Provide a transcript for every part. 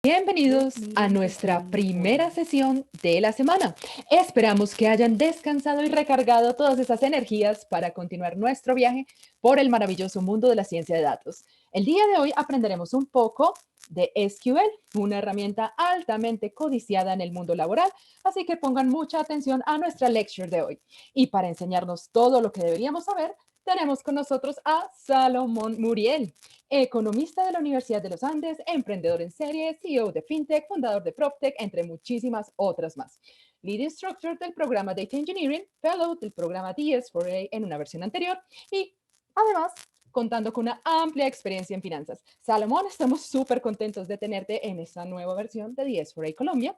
Bienvenidos a nuestra primera sesión de la semana. Esperamos que hayan descansado y recargado todas esas energías para continuar nuestro viaje por el maravilloso mundo de la ciencia de datos. El día de hoy aprenderemos un poco de SQL, una herramienta altamente codiciada en el mundo laboral, así que pongan mucha atención a nuestra lecture de hoy. Y para enseñarnos todo lo que deberíamos saber, tenemos con nosotros a Salomón Muriel, economista de la Universidad de los Andes, emprendedor en serie, CEO de FinTech, fundador de PropTech, entre muchísimas otras más. Lead Instructor del programa Data Engineering, Fellow del programa DS4A en una versión anterior y además contando con una amplia experiencia en finanzas. Salomón, estamos súper contentos de tenerte en esta nueva versión de DS4A Colombia.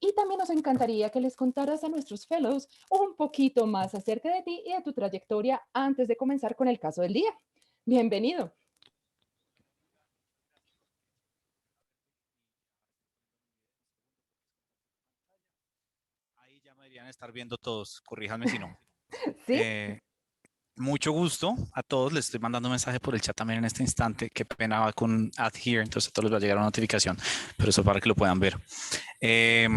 Y también nos encantaría que les contaras a nuestros fellows un poquito más acerca de ti y de tu trayectoria antes de comenzar con el caso del día. Bienvenido. Ahí ya me deberían estar viendo todos, corríjanme si no. ¿Sí? Eh, Mucho gusto a todos, les estoy mandando un mensaje por el chat también en este instante. Qué pena va con Add Here, entonces a todos les va a llegar una notificación, pero eso para que lo puedan ver. Eh,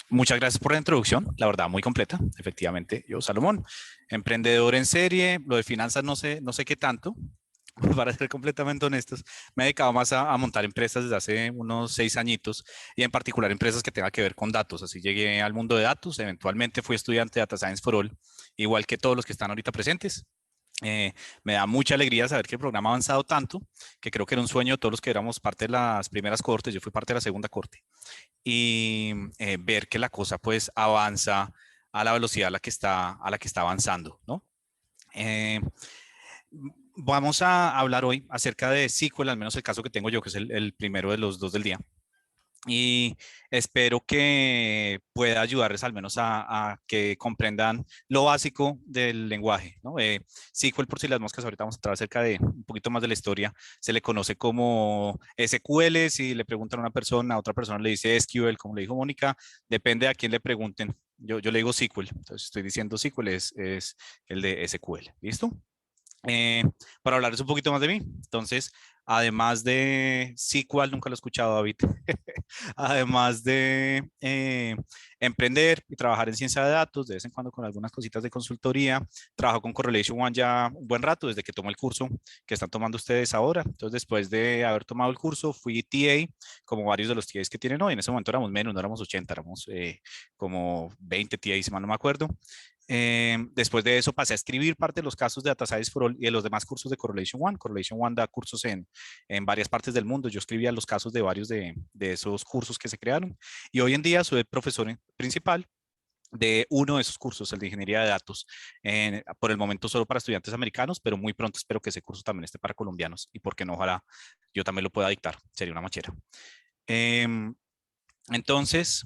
Muchas gracias por la introducción, la verdad muy completa, efectivamente. Yo, Salomón, emprendedor en serie, lo de finanzas no sé qué tanto. Para ser completamente honestos, me he dedicado más a montar empresas desde hace unos 6 añitos y en particular empresas que tengan que ver con datos. Así llegué al mundo de datos, eventualmente fui estudiante de Data Science for All, igual que todos los que están ahorita presentes. Me da mucha alegría saber que el programa ha avanzado tanto, que creo que era un sueño de todos los que éramos parte de las primeras cortes, yo fui parte de la segunda corte, y ver que la cosa pues avanza a la velocidad a la que está avanzando, ¿no? Eh, Vamos a hablar hoy acerca de SQL, al menos el caso que tengo yo, que es el primero de los dos del día. Y espero que pueda ayudarles al menos a que comprendan lo básico del lenguaje, ¿no? SQL, por si las moscas, ahorita vamos a hablar acerca de un poquito más de la historia, se le conoce como SQL. Si le preguntan a una persona, a otra persona le dice SQL, como le dijo Mónica, depende a quién le pregunten. Yo le digo SQL, entonces estoy diciendo SQL es el de SQL, ¿listo? eh, para hablarles un poquito más de mí. Entonces, además de SQL, nunca lo he escuchado, David, además de emprender y trabajar en ciencia de datos, de vez en cuando con algunas cositas de consultoría, trabajo con Correlation One ya un buen rato, desde que tomé el curso que están tomando ustedes ahora. Entonces, después de haber tomado el curso, fui TA, como varios de los TAs que tienen hoy. En ese momento éramos menos, no éramos 80, éramos como 20 TAs, si mal no me acuerdo. Después de eso pasé a escribir parte de los casos de Data Science for All y de los demás cursos de Correlation One. Correlation One da cursos en varias partes del mundo. Yo escribía los casos de varios de esos cursos que se crearon y hoy en día soy el profesor principal de uno de esos cursos, el de ingeniería de datos, por el momento solo para estudiantes americanos, pero muy pronto espero que ese curso también esté para colombianos y porque no, ojalá yo también lo pueda dictar, sería una machera. Em, entonces,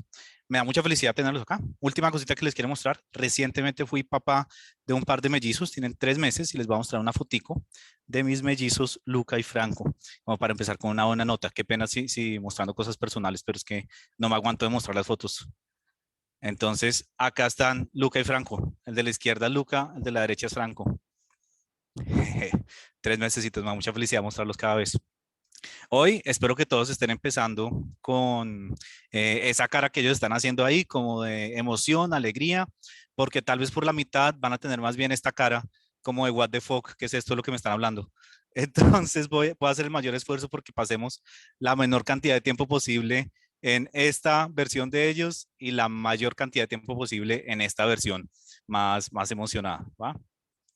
me da mucha felicidad tenerlos acá. Última cosita que les quiero mostrar. Recientemente fui papá de un par de mellizos, tienen 3 meses y les voy a mostrar una fotico de mis mellizos, Luca y Franco, como para empezar con una buena nota. Qué pena si mostrando cosas personales, pero es que no me aguanto de mostrar las fotos. Entonces, acá están Luca y Franco. El de la izquierda es Luca, el de la derecha es Franco. 3 meses, me da mucha felicidad mostrarlos cada vez. Hoy espero que todos estén empezando con esa cara que ellos están haciendo ahí, como de emoción, alegría, porque tal vez por la mitad van a tener más bien esta cara como de what the fuck, que es esto de lo que me están hablando. Entonces voy a hacer el mayor esfuerzo porque pasemos la menor cantidad de tiempo posible en esta versión de ellos y la mayor cantidad de tiempo posible en esta versión más emocionada, ¿va?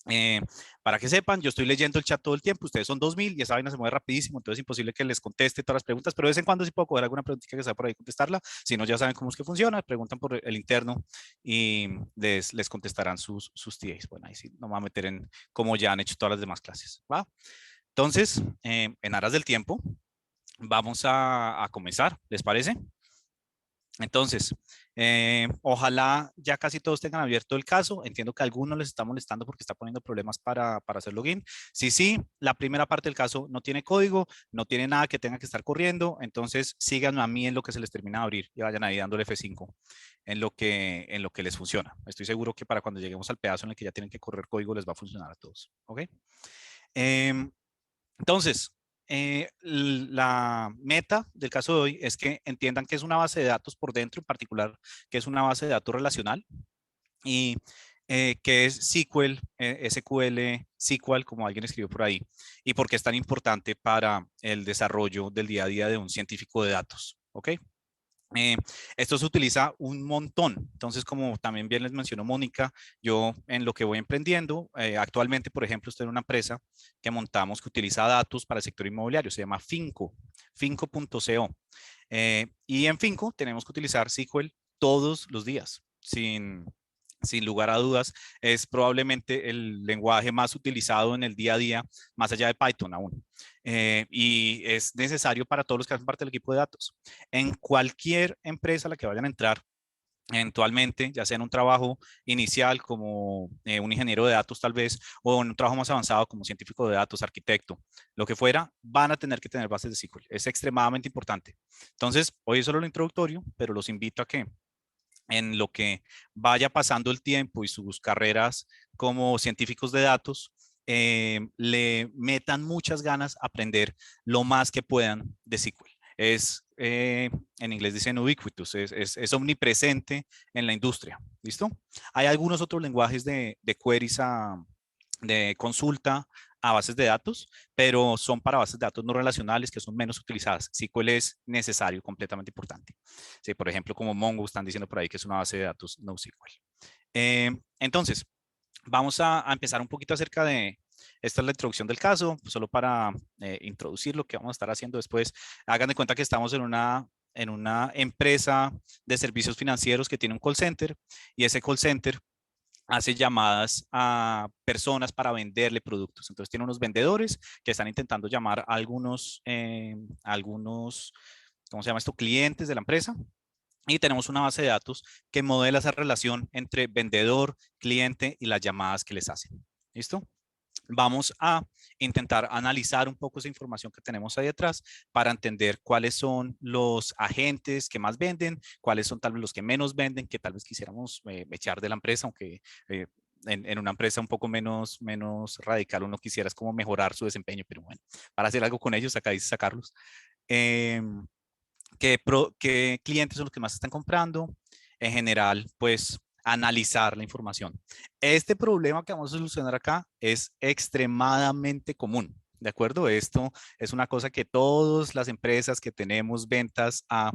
Eh, para que sepan, yo estoy leyendo el chat todo el tiempo, ustedes son 2000 y esa vaina se mueve rapidísimo, entonces es imposible que les conteste todas las preguntas, pero de vez en cuando sí puedo coger alguna pregunta que sea por ahí contestarla, si no ya saben cómo es que funciona, preguntan por el interno y les contestarán sus TAs. Bueno, ahí sí, no me voy a meter en cómo ya han hecho todas las demás clases, ¿va? Entonces, en aras del tiempo, vamos a comenzar, ¿les parece? Entonces, ojalá ya casi todos tengan abierto el caso. Entiendo que a algunos les está molestando porque está poniendo problemas para hacer login. Sí, la primera parte del caso no tiene código, no tiene nada que tenga que estar corriendo. Entonces, síganme a mí en lo que se les termina de abrir y vayan ahí dándole F5 en lo que les funciona. Estoy seguro que para cuando lleguemos al pedazo en el que ya tienen que correr código les va a funcionar a todos. ¿Ok? Entonces, la meta del caso de hoy es que entiendan que es una base de datos por dentro, en particular, que es una base de datos relacional y que es SQL, SQL, SQL, como alguien escribió por ahí, y por qué es tan importante para el desarrollo del día a día de un científico de datos. ¿Ok? Eh, Esto se utiliza un montón. Entonces, como también bien les mencionó Mónica, yo en lo que voy emprendiendo, actualmente, por ejemplo, estoy en una empresa que montamos que utiliza datos para el sector inmobiliario, se llama Finco, finco.co. Y en Finco tenemos que utilizar SQL todos los días, sin lugar a dudas. Es probablemente el lenguaje más utilizado en el día a día, más allá de Python aún. Y es necesario para todos los que hacen parte del equipo de datos. En cualquier empresa a la que vayan a entrar, eventualmente, ya sea en un trabajo inicial como un ingeniero de datos tal vez, o en un trabajo más avanzado como científico de datos, arquitecto, lo que fuera, van a tener que tener bases de SQL. Es extremadamente importante. Entonces, hoy es solo lo introductorio, pero los invito a que en lo que vaya pasando el tiempo y sus carreras como científicos de datos, le metan muchas ganas a aprender lo más que puedan de SQL. En inglés dicen ubiquitous, es omnipresente en la industria. ¿Listo? Hay algunos otros lenguajes de queries de consulta a bases de datos, pero son para bases de datos no relacionales que son menos utilizadas. SQL es necesario, completamente importante. Sí, por ejemplo, como Mongo están diciendo por ahí que es una base de datos NoSQL. Entonces, vamos a empezar un poquito acerca de, esta es la introducción del caso, solo para introducir lo que vamos a estar haciendo después. Hagan de cuenta que estamos en una empresa de servicios financieros que tiene un call center y ese call center hace llamadas a personas para venderle productos. Entonces tiene unos vendedores que están intentando llamar a algunos, ¿cómo se llama esto? Clientes de la empresa. Y tenemos una base de datos que modela esa relación entre vendedor, cliente y las llamadas que les hacen. ¿Listo? Vamos a intentar analizar un poco esa información que tenemos ahí detrás para entender cuáles son los agentes que más venden, cuáles son tal vez los que menos venden, que tal vez quisiéramos echar de la empresa, aunque en una empresa un poco menos radical uno quisiera es como mejorar su desempeño, pero bueno, para hacer algo con ellos, acá dice sacarlos. Eh, ¿Qué clientes son los que más están comprando? En general, pues analizar la información. Este problema que vamos a solucionar acá es extremadamente común. ¿De acuerdo? Esto es una cosa que todas las empresas que tenemos ventas a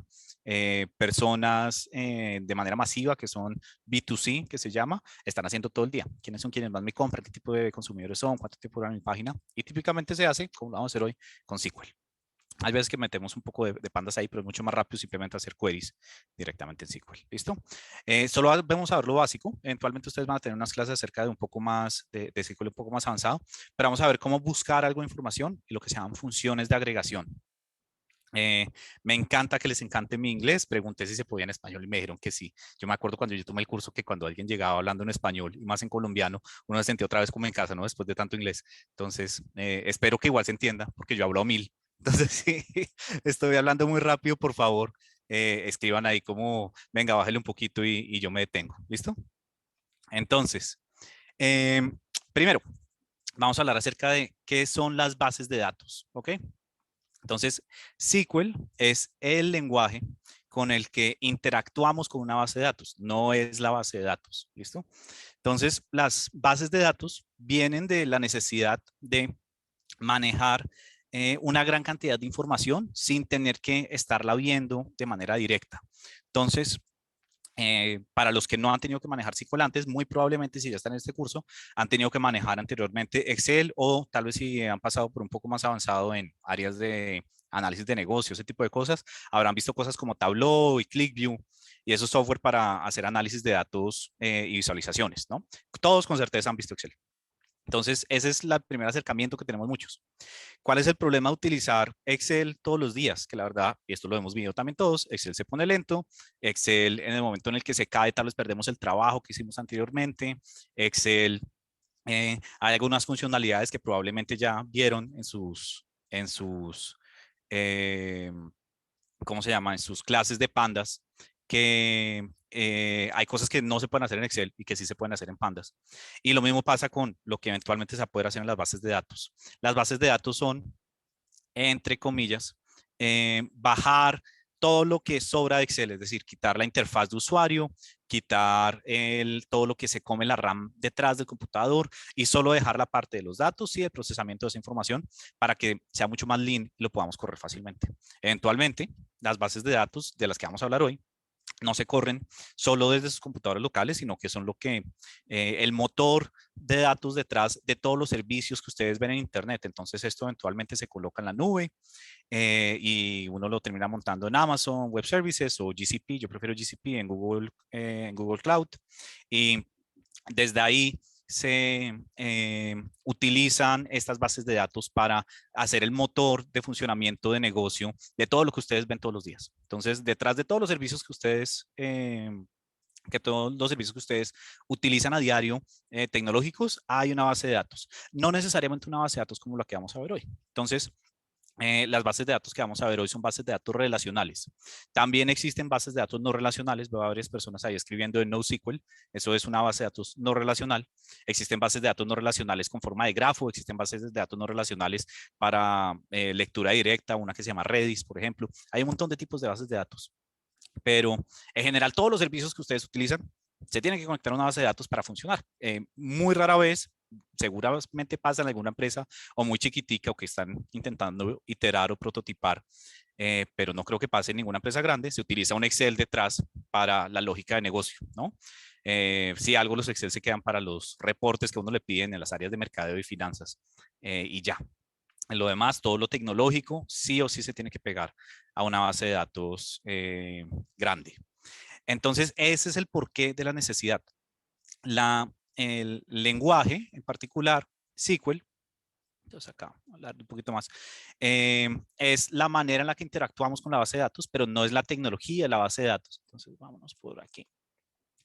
personas de manera masiva, que son B2C, que se llama, están haciendo todo el día. ¿Quiénes son quienes más me compran? ¿Qué tipo de consumidores son? ¿Cuánto tiempo duran en mi página? Y típicamente se hace, como lo vamos a hacer hoy, con SQL. Hay veces que metemos un poco de pandas ahí, pero es mucho más rápido simplemente hacer queries directamente en SQL. ¿Listo? Solo vamos a ver lo básico. Eventualmente ustedes van a tener unas clases acerca de un poco más de SQL un poco más avanzado, pero vamos a ver cómo buscar algo de información y lo que se llaman funciones de agregación. Eh, Me encanta que les encante mi inglés. Pregunté si se podía en español y me dijeron que sí. Yo me acuerdo cuando yo tomé el curso que cuando alguien llegaba hablando en español y más en colombiano, uno se sentía otra vez como en casa, ¿no? Después de tanto inglés. Entonces, espero que igual se entienda porque yo hablo a mil. Entonces, sí, estoy hablando muy rápido, por favor, escriban ahí como, venga, bájale un poquito y yo me detengo. ¿Listo? Entonces, primero, vamos a hablar acerca de qué son las bases de datos, ¿ok? Entonces, SQL es el lenguaje con el que interactuamos con una base de datos, no es la base de datos, ¿listo? Entonces, las bases de datos vienen de la necesidad de manejar una gran cantidad de información sin tener que estarla viendo de manera directa. Entonces, para los que no han tenido que manejar SQL antes, muy probablemente si ya están en este curso, han tenido que manejar anteriormente Excel o tal vez si han pasado por un poco más avanzado en áreas de análisis de negocio, ese tipo de cosas, habrán visto cosas como Tableau y ClickView y esos software para hacer análisis de datos y visualizaciones, ¿no? Todos con certeza han visto Excel. Entonces, ese es el primer acercamiento que tenemos muchos. ¿Cuál es el problema de utilizar Excel todos los días? Que la verdad, y esto lo hemos visto también todos, Excel se pone lento, Excel en el momento en el que se cae tal vez perdemos el trabajo que hicimos anteriormente, Excel, hay algunas funcionalidades que probablemente ya vieron en sus eh, ¿cómo se llama? En sus clases de pandas, que hay cosas que no se pueden hacer en Excel y que sí se pueden hacer en pandas. Y lo mismo pasa con lo que eventualmente se puede hacer en las bases de datos. Las bases de datos son entre comillas, bajar todo lo que sobra de Excel, es decir, quitar la interfaz de usuario, quitar todo lo que se come la RAM detrás del computador y solo dejar la parte de los datos y el procesamiento de esa información para que sea mucho más lean y lo podamos correr fácilmente. Eventualmente, las bases de datos de las que vamos a hablar hoy no se corren solo desde sus computadores locales, sino que son lo que el motor de datos detrás de todos los servicios que ustedes ven en Internet. Entonces esto eventualmente se coloca en la nube y uno lo termina montando en Amazon Web Services o GCP. Yo prefiero GCP en Google Cloud. Y desde ahí se utilizan estas bases de datos para hacer el motor de funcionamiento de negocio de todo lo que ustedes ven todos los días. Entonces, detrás de todos los servicios que todos los servicios que ustedes utilizan a diario tecnológicos, hay una base de datos. No necesariamente una base de datos como la que vamos a ver hoy. Entonces, las bases de datos que vamos a ver hoy son bases de datos relacionales. También existen bases de datos no relacionales. Veo a varias personas ahí escribiendo en NoSQL. Eso es una base de datos no relacional. Existen bases de datos no relacionales con forma de grafo. Existen bases de datos no relacionales para lectura directa, una que se llama Redis, por ejemplo. Hay un montón de tipos de bases de datos. Pero en general todos los servicios que ustedes utilizan se tienen que conectar a una base de datos para funcionar. Muy rara vez, seguramente pasa en alguna empresa o muy chiquitica o que están intentando iterar o prototipar, pero no creo que pase en ninguna empresa grande. Se utiliza un Excel detrás para la lógica de negocio, ¿no? Si algo, los Excel se quedan para los reportes que uno le piden en las áreas de mercadeo y finanzas y ya. En lo demás, todo lo tecnológico, sí o sí se tiene que pegar a una base de datos grande. Entonces, ese es el porqué de la necesidad. El lenguaje, en particular, SQL, entonces acá, hablar un poquito más, es la manera en la que interactuamos con la base de datos, pero no es la tecnología de la base de datos. Entonces, vámonos por aquí.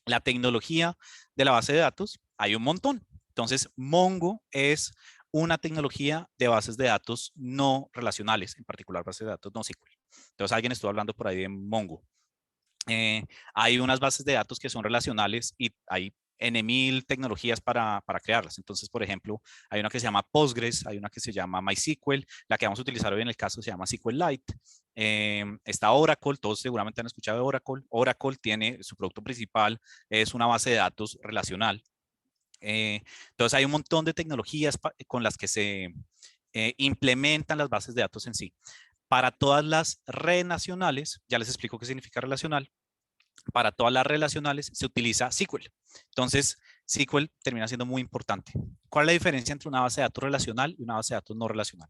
La tecnología de la base de datos, hay un montón. Entonces, Mongo es una tecnología de bases de datos no relacionales, en particular bases de datos no SQL. Entonces, alguien estuvo hablando por ahí de Mongo. Hay unas bases de datos que son relacionales y hay N mil tecnologías para crearlas. Entonces, por ejemplo, hay una que se llama Postgres, hay una que se llama MySQL, la que vamos a utilizar hoy en el caso se llama SQLite. Está Oracle, todos seguramente han escuchado de Oracle. Oracle tiene su producto principal, es una base de datos relacional. Entonces, hay un montón de tecnologías con las que se implementan las bases de datos en sí. Para todas las relacionales, ya les explico qué significa relacional, para todas las relacionales se utiliza SQL. Entonces, SQL termina siendo muy importante. ¿Cuál es la diferencia entre una base de datos relacional y una base de datos no relacional?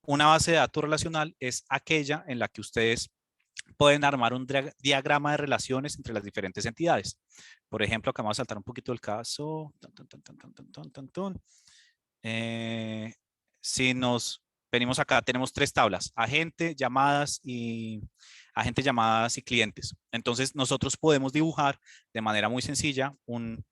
Una base de datos relacional es aquella en la que ustedes pueden armar un diagrama de relaciones entre las diferentes entidades. Por ejemplo, acá vamos a saltar un poquito el caso. Si nos venimos acá, tenemos tres tablas: agente, llamadas y clientes. Entonces, nosotros podemos dibujar de manera muy sencilla un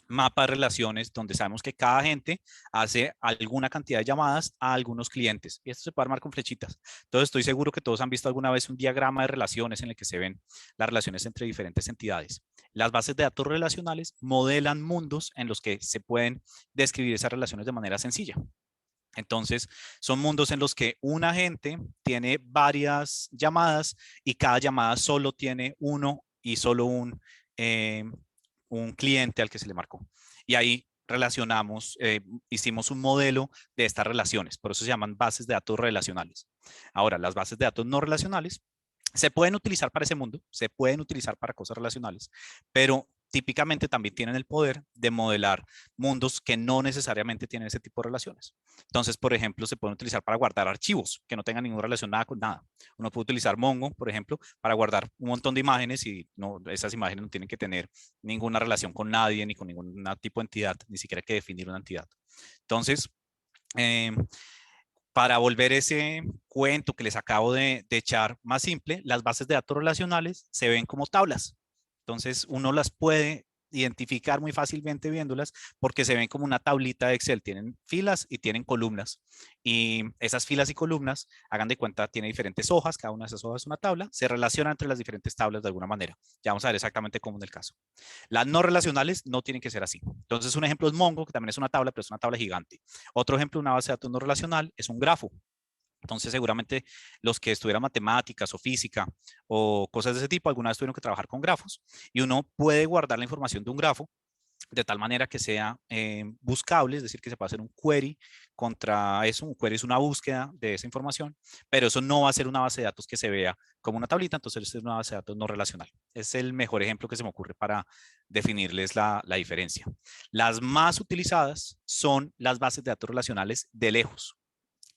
mapa de relaciones donde sabemos que cada agente hace alguna cantidad de llamadas a algunos clientes. Y esto se puede armar con flechitas. Entonces, estoy seguro que todos han visto alguna vez un diagrama de relaciones en el que se ven las relaciones entre diferentes entidades. Las bases de datos relacionales modelan mundos en los que se pueden describir esas relaciones de manera sencilla. Entonces, son mundos en los que un agente tiene varias llamadas y cada llamada solo tiene uno y solo un cliente al que se le marcó. Y ahí relacionamos, hicimos un modelo de estas relaciones, por eso se llaman bases de datos relacionales. Ahora, las bases de datos no relacionales se pueden utilizar para ese mundo, se pueden utilizar para cosas relacionales, pero típicamente también tienen el poder de modelar mundos que no necesariamente tienen ese tipo de relaciones. Entonces, por ejemplo, se pueden utilizar para guardar archivos que no tengan ninguna relación nada con nada. Uno puede utilizar Mongo, por ejemplo, para guardar un montón de imágenes y no, esas imágenes no tienen que tener ninguna relación con nadie ni con ningún tipo de entidad, ni siquiera hay que definir una entidad. Entonces, eh, para volver ese cuento que les acabo de echar más simple, las bases de datos relacionales se ven como tablas. Entonces, uno las puede identificar muy fácilmente viéndolas porque se ven como una tablita de Excel. Tienen filas y tienen columnas. Y esas filas y columnas, hagan de cuenta, tiene diferentes hojas. Cada una de esas hojas es una tabla. Se relaciona entre las diferentes tablas de alguna manera. Ya vamos a ver exactamente cómo en el caso. Las no relacionales no tienen que ser así. Entonces, un ejemplo es Mongo, que también es una tabla, pero es una tabla gigante. Otro ejemplo de una base de datos no relacional es un grafo. Entonces, seguramente los que estudian matemáticas o física o cosas de ese tipo, alguna vez tuvieron que trabajar con grafos y uno puede guardar la información de un grafo de tal manera que sea buscable, es decir, que se pueda hacer un query contra eso. Un query es una búsqueda de esa información, pero eso no va a ser una base de datos que se vea como una tablita, entonces es una base de datos no relacional. Es el mejor ejemplo que se me ocurre para definirles la diferencia. Las más utilizadas son las bases de datos relacionales de lejos.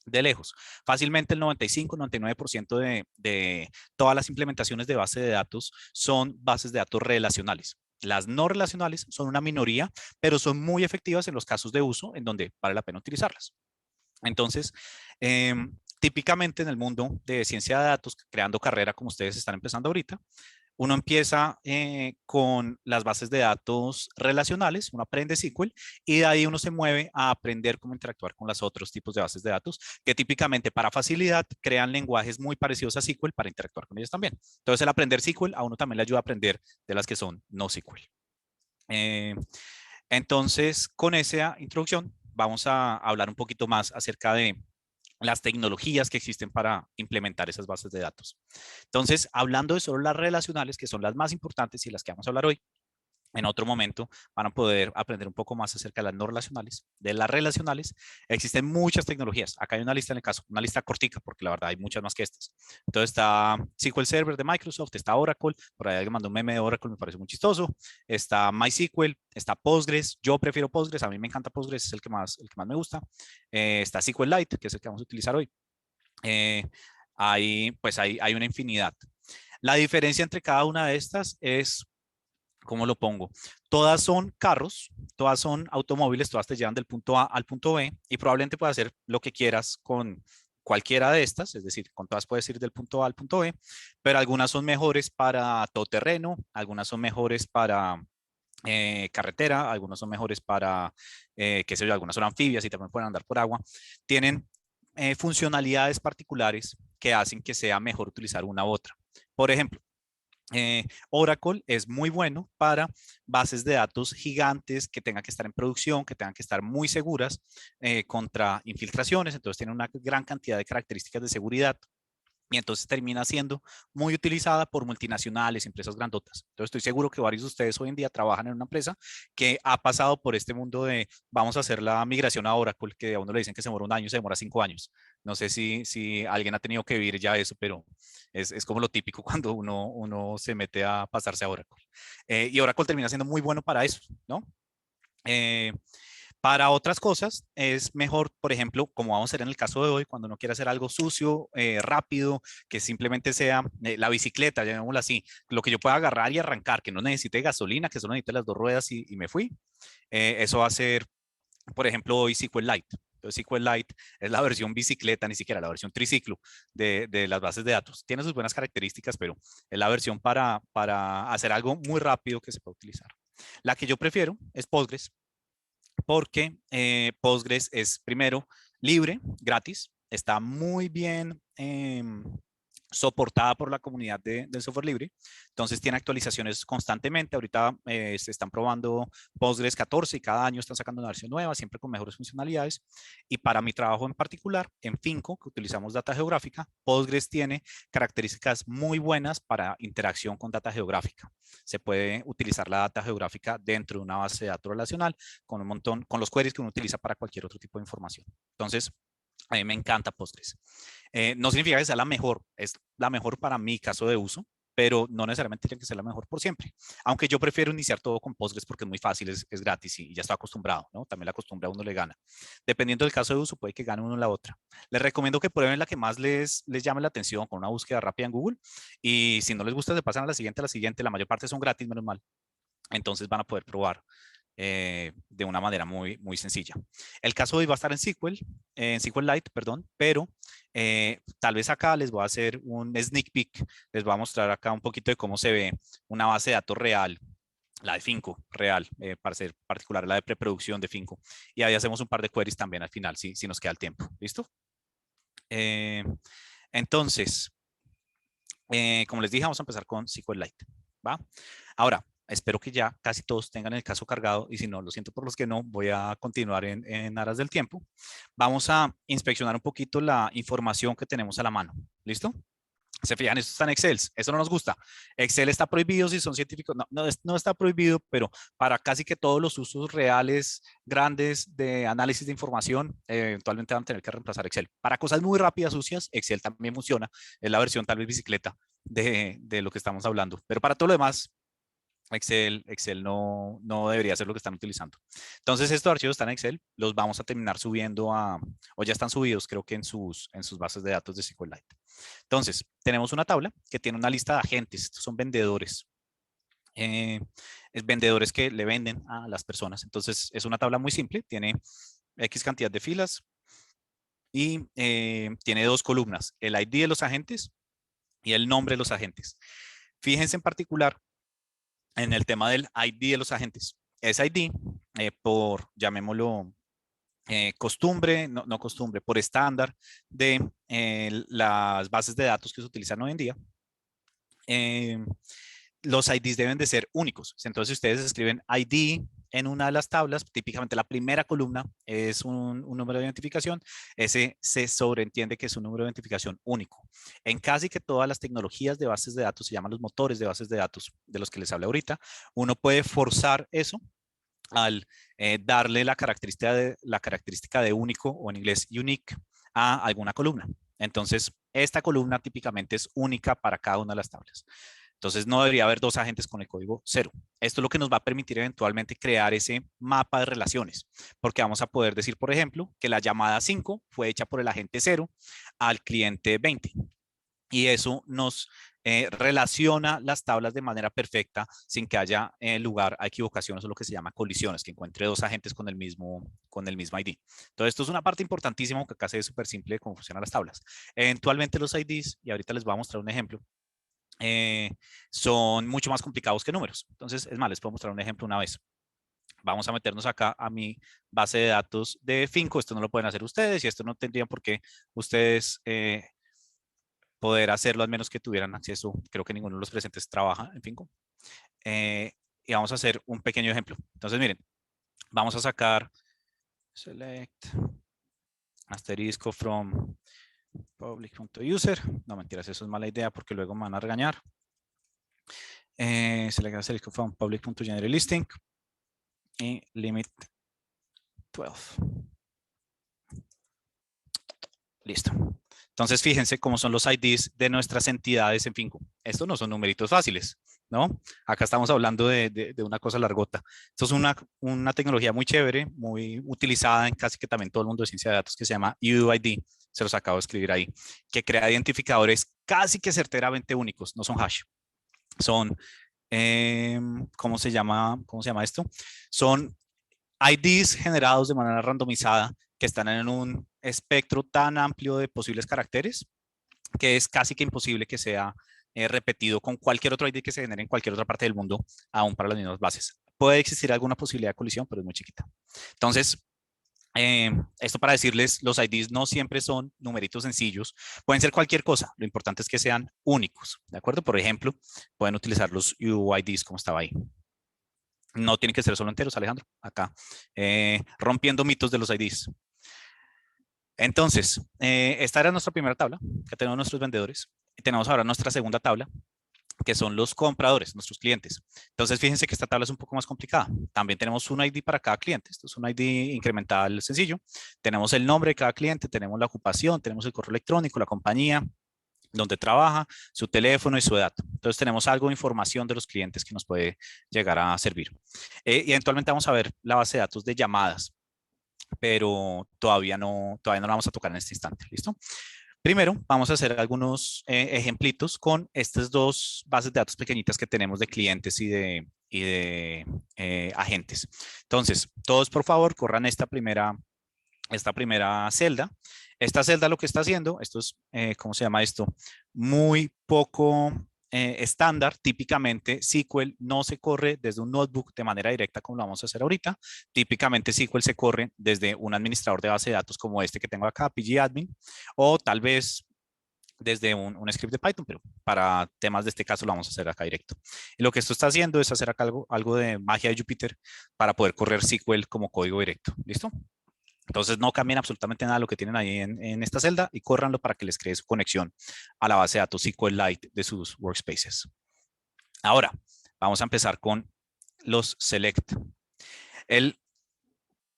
De lejos. Fácilmente el 95-99% de todas las implementaciones de base de datos son bases de datos relacionales. Las no relacionales son una minoría, pero son muy efectivas en los casos de uso en donde vale la pena utilizarlas. Entonces, típicamente en el mundo de ciencia de datos, creando carrera como ustedes están empezando ahorita, uno empieza con las bases de datos relacionales, uno aprende SQL y de ahí uno se mueve a aprender cómo interactuar con los otros tipos de bases de datos que típicamente para facilidad crean lenguajes muy parecidos a SQL para interactuar con ellos también. Entonces el aprender SQL a uno también le ayuda a aprender de las que son no SQL. Eh, entonces, con esa introducción vamos a hablar un poquito más acerca de las tecnologías que existen para implementar esas bases de datos. Entonces, hablando de solo las relacionales, que son las más importantes y las que vamos a hablar hoy, en otro momento van a poder aprender un poco más acerca de las no relacionales. De las relacionales existen muchas tecnologías. Acá hay una lista en el caso, una lista cortica, porque la verdad hay muchas más que estas. Entonces está SQL Server de Microsoft, está Oracle, por ahí alguien mandó un meme de Oracle, me parece muy chistoso. Está MySQL, está Postgres, yo prefiero Postgres, a mí me encanta Postgres, es el que más me gusta. Está SQLite, que es el que vamos a utilizar hoy. Eh, pues hay una infinidad. La diferencia entre cada una de estas es, ¿cómo lo pongo? Todas son carros, todas son automóviles, todas te llevan del punto A al punto B y probablemente puedas hacer lo que quieras con cualquiera de estas, es decir, con todas puedes ir del punto A al punto B, pero algunas son mejores para todoterreno, algunas son mejores para carretera, algunas son mejores para, qué sé yo, algunas son anfibias y también pueden andar por agua. Tienen funcionalidades particulares que hacen que sea mejor utilizar una u otra. Por ejemplo, Oracle es muy bueno para bases de datos gigantes que tengan que estar en producción, que tengan que estar muy seguras contra infiltraciones, entonces tiene una gran cantidad de características de seguridad y entonces termina siendo muy utilizada por multinacionales, empresas grandotas. Entonces estoy seguro que varios de ustedes hoy en día trabajan en una empresa que ha pasado por este mundo de vamos a hacer la migración a Oracle, que a uno le dicen que se demora un año, se demora 5 años. No sé si alguien ha tenido que vivir ya eso, pero es como lo típico cuando uno se mete a pasarse a Oracle. Y Oracle termina siendo muy bueno para eso, ¿no? Eh, para otras cosas es mejor, por ejemplo, como vamos a hacer en el caso de hoy, cuando uno quiere hacer algo sucio, rápido, que simplemente sea la bicicleta, llamémoslo así, lo que yo pueda agarrar y arrancar, que no necesite gasolina, que solo necesite las dos ruedas y me fui. Eso va a ser, por ejemplo, hoy SQLite. Entonces, SQLite es la versión bicicleta, ni siquiera la versión triciclo de las bases de datos. Tiene sus buenas características, pero es la versión para hacer algo muy rápido que se puede utilizar. La que yo prefiero es Postgres porque Postgres es primero libre, gratis, está muy bien soportada por la comunidad del software libre, entonces tiene actualizaciones constantemente. Ahorita se están probando Postgres 14 y cada año están sacando una versión nueva, siempre con mejores funcionalidades. Y para mi trabajo en particular, en Finco, que utilizamos data geográfica, Postgres tiene características muy buenas para interacción con data geográfica. Se puede utilizar la data geográfica dentro de una base de datos relacional con un montón, con los queries que uno utiliza para cualquier otro tipo de información. Entonces, a mí me encanta Postgres. No significa que sea la mejor, es la mejor para mi caso de uso, pero no necesariamente tiene que ser la mejor por siempre. Aunque yo prefiero iniciar todo con Postgres porque es muy fácil, es gratis y ya estoy acostumbrado, ¿no? También la costumbre a uno le gana. Dependiendo del caso de uso, puede que gane uno la otra. Les recomiendo que prueben la que más les llame la atención con una búsqueda rápida en Google y si no les gusta, se pasan a la siguiente, la mayor parte son gratis, menos mal. Entonces van a poder probar de una manera muy, muy sencilla. El caso de hoy va a estar en SQLite, perdón, pero tal vez acá les voy a hacer un sneak peek, les voy a mostrar acá un poquito de cómo se ve una base de datos real, la de Finco real, para ser particular la de preproducción de Finco. Y ahí hacemos un par de queries también al final, si nos queda el tiempo. ¿Listo? Eh, entonces, como les dije, vamos a empezar con SQLite. ¿Va? Ahora, Espero que ya casi todos tengan el caso cargado y si no, lo siento por los que no, voy a continuar en aras del tiempo. Vamos a inspeccionar un poquito la información que tenemos a la mano. ¿Listo? Se fijan, esto está en Excel, eso no nos gusta. Excel está prohibido si son científicos, no, no está prohibido, pero para casi que todos los usos reales, grandes de análisis de información, eventualmente van a tener que reemplazar Excel. Para cosas muy rápidas, sucias, Excel también funciona, es la versión tal vez bicicleta de lo que estamos hablando, pero para todo lo demás, Excel no debería ser lo que están utilizando. Entonces, estos archivos están en Excel, los vamos a terminar subiendo o ya están subidos, creo que en sus bases de datos de SQLite. Entonces, tenemos una tabla que tiene una lista de agentes, estos son vendedores. Es vendedores que le venden a las personas. Entonces, es una tabla muy simple, tiene X cantidad de filas y tiene dos columnas, el ID de los agentes y el nombre de los agentes. Fíjense en particular en el tema del ID de los agentes. Ese ID, llamémoslo, costumbre, no costumbre, por estándar de las bases de datos que se utilizan hoy en día, los IDs deben de ser únicos. Entonces, si ustedes escriben ID en una de las tablas, típicamente la primera columna es un número de identificación, ese se sobreentiende que es un número de identificación único. En casi que todas las tecnologías de bases de datos, se llaman los motores de bases de datos de los que les hablé ahorita, uno puede forzar eso al darle la característica de único o en inglés unique a alguna columna. Entonces, esta columna típicamente es única para cada una de las tablas. Entonces, no debería haber dos agentes con el código 0. Esto es lo que nos va a permitir eventualmente crear ese mapa de relaciones, porque vamos a poder decir, por ejemplo, que la llamada 5 fue hecha por el agente 0 al cliente 20. Y eso nos relaciona las tablas de manera perfecta sin que haya lugar a equivocaciones o lo que se llama colisiones, que encuentre dos agentes con el mismo ID. Entonces, esto es una parte importantísima, que acá se ve súper simple de cómo funcionan las tablas. Eventualmente los IDs, y ahorita les voy a mostrar un ejemplo, son mucho más complicados que números. Entonces, es más, les puedo mostrar un ejemplo una vez. Vamos a meternos acá a mi base de datos de Finco. Esto no lo pueden hacer ustedes y esto no tendrían por qué ustedes poder hacerlo, al menos que tuvieran acceso. Creo que ninguno de los presentes trabaja en Finco. Y vamos a hacer un pequeño ejemplo. Entonces, miren, vamos a sacar select asterisco from public.user. No, mentiras, eso es mala idea porque luego me van a regañar. Select asterisco from public.generateListing y limit 12. Listo. Entonces, fíjense cómo son los IDs de nuestras entidades en Finco. Estos no son numeritos fáciles, ¿no? Acá estamos hablando de una cosa largota. Esto es una tecnología muy chévere, muy utilizada en casi que también todo el mundo de ciencia de datos, que se llama UUID. Se los acabo de escribir ahí, que crea identificadores casi que certeramente únicos, no son hash. Son, ¿cómo se llama esto? Son IDs generados de manera randomizada que están en un espectro tan amplio de posibles caracteres que es casi que imposible que sea repetido con cualquier otro ID que se genere en cualquier otra parte del mundo, aún para las mismas bases. Puede existir alguna posibilidad de colisión, pero es muy chiquita. Entonces, esto para decirles, los IDs no siempre son numeritos sencillos, pueden ser cualquier cosa, lo importante es que sean únicos, ¿de acuerdo? Por ejemplo, pueden utilizar los UIDs como estaba ahí. No tienen que ser solo enteros, Alejandro, acá, rompiendo mitos de los IDs. Entonces, esta era nuestra primera tabla, que tenemos nuestros vendedores. Y tenemos ahora nuestra segunda tabla, que son los compradores, nuestros clientes. Entonces, fíjense que esta tabla es un poco más complicada. También tenemos un ID para cada cliente. Esto es un ID incremental sencillo. Tenemos el nombre de cada cliente, tenemos la ocupación, tenemos el correo electrónico, la compañía, donde trabaja, su teléfono y su edad. Entonces tenemos algo de información de los clientes que nos puede llegar a servir. Y eventualmente vamos a ver la base de datos de llamadas, pero todavía no la vamos a tocar en este instante. ¿Listo? Primero, vamos a hacer algunos ejemplitos con estas dos bases de datos pequeñitas que tenemos de clientes y de agentes. Entonces, todos por favor corran esta primera celda. Esta celda lo que está haciendo, esto es, ¿cómo se llama esto? Muy poco estándar. Típicamente SQL no se corre desde un notebook de manera directa como lo vamos a hacer ahorita. Típicamente SQL se corre desde un administrador de base de datos como este que tengo acá, pgadmin, o tal vez desde un script de Python, pero para temas de este caso lo vamos a hacer acá directo. Y lo que esto está haciendo es hacer acá algo de magia de Jupyter para poder correr SQL como código directo. ¿Listo? Entonces no cambien absolutamente nada de lo que tienen ahí en esta celda y córranlo para que les cree su conexión a la base de datos SQLite de sus workspaces. Ahora, vamos a empezar con los select. El,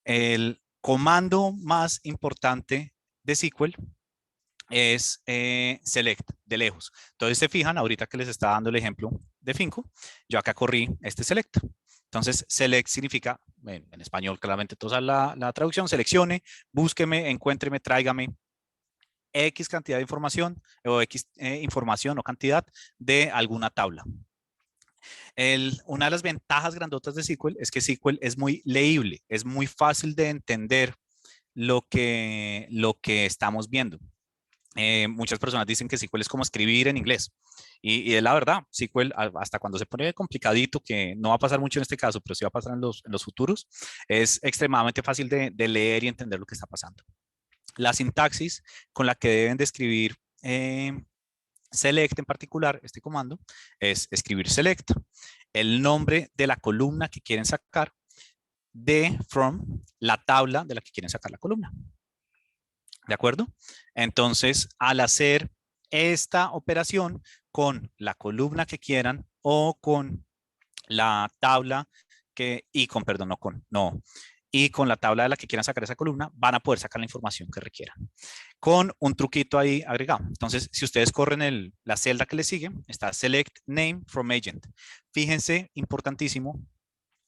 el comando más importante de SQL es select, de lejos. Entonces se fijan, ahorita que les está dando el ejemplo de Finco, yo acá corrí este select. Entonces, select significa, en español claramente toda la traducción, seleccione, búsqueme, encuéntreme, tráigame X cantidad de información o X información o cantidad de alguna tabla. Una de las ventajas grandotas de SQL es que SQL es muy leíble, es muy fácil de entender lo que estamos viendo. Muchas personas dicen que SQL es como escribir en inglés. Y es la verdad, SQL, hasta cuando se pone complicadito, que no va a pasar mucho en este caso, pero sí va a pasar en los futuros, es extremadamente fácil de leer y entender lo que está pasando. La sintaxis con la que deben de escribir select en particular, este comando, es escribir select, el nombre de la columna que quieren sacar de from la tabla de la que quieren sacar la columna. ¿De acuerdo? Entonces, al hacer esta operación con la columna que quieran o con la tabla y con la tabla de la que quieran sacar esa columna, van a poder sacar la información que requieran. Con un truquito ahí agregado. Entonces, si ustedes corren la celda que le sigue, está Select Name from Agent. Fíjense, importantísimo,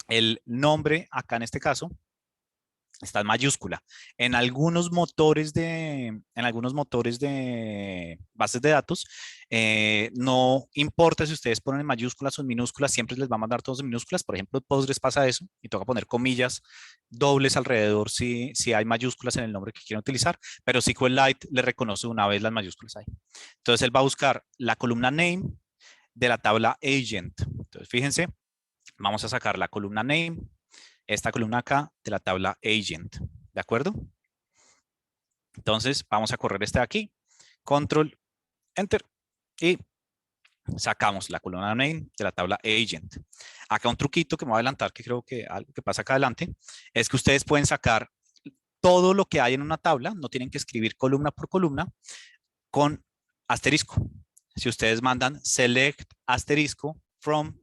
el nombre acá en este caso está en mayúscula. En algunos motores de bases de datos, no importa si ustedes ponen en mayúsculas o en minúsculas, siempre les va a mandar todos en minúsculas. Por ejemplo, Postgres pasa eso y toca poner comillas dobles alrededor si hay mayúsculas en el nombre que quieren utilizar, pero SQLite le reconoce una vez las mayúsculas ahí. Entonces él va a buscar la columna name de la tabla agent. Entonces fíjense, vamos a sacar la columna name, esta columna acá de la tabla agent, ¿de acuerdo? Entonces vamos a correr este de aquí, control, enter, y sacamos la columna name de la tabla agent. Acá un truquito que me voy a adelantar, que creo que algo que pasa acá adelante, es que ustedes pueden sacar todo lo que hay en una tabla, no tienen que escribir columna por columna, con asterisco. Si ustedes mandan select asterisco from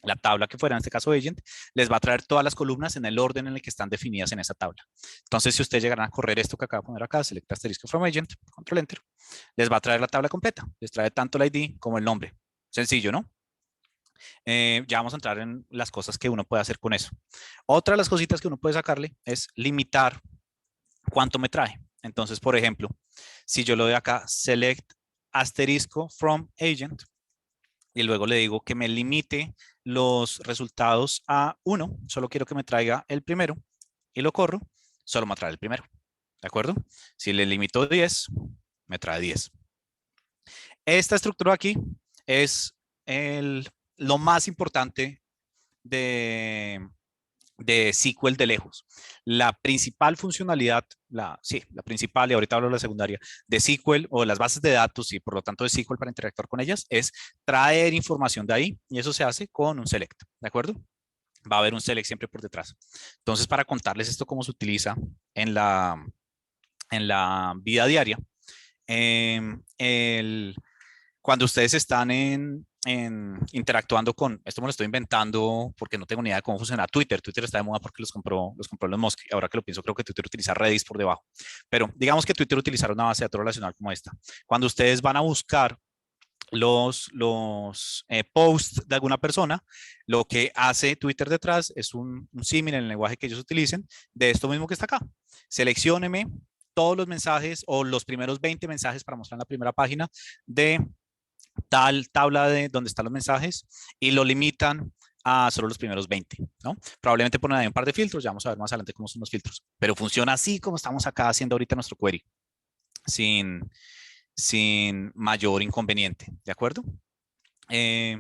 la tabla que fuera, en este caso agent, les va a traer todas las columnas en el orden en el que están definidas en esa tabla. Entonces, si ustedes llegaran a correr esto que acabo de poner acá, select asterisco from agent, control enter, les va a traer la tabla completa. Les trae tanto el ID como el nombre. Sencillo, ¿no? Ya vamos a entrar en las cosas que uno puede hacer con eso. Otra de las cositas que uno puede sacarle es limitar cuánto me trae. Entonces, por ejemplo, si yo lo doy acá, select asterisco from agent, y luego le digo que me limite los resultados a 1, solo quiero que me traiga el primero y lo corro, solo me trae el primero, ¿de acuerdo? Si le limito 10, me trae 10. Esta estructura aquí es lo más importante de SQL de lejos. La principal funcionalidad, la principal, y ahorita hablo de la secundaria, de SQL o de las bases de datos y por lo tanto de SQL para interactuar con ellas, es traer información de ahí y eso se hace con un select, ¿de acuerdo? Va a haber un select siempre por detrás. Entonces, para contarles esto cómo se utiliza en la vida diaria, cuando ustedes están interactuando esto me lo estoy inventando porque no tengo ni idea de cómo funciona Twitter. Twitter está de moda porque los compró Elon Musk. Ahora que lo pienso, creo que Twitter utiliza Redis por debajo. Pero digamos que Twitter utilizara una base de datos relacional como esta. Cuando ustedes van a buscar los posts de alguna persona, lo que hace Twitter detrás es un símil en el lenguaje que ellos utilicen de esto mismo que está acá. Seleccióneme todos los mensajes o los primeros 20 mensajes para mostrar en la primera página de tal tabla de donde están los mensajes y lo limitan a solo los primeros 20, ¿no? Probablemente ponen ahí un par de filtros, ya vamos a ver más adelante cómo son los filtros, pero funciona así como estamos acá haciendo ahorita nuestro query, sin, sin mayor inconveniente, ¿de acuerdo? Eh,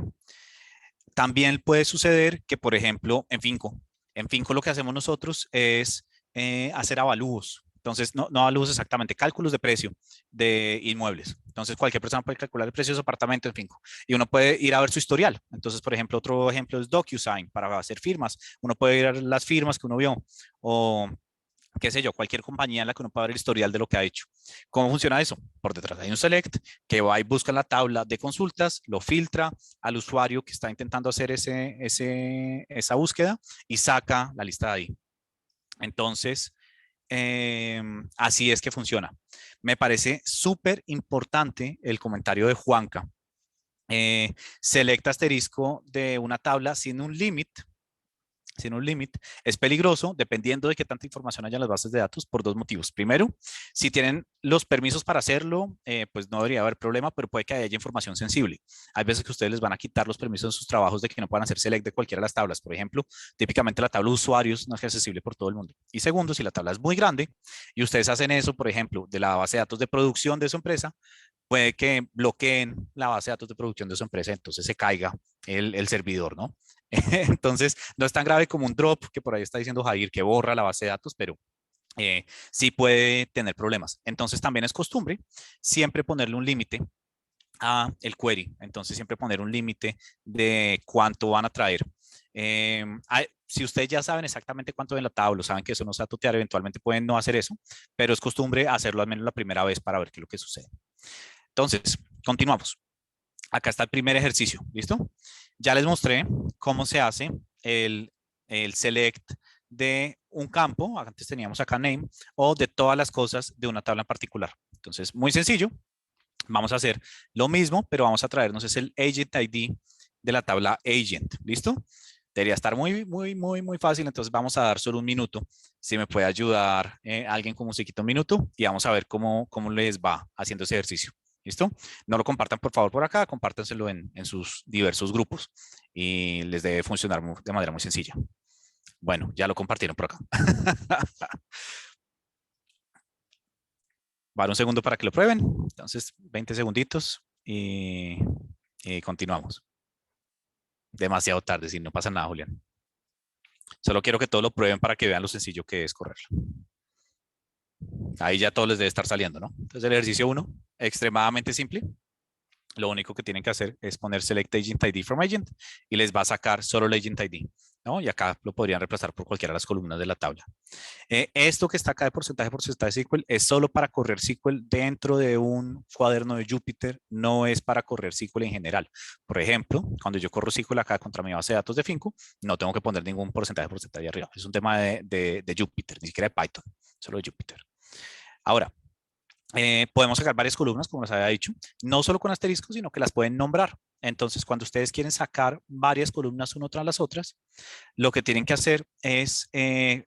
También puede suceder que, por ejemplo, en Finco lo que hacemos nosotros es hacer avalúos. Entonces, no da luz exactamente, cálculos de precio de inmuebles. Entonces, cualquier persona puede calcular el precio de su apartamento en finco y uno puede ir a ver su historial. Entonces, por ejemplo, otro ejemplo es DocuSign para hacer firmas. Uno puede ir a ver las firmas que uno vio o qué sé yo, cualquier compañía en la que uno pueda ver el historial de lo que ha hecho. ¿Cómo funciona eso? Por detrás hay un select que va y busca en la tabla de consultas, lo filtra al usuario que está intentando hacer esa búsqueda y saca la lista de ahí. Entonces, así es que funciona. Me parece súper importante el comentario de Juanca. Select asterisco de una tabla sin un límite, es peligroso dependiendo de qué tanta información haya en las bases de datos por dos motivos. Primero, si tienen los permisos para hacerlo, pues no debería haber problema, pero puede que haya información sensible. Hay veces que ustedes les van a quitar los permisos en sus trabajos de que no puedan hacer select de cualquiera de las tablas. Por ejemplo, típicamente la tabla de usuarios no es accesible por todo el mundo. Y segundo, si la tabla es muy grande y ustedes hacen eso, por ejemplo, de la base de datos de producción de su empresa, puede que bloqueen la base de datos de producción de su empresa, entonces se caiga el servidor, ¿no? Entonces, no es tan grave como un drop que por ahí está diciendo Jair que borra la base de datos, pero sí puede tener problemas. Entonces, también es costumbre siempre ponerle un límite a el query. Entonces, siempre poner un límite de cuánto van a traer. Si ustedes ya saben exactamente cuánto en la tabla, saben que eso no se va a tutear, eventualmente pueden no hacer eso, pero es costumbre hacerlo al menos la primera vez para ver qué es lo que sucede. Entonces, continuamos. Acá está el primer ejercicio, ¿listo? Ya les mostré cómo se hace el select de un campo, antes teníamos acá name, o de todas las cosas de una tabla en particular. Entonces, muy sencillo, vamos a hacer lo mismo, pero vamos a traernos es el agent ID de la tabla agent, ¿listo? Debería estar muy fácil, entonces vamos a dar solo un minuto. Si me puede ayudar alguien con musiquita un minuto y vamos a ver cómo les va haciendo ese ejercicio. ¿Listo? No lo compartan por favor por acá, compártanselo en sus diversos grupos y les debe funcionar de manera muy sencilla. Bueno, ya lo compartieron por acá. Va un segundo para que lo prueben. Entonces, 20 segunditos y continuamos. Demasiado tarde, si no pasa nada, Julián. Solo quiero que todos lo prueben para que vean lo sencillo que es correrlo. Ahí ya todos les debe estar saliendo, ¿no? Entonces, el ejercicio 1, extremadamente simple. Lo único que tienen que hacer es poner Select Agent ID from Agent y les va a sacar solo el Agent ID, ¿no? Y acá lo podrían reemplazar por cualquiera de las columnas de la tabla. Esto que está acá de porcentaje SQL es solo para correr SQL dentro de un cuaderno de Jupyter, no es para correr SQL en general. Por ejemplo, cuando yo corro SQL acá contra mi base de datos de Finco, no tengo que poner ningún porcentaje arriba. Es un tema de Jupyter, ni siquiera de Python, solo de Jupyter. Ahora, podemos sacar varias columnas, como les había dicho, no solo con asteriscos, sino que las pueden nombrar. Entonces, cuando ustedes quieren sacar varias columnas una tras las otras, lo que tienen que hacer es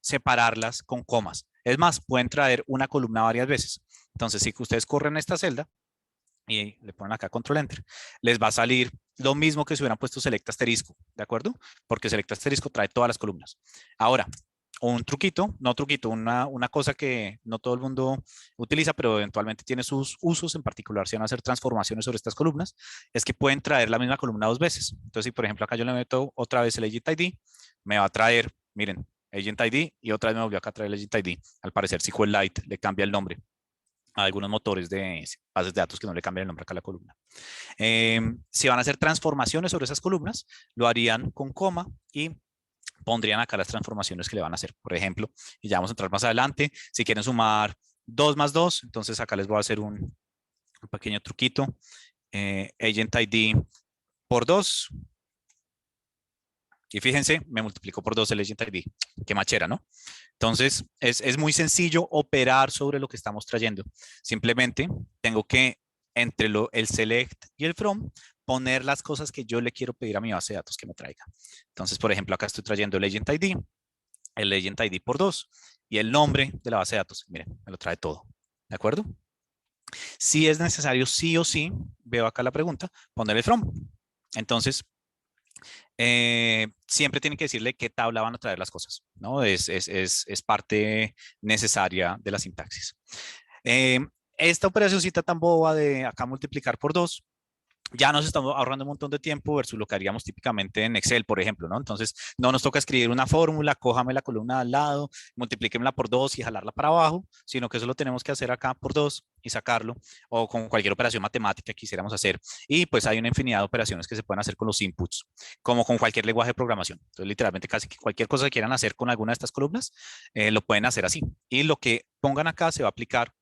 separarlas con comas. Es más, pueden traer una columna varias veces. Entonces, si ustedes corren esta celda y le ponen acá control enter, les va a salir lo mismo que si hubieran puesto select asterisco, ¿de acuerdo? Porque select asterisco trae todas las columnas. Ahora, un truquito, no truquito, una cosa que no todo el mundo utiliza, pero eventualmente tiene sus usos, en particular si van a hacer transformaciones sobre estas columnas, es que pueden traer la misma columna dos veces. Entonces, si por ejemplo acá yo le meto otra vez el Agent ID, me va a traer, miren, Agent ID y otra vez me volvió acá a traer el Agent ID. Al parecer SQLite le cambia el nombre a algunos motores de bases de datos que no le cambian el nombre acá a la columna. Si van a hacer transformaciones sobre esas columnas, lo harían con coma y pondrían acá las transformaciones que le van a hacer. Por ejemplo, y ya vamos a entrar más adelante, si quieren sumar 2 más 2, entonces acá les voy a hacer un pequeño truquito. Agent ID por 2. Y fíjense, me multiplicó por 2 el Agent ID. Qué machera, ¿no? Entonces, es muy sencillo operar sobre lo que estamos trayendo. Simplemente tengo que, entre el select y el from, poner las cosas que yo le quiero pedir a mi base de datos que me traiga. Entonces, por ejemplo, acá estoy trayendo el Agent ID por 2 y el nombre de la base de datos. Miren, me lo trae todo. ¿De acuerdo? Si es necesario, sí o sí, veo acá la pregunta, poner el from. Entonces, siempre tienen que decirle qué tabla van a traer las cosas, ¿no? Es parte necesaria de la sintaxis. Esta operacióncita tan boba de acá multiplicar por 2 ya nos estamos ahorrando un montón de tiempo versus lo que haríamos típicamente en Excel, por ejemplo, ¿no? Entonces, no nos toca escribir una fórmula, cójame la columna al lado, multiplíquemela por 2 y jalarla para abajo, sino que eso lo tenemos que hacer acá por 2 y sacarlo, o con cualquier operación matemática que quisiéramos hacer. Y pues hay una infinidad de operaciones que se pueden hacer con los inputs, como con cualquier lenguaje de programación. Entonces, literalmente casi que cualquier cosa que quieran hacer con alguna de estas columnas, lo pueden hacer así. Y lo que pongan acá se va a aplicar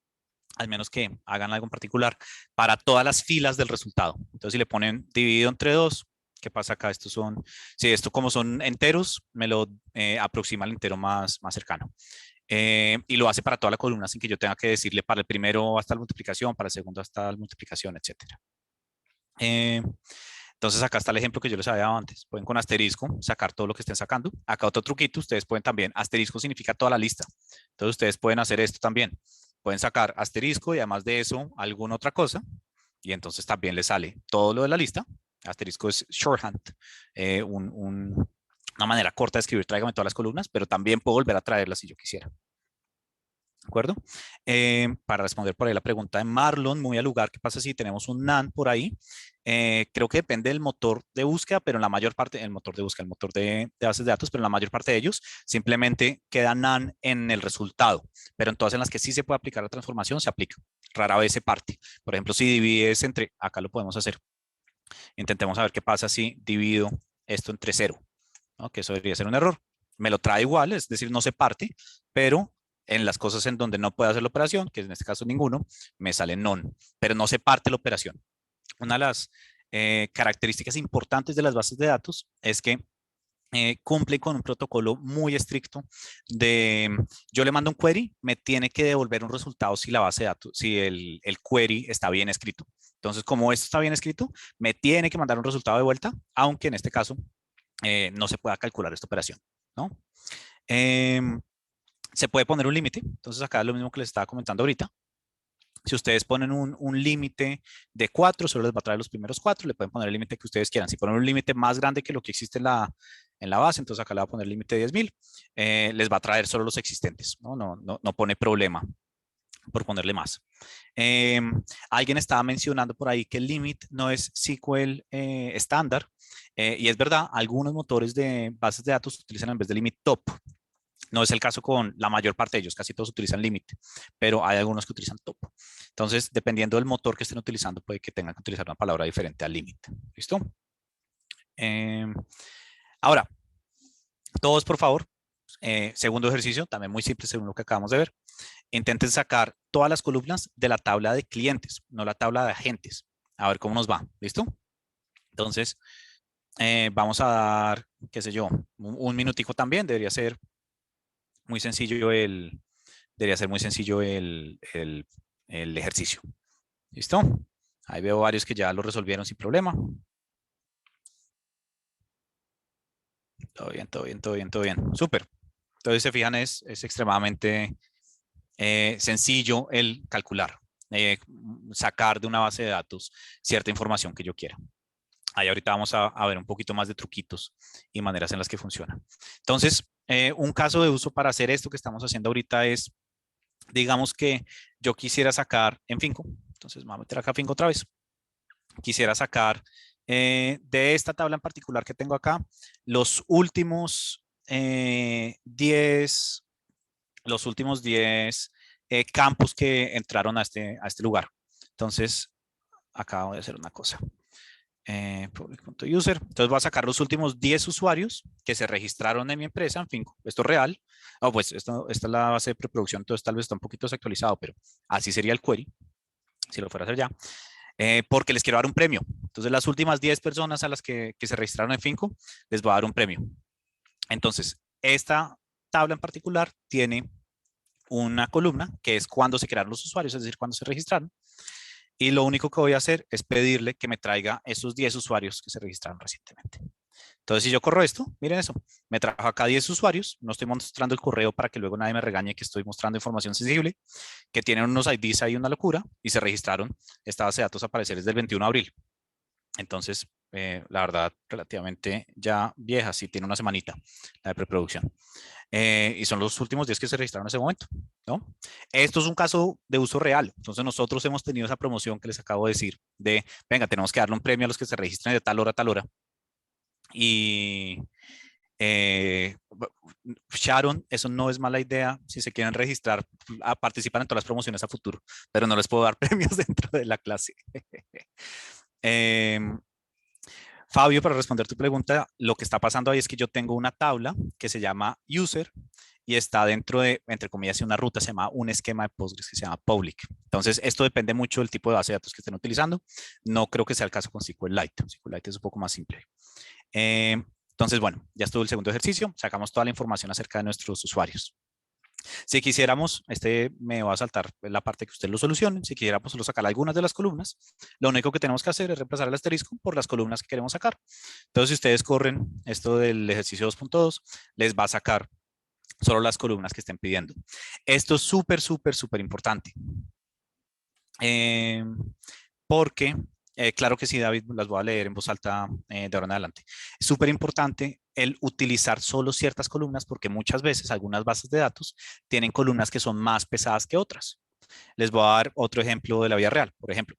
al menos que hagan algo en particular, para todas las filas del resultado. Entonces, si le ponen dividido entre 2, ¿qué pasa acá? Estos son, si esto como son enteros, me lo aproxima al entero más cercano. Y lo hace para toda la columna sin que yo tenga que decirle para el primero hasta la multiplicación, para el segundo hasta la multiplicación, etcétera. Entonces acá está el ejemplo que yo les había dado antes. Pueden con asterisco sacar todo lo que estén sacando. Acá otro truquito, ustedes pueden también, asterisco significa toda la lista. Entonces ustedes pueden hacer esto también. Pueden sacar asterisco y además de eso alguna otra cosa. Y entonces también les sale todo lo de la lista. Asterisco es shorthand, una manera corta de escribir, tráigame todas las columnas, pero también puedo volver a traerlas si yo quisiera. ¿De acuerdo? Para responder por ahí la pregunta de Marlon, muy al lugar, ¿qué pasa si tenemos un NaN por ahí? Creo que depende del motor de búsqueda, pero en la mayor parte, el motor de búsqueda, el motor de bases de datos, pero en la mayor parte de ellos simplemente queda NaN en el resultado, pero en todas en las que sí se puede aplicar la transformación, se aplica. Rara vez se parte. Por ejemplo, si divides entre, acá lo podemos hacer. Intentemos saber qué pasa si divido esto entre 0, ¿no? Que eso debería ser un error. Me lo trae igual, es decir, no se parte, pero en las cosas en donde no puede hacer la operación, que en este caso ninguno, me sale non, pero no se parte la operación. Una de las características importantes de las bases de datos es que cumple con un protocolo muy estricto de yo le mando un query, me tiene que devolver un resultado si la base de datos, si el query está bien escrito. Entonces, como esto está bien escrito, me tiene que mandar un resultado de vuelta, aunque en este caso no se pueda calcular esta operación, ¿no? Se puede poner un límite, entonces acá es lo mismo que les estaba comentando ahorita. Si ustedes ponen un límite de 4, solo les va a traer los primeros 4, le pueden poner el límite que ustedes quieran. Si ponen un límite más grande que lo que existe en la base, entonces acá le va a poner el límite de 10,000, les va a traer solo los existentes, ¿no? No pone problema por ponerle más. Alguien estaba mencionando por ahí que el limit no es SQL estándar, y es verdad, algunos motores de bases de datos utilizan en vez de limit top. No es el caso con la mayor parte de ellos, casi todos utilizan limit, pero hay algunos que utilizan top. Entonces, dependiendo del motor que estén utilizando, puede que tengan que utilizar una palabra diferente al limit. ¿Listo? Ahora, todos por favor, segundo ejercicio, también muy simple según lo que acabamos de ver. Intenten sacar todas las columnas de la tabla de clientes, no la tabla de agentes. A ver cómo nos va. ¿Listo? Entonces, vamos a dar, qué sé yo, un minutico también. Debería ser muy sencillo el ejercicio. ¿Listo? Ahí veo varios que ya lo resolvieron sin problema. Todo bien, todo bien, todo bien, todo bien. Súper. Entonces, se fijan, es extremadamente sencillo el calcular, sacar de una base de datos cierta información que yo quiera. Ahí ahorita vamos a ver un poquito más de truquitos y maneras en las que funciona. Entonces, un caso de uso para hacer esto que estamos haciendo ahorita es, digamos que yo quisiera sacar en Finco. Entonces, vamos a meter acá Finco otra vez. Quisiera sacar de esta tabla en particular que tengo acá, los últimos 10 campos que entraron a este lugar. Entonces, acá voy a hacer una cosa. Public.user. Entonces voy a sacar los últimos 10 usuarios que se registraron en mi empresa, en fin, esto es real. Oh, pues esta es la base de preproducción, entonces tal vez está un poquito desactualizado, pero así sería el query, si lo fuera a hacer ya. Porque les quiero dar un premio. Entonces las últimas 10 personas a las que se registraron en Finco, les voy a dar un premio. Entonces, esta tabla en particular tiene una columna que es cuando se crearon los usuarios, es decir, cuando se registraron. Y lo único que voy a hacer es pedirle que me traiga esos 10 usuarios que se registraron recientemente. Entonces, si yo corro esto, miren eso, me trajo acá 10 usuarios, no estoy mostrando el correo para que luego nadie me regañe que estoy mostrando información sensible, que tienen unos IDs ahí una locura y se registraron. Esta base de datos aparece desde el 21 de abril. Entonces, la verdad, relativamente ya vieja, sí, tiene una semanita la de preproducción. Y son los últimos 10 que se registraron en ese momento, ¿no? Esto es un caso de uso real. Entonces nosotros hemos tenido esa promoción que les acabo de decir de, venga, tenemos que darle un premio a los que se registren de tal hora a tal hora. Y eh, Sharon, eso no es mala idea si se quieren registrar a participar en todas las promociones a futuro, pero no les puedo dar premios dentro de la clase. eh, Fabio, para responder tu pregunta, lo que está pasando ahí es que yo tengo una tabla que se llama user y está dentro de, entre comillas, una ruta, se llama un esquema de Postgres que se llama public. Entonces, esto depende mucho del tipo de base de datos que estén utilizando. No creo que sea el caso con SQLite. SQLite es un poco más simple. Entonces, bueno, ya estuvo el segundo ejercicio. Sacamos toda la información acerca de nuestros usuarios. Si quisiéramos, este me va a saltar la parte que usted lo solucione. Si quisiéramos solo sacar algunas de las columnas, lo único que tenemos que hacer es reemplazar el asterisco por las columnas que queremos sacar. Entonces, si ustedes corren esto del ejercicio 2.2, les va a sacar solo las columnas que estén pidiendo. Esto es súper, súper, súper importante. Eh, porque, claro que sí, David, las voy a leer en voz alta de ahora en adelante. Es súper importante el utilizar solo ciertas columnas porque muchas veces algunas bases de datos tienen columnas que son más pesadas que otras. Les voy a dar otro ejemplo de la vida real. Por ejemplo,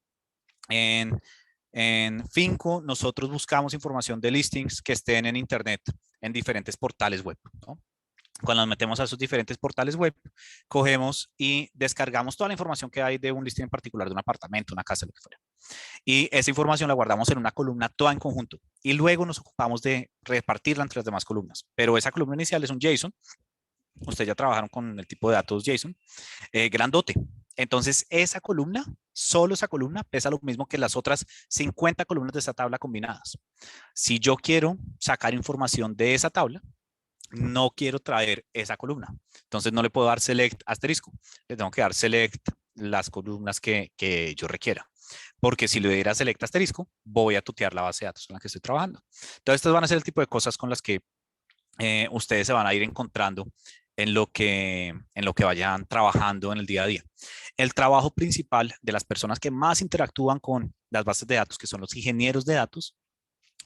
en, en Finco nosotros buscamos información de listings que estén en Internet en diferentes portales web, ¿no? Cuando nos metemos a esos diferentes portales web, cogemos y descargamos toda la información que hay de un listing en particular, de un apartamento, una casa, lo que fuera. Y esa información la guardamos en una columna toda en conjunto. Y luego nos ocupamos de repartirla entre las demás columnas. Pero esa columna inicial es un JSON. Ustedes ya trabajaron con el tipo de datos JSON, grandote. Entonces, esa columna, solo esa columna, pesa lo mismo que las otras 50 columnas de esa tabla combinadas. Si yo quiero sacar información de esa tabla, no quiero traer esa columna. Entonces no le puedo dar select asterisco. Le tengo que dar select las columnas que yo requiera. Porque si le diera select asterisco, voy a tutear la base de datos en la que estoy trabajando. Entonces, estas van a ser el tipo de cosas con las que ustedes se van a ir encontrando en lo que vayan trabajando en el día a día. El trabajo principal de las personas que más interactúan con las bases de datos, que son los ingenieros de datos,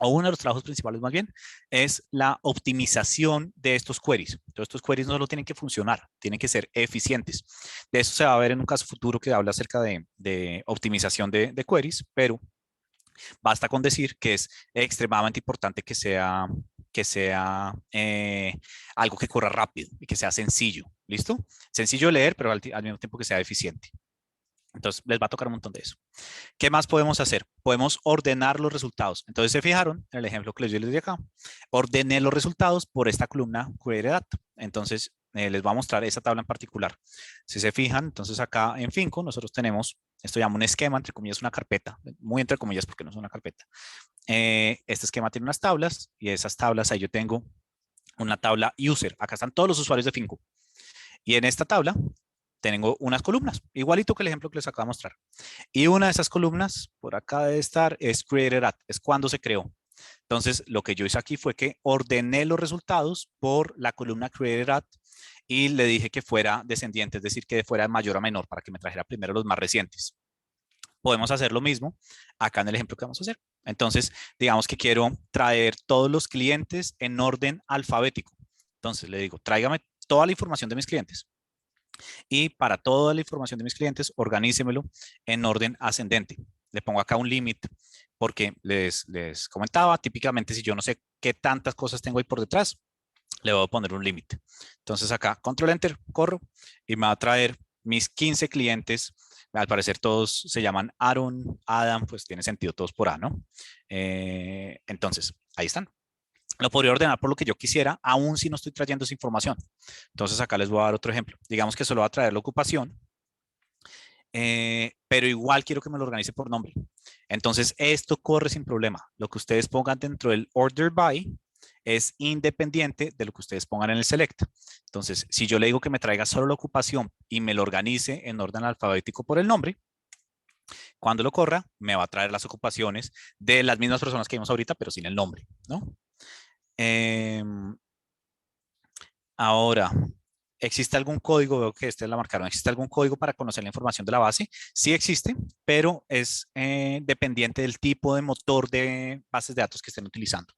o uno de los trabajos principales más bien, es la optimización de estos queries. Entonces, estos queries no solo tienen que funcionar, tienen que ser eficientes. De eso se va a ver en un caso futuro que habla acerca de optimización de queries, pero basta con decir que es extremadamente importante que sea algo que corra rápido y que sea sencillo. ¿Listo? Sencillo de leer, pero al mismo tiempo que sea eficiente. Entonces, les va a tocar un montón de eso. ¿Qué más podemos hacer? Podemos ordenar los resultados. Entonces, se fijaron en el ejemplo que les di acá. Ordené los resultados por esta columna Query Data. Entonces, les voy a mostrar esa tabla en particular. Si se fijan, entonces acá en Finco nosotros tenemos, esto llama un esquema, entre comillas, una carpeta, muy entre comillas porque no es una carpeta. Este esquema tiene unas tablas y esas tablas ahí yo tengo una tabla user. Acá están todos los usuarios de Finco. Y en esta tabla tengo unas columnas, igualito que el ejemplo que les acabo de mostrar. Y una de esas columnas, por acá debe estar, es created at, es cuando se creó. Entonces, lo que yo hice aquí fue que ordené los resultados por la columna created at y le dije que fuera descendiente, es decir, que fuera de mayor a menor para que me trajera primero los más recientes. Podemos hacer lo mismo acá en el ejemplo que vamos a hacer. Entonces, digamos que quiero traer todos los clientes en orden alfabético. Entonces, le digo, tráigame toda la información de mis clientes. Y para toda la información de mis clientes, organícemelo en orden ascendente. Le pongo acá un límite porque les comentaba, típicamente si yo no sé qué tantas cosas tengo ahí por detrás, le voy a poner un límite. Entonces acá, control enter, corro y me va a traer mis 15 clientes. Al parecer todos se llaman Aaron, Adam, pues tiene sentido todos por A, ¿no? Entonces, ahí están. Lo podría ordenar por lo que yo quisiera, aún si no estoy trayendo esa información. Entonces acá les voy a dar otro ejemplo. Digamos que solo va a traer la ocupación, pero igual quiero que me lo organice por nombre. Entonces esto corre sin problema. Lo que ustedes pongan dentro del order by es independiente de lo que ustedes pongan en el select. Entonces, si yo le digo que me traiga solo la ocupación y me lo organice en orden alfabético por el nombre, cuando lo corra, me va a traer las ocupaciones de las mismas personas que vimos ahorita, pero sin el nombre, ¿no? Ahora, ¿Existe algún código? Veo que este la marcaron. ¿Existe algún código para conocer la información de la base? Sí existe, pero es dependiente del tipo de motor de bases de datos que estén utilizando.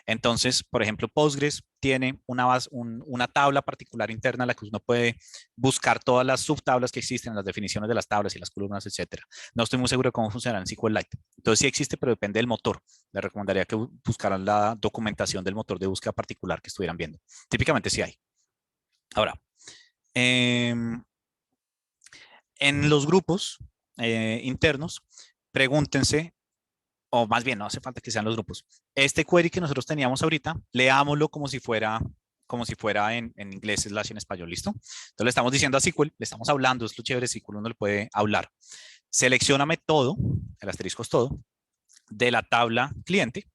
Entonces, por ejemplo, Postgres tiene una tabla particular interna en la que uno puede buscar todas las subtablas que existen, las definiciones de las tablas y las columnas, etcétera. No estoy muy seguro de cómo funciona en SQLite. Entonces, sí existe, pero depende del motor. Les recomendaría que buscaran la documentación del motor de búsqueda particular que estuvieran viendo. Típicamente sí hay. Ahora, em, en los grupos internos, pregúntense, o más bien no hace falta que sean los grupos. Este query que nosotros teníamos ahorita, leámoslo como si fuera en inglés slash en español, ¿listo? Entonces le estamos diciendo a SQL, le estamos hablando, es lo chévere de SQL, uno le puede hablar. Seleccióname todo, el asterisco es todo, de la tabla cliente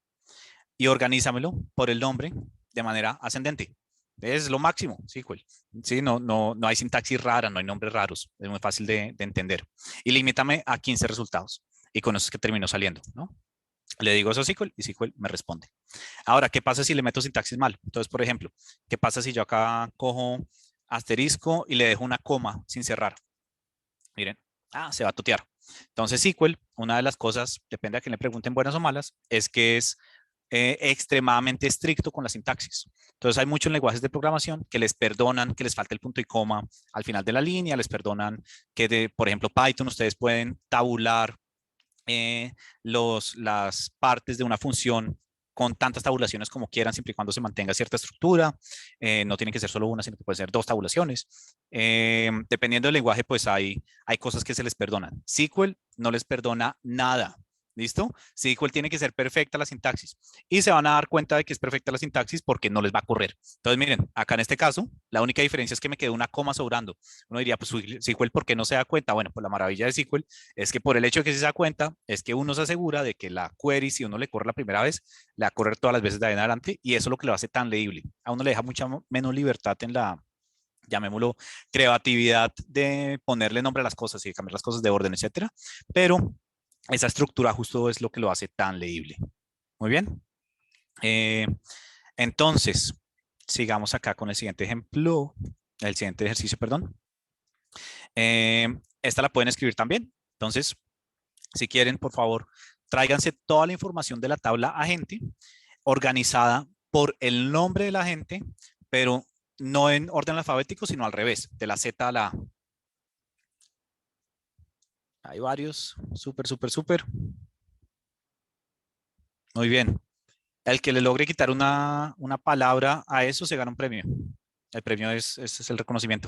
y organízamelo por el nombre de manera ascendente. Es lo máximo, SQL. Sí, no hay sintaxis rara, no hay nombres raros. Es muy fácil de entender. Y limítame a 15 resultados. Y con eso es que terminó saliendo, ¿no? Le digo eso a SQL y SQL me responde. Ahora, ¿qué pasa si le meto sintaxis mal? Entonces, por ejemplo, ¿qué pasa si yo acá cojo asterisco y le dejo una coma sin cerrar? Miren, se va a tutear. Entonces, SQL, una de las cosas, depende a quién le pregunten buenas o malas, es que es extremadamente estricto con la sintaxis. Entonces hay muchos lenguajes de programación que les perdonan que les falte el punto y coma al final de la línea, les perdonan que, por ejemplo, Python, ustedes pueden tabular las partes de una función con tantas tabulaciones como quieran, siempre y cuando se mantenga cierta estructura. No tiene que ser solo una, sino que puede ser dos tabulaciones. Dependiendo del lenguaje, pues hay cosas que se les perdonan. SQL no les perdona nada. ¿Listo? SQL tiene que ser perfecta la sintaxis y se van a dar cuenta de que es perfecta la sintaxis porque no les va a correr. Entonces, miren, acá en este caso, la única diferencia es que me quedó una coma sobrando. Uno diría, pues SQL, ¿por qué no se da cuenta? Bueno, pues la maravilla de SQL es que por el hecho de que se da cuenta, es que uno se asegura de que la query, si uno le corre la primera vez, le va a correr todas las veces de ahí en adelante y eso es lo que lo hace tan leíble. A uno le deja mucha menos libertad en la, llamémoslo, creatividad de ponerle nombre a las cosas y cambiar las cosas de orden, etcétera. Pero esa estructura justo es lo que lo hace tan leíble. Muy bien. Eh, entonces, sigamos acá con el siguiente ejemplo, el siguiente ejercicio, perdón. Esta la pueden escribir también. Entonces, si quieren, por favor, tráiganse toda la información de la tabla agente organizada por el nombre de la agente, pero no en orden alfabético, sino al revés, de la Z a la A. Hay varios. Súper, súper, súper. Muy bien. El que le logre quitar una palabra a eso se gana un premio. El premio es el reconocimiento.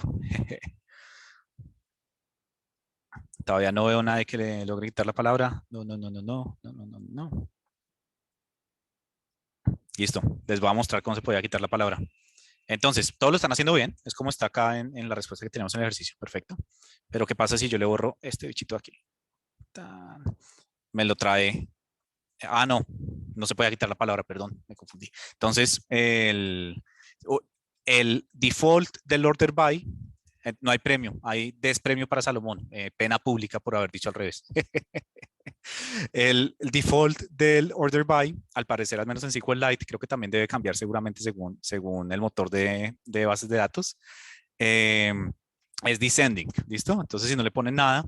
Todavía no veo nadie que le logre quitar la palabra. No, no, no, no, no, no, no, no, no. Listo. Les voy a mostrar cómo se podía quitar la palabra. Entonces, todos lo están haciendo bien. Es como está acá en la respuesta que tenemos en el ejercicio. Perfecto. Pero ¿qué pasa si yo le borro este bichito aquí? Tan. Me lo trae. No. No se puede quitar la palabra, perdón. Me confundí. Entonces, el default del order by, no hay premio. Hay despremio para Salomón. Pena pública por haber dicho al revés. El default del order by, al parecer, al menos en SQLite, creo que también debe cambiar seguramente según el motor de bases de datos. Es descending, ¿listo? Entonces, si no le ponen nada,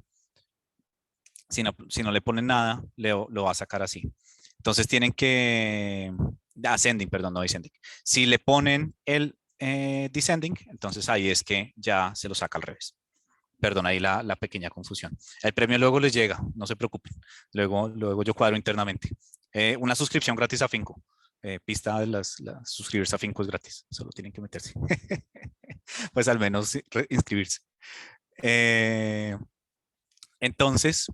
si no le ponen nada, lo va a sacar así. Entonces, tienen que, ascending, perdón, no descending. Si le ponen el descending, entonces ahí es que ya se lo saca al revés. Perdón, ahí la pequeña confusión. El premio luego les llega, no se preocupen. Luego yo cuadro internamente. Una suscripción gratis a Finco. Pista de suscribirse a Finco es gratis, solo tienen que meterse. Pues al menos inscribirse. Entonces,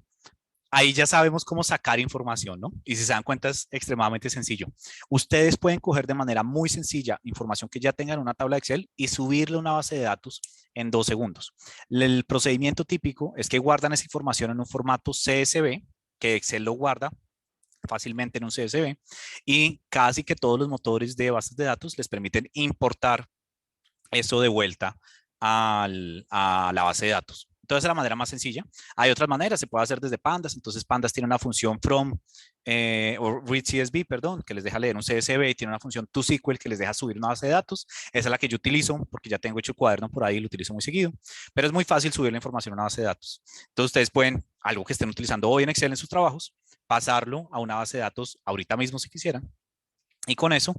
ahí ya sabemos cómo sacar información, ¿no? Y si se dan cuenta es extremadamente sencillo. Ustedes pueden coger de manera muy sencilla información que ya tengan en una tabla de Excel y subirle a una base de datos en 2 segundos. El procedimiento típico es que guardan esa información en un formato CSV, que Excel lo guarda fácilmente en un CSV, y casi que todos los motores de bases de datos les permiten importar eso de vuelta a la base de datos. Entonces, es la manera más sencilla. Hay otras maneras, se puede hacer desde Pandas. Entonces, Pandas tiene una función from o read CSV, perdón, que les deja leer un CSV y tiene una función toSQL que les deja subir una base de datos. Esa es la que yo utilizo porque ya tengo hecho el cuaderno por ahí y lo utilizo muy seguido, pero es muy fácil subir la información a una base de datos. Entonces ustedes pueden, algo que estén utilizando hoy en Excel en sus trabajos, pasarlo a una base de datos ahorita mismo si quisieran y con eso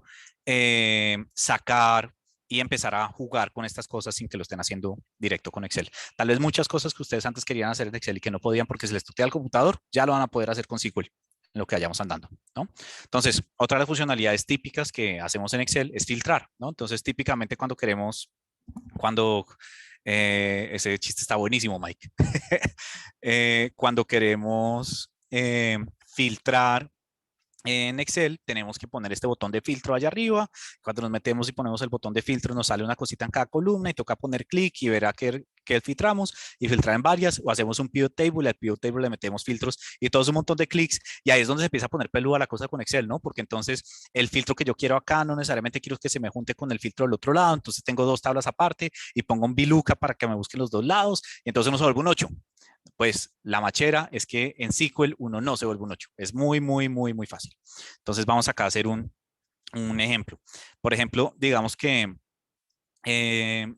sacar y empezar a jugar con estas cosas sin que lo estén haciendo directo con Excel. Tal vez muchas cosas que ustedes antes querían hacer en Excel y que no podían porque se les tutea el computador, ya lo van a poder hacer con SQL en lo que vayamos andando, ¿no? Entonces, otra de las funcionalidades típicas que hacemos en Excel es filtrar, ¿no? Entonces, típicamente cuando queremos, cuando ese chiste está buenísimo, Mike. Cuando queremos filtrar en Excel tenemos que poner este botón de filtro allá arriba. Cuando nos metemos y ponemos el botón de filtro, nos sale una cosita en cada columna y toca poner clic y ver a qué filtramos y filtrar en varias. O hacemos un pivot table, al pivot table le metemos filtros y todo es un montón de clics. Y ahí es donde se empieza a poner peluda la cosa con Excel, ¿no? Porque entonces el filtro que yo quiero acá no necesariamente quiero que se me junte con el filtro del otro lado. Entonces tengo dos tablas aparte y pongo un VLOOKUP para que me busque los dos lados. Y entonces nos vuelve un 8. Pues la machera es que en SQL uno no se vuelve un 8. Es muy, muy, muy, muy fácil. Entonces vamos acá a hacer un ejemplo. Por ejemplo, digamos que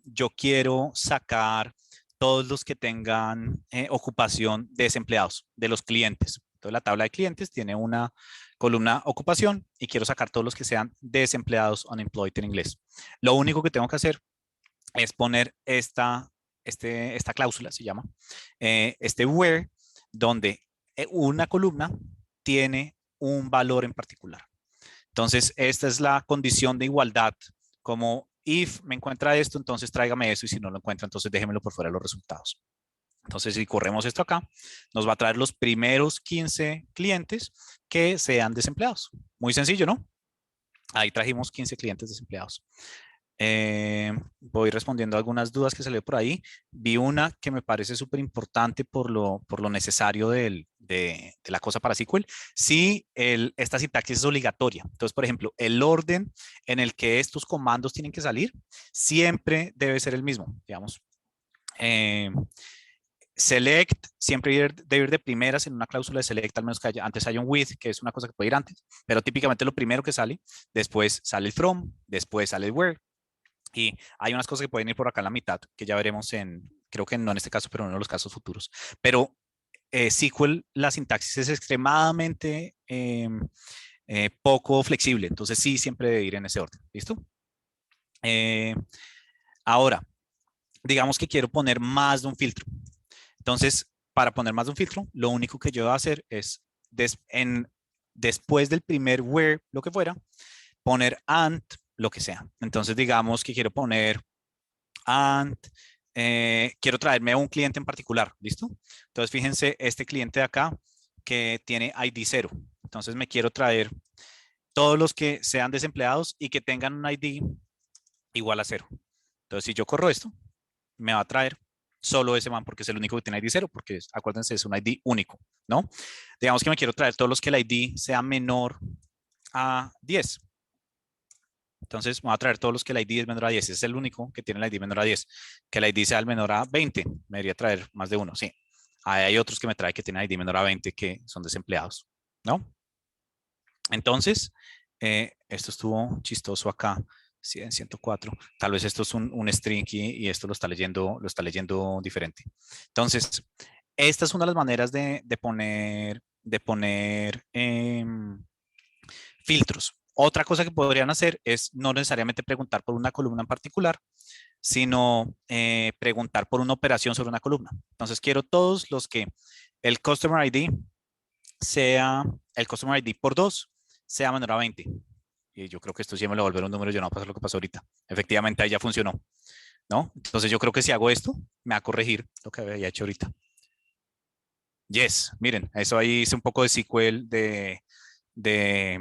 yo quiero sacar todos los que tengan ocupación de desempleados, de los clientes. Entonces la tabla de clientes tiene una columna ocupación y quiero sacar todos los que sean desempleados, unemployed en inglés. Lo único que tengo que hacer es poner esta cláusula, se llama, este where, donde una columna tiene un valor en particular. Entonces, esta es la condición de igualdad, como if me encuentra esto, entonces tráigame eso, y si no lo encuentra, entonces déjemelo por fuera de los resultados. Entonces, si corremos esto acá, nos va a traer los primeros 15 clientes que sean desempleados. Muy sencillo, ¿no? Ahí trajimos 15 clientes desempleados. Voy respondiendo a algunas dudas que salió por ahí. Vi una que me parece súper importante por lo necesario de la cosa para SQL. Sí, esta sintaxis es obligatoria. Entonces, por ejemplo, el orden en el que estos comandos tienen que salir siempre debe ser el mismo. Digamos, eh, select siempre debe ir de primeras en una cláusula de select, al menos que antes haya un with, que es una cosa que puede ir antes, pero típicamente lo primero que sale, después sale el from, después sale el where, y hay unas cosas que pueden ir por acá en la mitad, que ya veremos creo que no en este caso, pero en uno de los casos futuros. Pero SQL, la sintaxis es extremadamente poco flexible, entonces sí, siempre debe ir en ese orden. ¿Listo? Eh, ahora, digamos que quiero poner más de un filtro. Entonces, para poner más de un filtro, lo único que yo voy a hacer es, después del primer where, lo que fuera, poner and, lo que sea. Entonces, digamos que quiero poner and, quiero traerme a un cliente en particular, ¿listo? Entonces, fíjense, este cliente de acá que tiene ID 0. Entonces, me quiero traer todos los que sean desempleados y que tengan un ID igual a 0. Entonces, si yo corro esto, me va a traer solo ese man porque es el único que tiene ID 0, porque acuérdense, es un ID único, ¿no? Digamos que me quiero traer todos los que el ID sea menor a 10. Entonces, me va a traer todos los que el ID es menor a 10. Ese es el único que tiene el ID menor a 10. Que el ID sea el menor a 20. Me debería traer más de uno, sí. Ahí hay otros que me trae que tienen ID menor a 20 que son desempleados, ¿no? Entonces, esto estuvo chistoso acá. 100, 104. Tal vez esto es un string y esto lo está leyendo diferente. Entonces, esta es una de las maneras de poner filtros. Otra cosa que podrían hacer es no necesariamente preguntar por una columna en particular, sino preguntar por una operación sobre una columna. Entonces, quiero todos los que el Customer ID sea, el Customer ID por 2 sea menor a 20. Y yo creo que esto sí me lo va a volver un número, yo no va a pasar lo que pasó ahorita. Efectivamente, ahí ya funcionó, ¿no? Entonces, yo creo que si hago esto, me va a corregir lo que había hecho ahorita. Yes, miren, eso ahí hice un poco de SQL de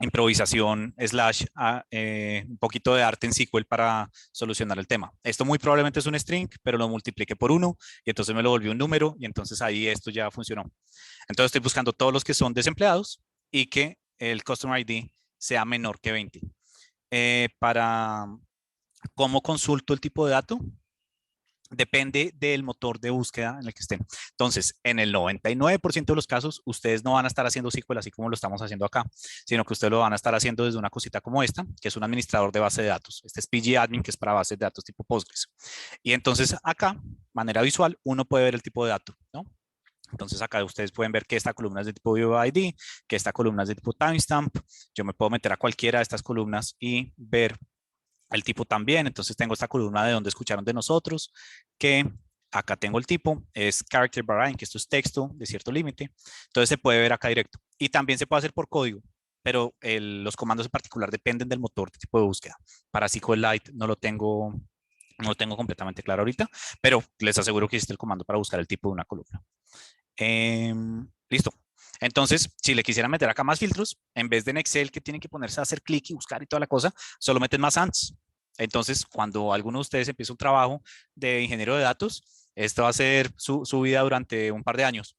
improvisación slash un poquito de arte en SQL para solucionar el tema. Esto muy probablemente es un string, pero lo multipliqué por 1 y entonces me lo volvió un número y entonces ahí esto ya funcionó. Entonces estoy buscando todos los que son desempleados y que el Customer ID sea menor que 20. Para cómo consulto el tipo de dato, depende del motor de búsqueda en el que estén. Entonces, en el 99% de los casos, ustedes no van a estar haciendo SQL así como lo estamos haciendo acá, sino que ustedes lo van a estar haciendo desde una cosita como esta, que es un administrador de base de datos. Este es pgadmin, que es para bases de datos tipo Postgres. Y entonces acá, manera visual, uno puede ver el tipo de dato, ¿no? Entonces acá ustedes pueden ver que esta columna es de tipo UID, que esta columna es de tipo timestamp. Yo me puedo meter a cualquiera de estas columnas y ver el tipo también. Entonces tengo esta columna de donde escucharon de nosotros, que acá tengo el tipo, es character variant, que esto es texto de cierto límite. Entonces se puede ver acá directo. Y también se puede hacer por código, pero los comandos en particular dependen del motor de tipo de búsqueda. Para SQLite no lo tengo completamente claro ahorita, pero les aseguro que existe el comando para buscar el tipo de una columna. Listo. Entonces, si le quisieran meter acá más filtros, en vez de en Excel que tienen que ponerse a hacer clic y buscar y toda la cosa, solo meten más ands. Entonces, cuando alguno de ustedes empieza un trabajo de ingeniero de datos, esto va a ser su vida durante un par de años.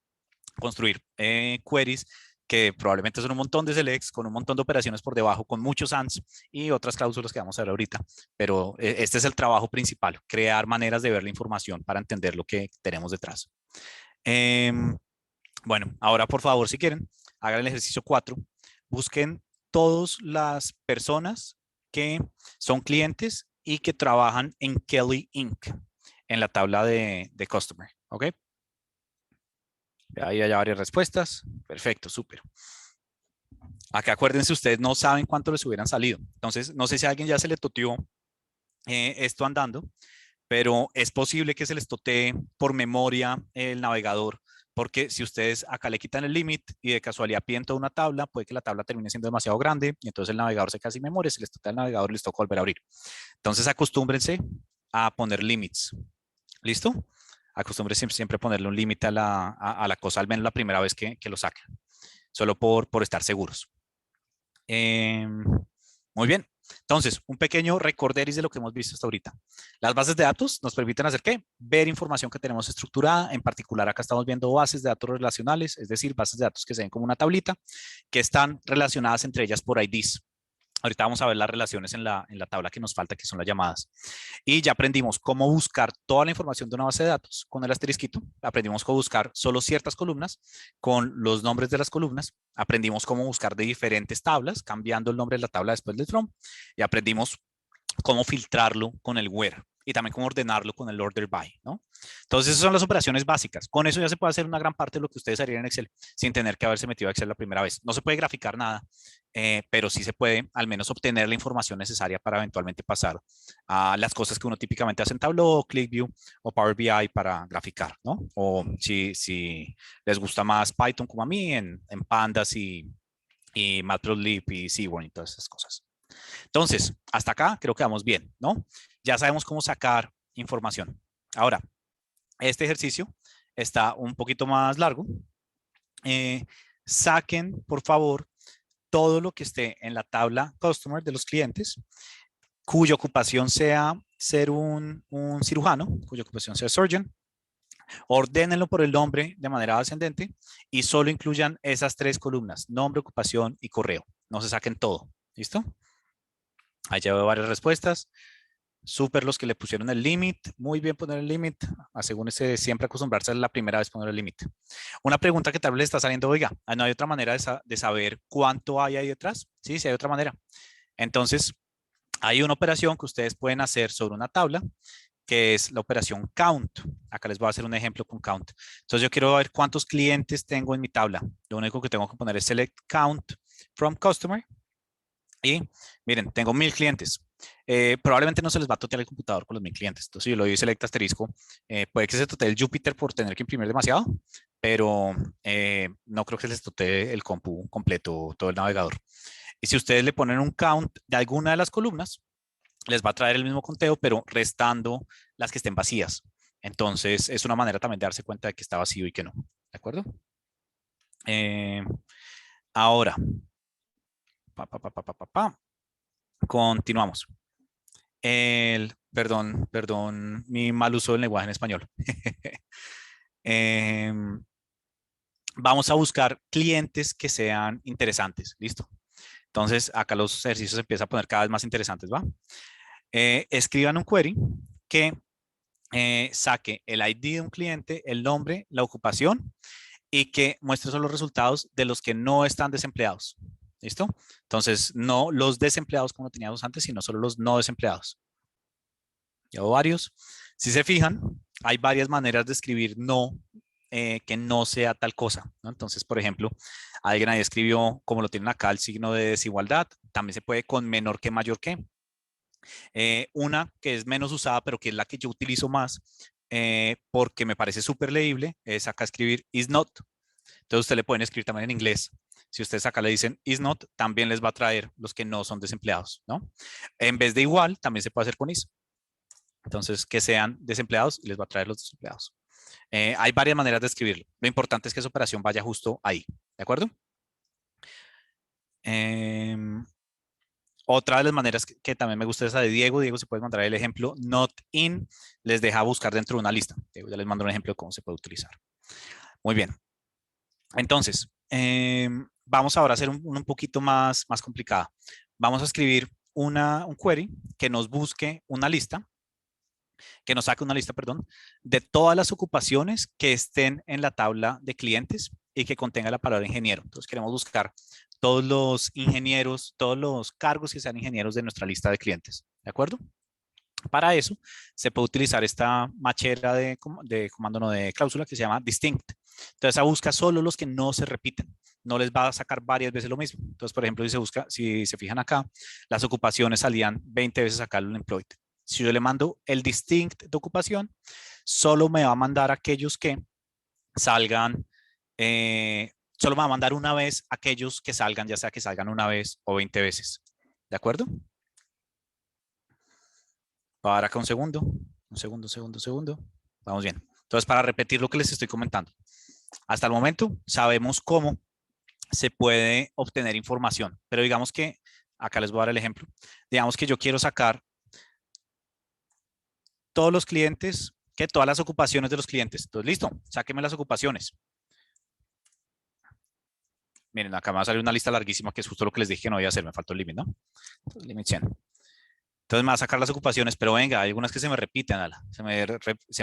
Construir queries que probablemente son un montón de selects, con un montón de operaciones por debajo, con muchos ands y otras cláusulas que vamos a ver ahorita. Pero este es el trabajo principal, crear maneras de ver la información para entender lo que tenemos detrás. Bueno, ahora por favor, si quieren, hagan el ejercicio 4. Busquen todas las personas que son clientes y que trabajan en Kelly Inc. en la tabla de Customer. ¿Ok? Ahí hay varias respuestas. Perfecto, súper. Acá acuérdense, ustedes no saben cuánto les hubieran salido. Entonces, no sé si a alguien ya se le toteó esto andando, pero es posible que se les totee por memoria el navegador, porque si ustedes acá le quitan el límite y de casualidad piden toda una tabla, puede que la tabla termine siendo demasiado grande y entonces el navegador se queda sin memoria, se les totea el navegador y les toca volver a abrir. Entonces acostúmbrense a poner límites. ¿Listo? Acostúmbrense siempre a ponerle un límite a la cosa, al menos la primera vez que lo saquen, solo por estar seguros. Muy bien. Entonces, un pequeño recorderis de lo que hemos visto hasta ahorita. Las bases de datos nos permiten hacer ¿qué? Ver información que tenemos estructurada. En particular, acá estamos viendo bases de datos relacionales, es decir, bases de datos que se ven como una tablita, que están relacionadas entre ellas por IDs. Ahorita vamos a ver las relaciones en la tabla que nos falta, que son las llamadas. Y ya aprendimos cómo buscar toda la información de una base de datos con el asterisquito. Aprendimos cómo buscar solo ciertas columnas con los nombres de las columnas. Aprendimos cómo buscar de diferentes tablas, cambiando el nombre de la tabla después del from. Y aprendimos cómo filtrarlo con el where y también cómo ordenarlo con el order by, ¿no? Entonces, esas son las operaciones básicas. Con eso ya se puede hacer una gran parte de lo que ustedes harían en Excel sin tener que haberse metido a Excel la primera vez. No se puede graficar nada, pero sí se puede al menos obtener la información necesaria para eventualmente pasar a las cosas que uno típicamente hace en Tableau, ClickView o Power BI para graficar, ¿no? O si les gusta más Python como a mí, en Pandas y Matplotlib y Seaborn y todas esas cosas. Entonces, hasta acá creo que vamos bien, ¿no? Ya sabemos cómo sacar información. Ahora, este ejercicio está un poquito más largo. Saquen, por favor, todo lo que esté en la tabla Customer de los clientes, cuya ocupación sea ser un cirujano, cuya ocupación sea surgeon. Ordénenlo por el nombre de manera ascendente y solo incluyan esas tres columnas, nombre, ocupación y correo. No se saquen todo. ¿Listo? Ahí ya veo varias respuestas. Súper los que le pusieron el límite. Muy bien poner el límite. Asegúrense siempre acostumbrarse a la primera vez poner el límite. Una pregunta que tal vez le está saliendo, oiga, ¿no hay otra manera de saber cuánto hay ahí detrás? Sí, sí hay otra manera. Entonces, hay una operación que ustedes pueden hacer sobre una tabla, que es la operación count. Acá les voy a hacer un ejemplo con count. Entonces, yo quiero ver cuántos clientes tengo en mi tabla. Lo único que tengo que poner es select count from customer. Y miren, tengo 1000 clientes. Probablemente no se les va a totear el computador con los 1000 clientes. Entonces, si yo le doy select asterisco, puede que se totee el Jupyter por tener que imprimir demasiado, pero no creo que se les totee el compu completo, todo el navegador. Y si ustedes le ponen un count de alguna de las columnas, les va a traer el mismo conteo, pero restando las que estén vacías. Entonces, es una manera también de darse cuenta de que está vacío y que no. ¿De acuerdo? Ahora, continuamos. Perdón, mi mal uso del lenguaje en español. Vamos a buscar clientes que sean interesantes. ¿Listo? Entonces, acá los ejercicios se empiezan a poner cada vez más interesantes, ¿va? Escriban un query que saque el ID de un cliente, el nombre, la ocupación y que muestre solo los resultados de los que no están desempleados. ¿Listo? Entonces, no los desempleados como teníamos antes, sino solo los no desempleados. Llevo varios. Si se fijan, hay varias maneras de escribir no, que no sea tal cosa, ¿no? Entonces, por ejemplo, alguien ahí escribió, como lo tienen acá, el signo de desigualdad. También se puede con menor que mayor que. Una que es menos usada, pero que es la que yo utilizo más, porque me parece súper leíble, es acá escribir is not. Entonces, ustedes le pueden escribir también en inglés. Si ustedes acá le dicen is not, también les va a traer los que no son desempleados, ¿no? En vez de igual, también se puede hacer con is. Entonces, que sean desempleados y les va a traer los desempleados. Hay varias maneras de escribirlo. Lo importante es que esa operación vaya justo ahí. ¿De acuerdo? Otra de las maneras que también me gusta es la de Diego. Diego, se puede mandar el ejemplo not in. Les deja buscar dentro de una lista. Diego, ya les mando un ejemplo de cómo se puede utilizar. Muy bien. Entonces, vamos ahora a hacer un poquito más complicada. Vamos a escribir un query que nos busque una lista, que nos saque una lista, perdón, de todas las ocupaciones que estén en la tabla de clientes y que contenga la palabra ingeniero. Entonces queremos buscar todos los ingenieros, todos los cargos que sean ingenieros de nuestra lista de clientes. ¿De acuerdo? Para eso se puede utilizar esta machera de comando, no, de cláusula, que se llama distinct. Entonces, esa busca solo los que no se repiten. No les va a sacar varias veces lo mismo. Entonces, por ejemplo, si se fijan acá, las ocupaciones salían 20 veces acá el employed. Si yo le mando el distinct de ocupación, solo me va a mandar aquellos que salgan, solo me va a mandar una vez aquellos que salgan, ya sea que salgan una vez o 20 veces. ¿De acuerdo? Para acá un segundo. Un segundo. Vamos bien. Entonces, para repetir lo que les estoy comentando. Hasta el momento sabemos cómo se puede obtener información, pero digamos que, acá les voy a dar el ejemplo, digamos que yo quiero sacar todos los clientes, que todas las ocupaciones de los clientes. Entonces, listo, sáquenme las ocupaciones. Miren, acá me va a salir una lista larguísima que es justo lo que les dije que no voy a hacer, me faltó el límite, ¿no? Entonces, limit 100. Entonces me va a sacar las ocupaciones, pero venga, hay algunas que se me repiten, Ala. Se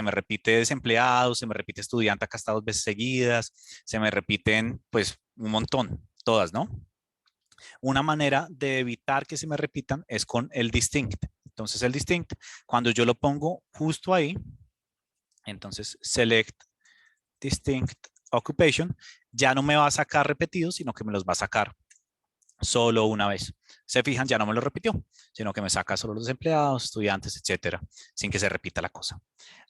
me repite desempleado, se me repite estudiante acá hasta 2 veces seguidas, se me repiten pues un montón, todas, ¿no? Una manera de evitar que se me repitan es con el distinct. Entonces el distinct, cuando yo lo pongo justo ahí, entonces select distinct occupation, ya no me va a sacar repetidos, sino que me los va a sacar solo una vez. Se fijan, ya no me lo repitió, sino que me saca solo los empleados, estudiantes, etcétera, sin que se repita la cosa.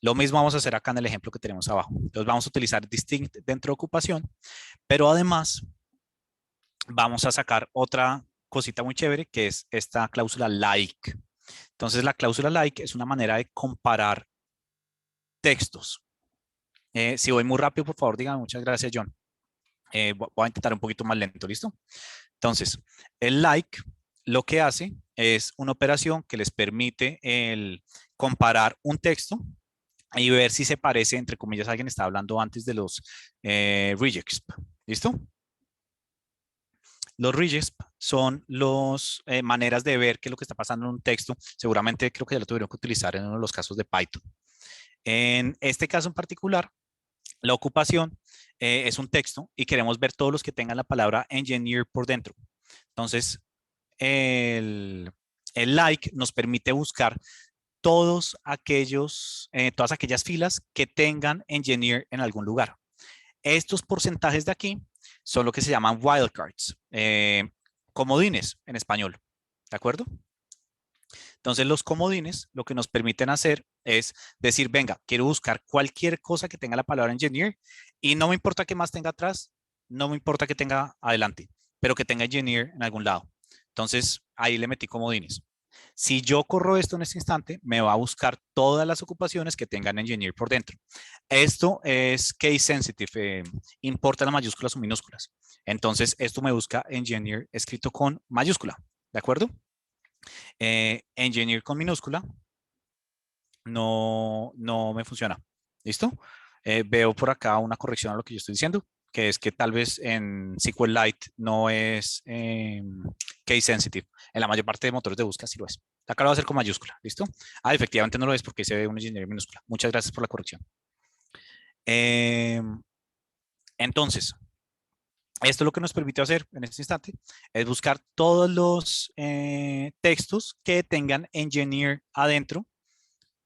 Lo mismo vamos a hacer acá en el ejemplo que tenemos abajo. Entonces vamos a utilizar distinct dentro de ocupación, pero además vamos a sacar otra cosita muy chévere que es esta cláusula like. Entonces la cláusula like es una manera de comparar textos. Si voy muy rápido, por favor, díganme. Muchas gracias, John. Voy a intentar un poquito más lento, ¿listo? Entonces, el like lo que hace es una operación que les permite el comparar un texto y ver si se parece, entre comillas, alguien estaba hablando antes de los regex. ¿Listo? Los regex son las maneras de ver qué es lo que está pasando en un texto. Seguramente creo que ya lo tuvieron que utilizar en uno de los casos de Python. En este caso en particular, la ocupación es un texto y queremos ver todos los que tengan la palabra engineer por dentro. Entonces, el like nos permite buscar todas aquellas filas que tengan engineer en algún lugar. Estos porcentajes de aquí son lo que se llaman wildcards, comodines en español. ¿De acuerdo? Entonces, los comodines lo que nos permiten hacer es decir, venga, quiero buscar cualquier cosa que tenga la palabra engineer y no me importa qué más tenga atrás, no me importa que tenga adelante, pero que tenga engineer en algún lado. Entonces, ahí le metí comodines. Si yo corro esto en este instante, me va a buscar todas las ocupaciones que tengan engineer por dentro. Esto es case sensitive, importa las mayúsculas o minúsculas. Entonces, esto me busca engineer escrito con mayúscula, ¿de acuerdo? Engineer con minúscula no me funciona. ¿Listo? Veo por acá una corrección a lo que yo estoy diciendo, que es que tal vez en SQLite no es case sensitive. En la mayor parte de motores de búsqueda sí lo es. Acá lo va a hacer con mayúscula, ¿listo? Ah, efectivamente no lo es porque se ve una engineer minúscula. Muchas gracias por la corrección. Entonces, esto lo que nos permite hacer en este instante es buscar todos los textos que tengan engineer adentro,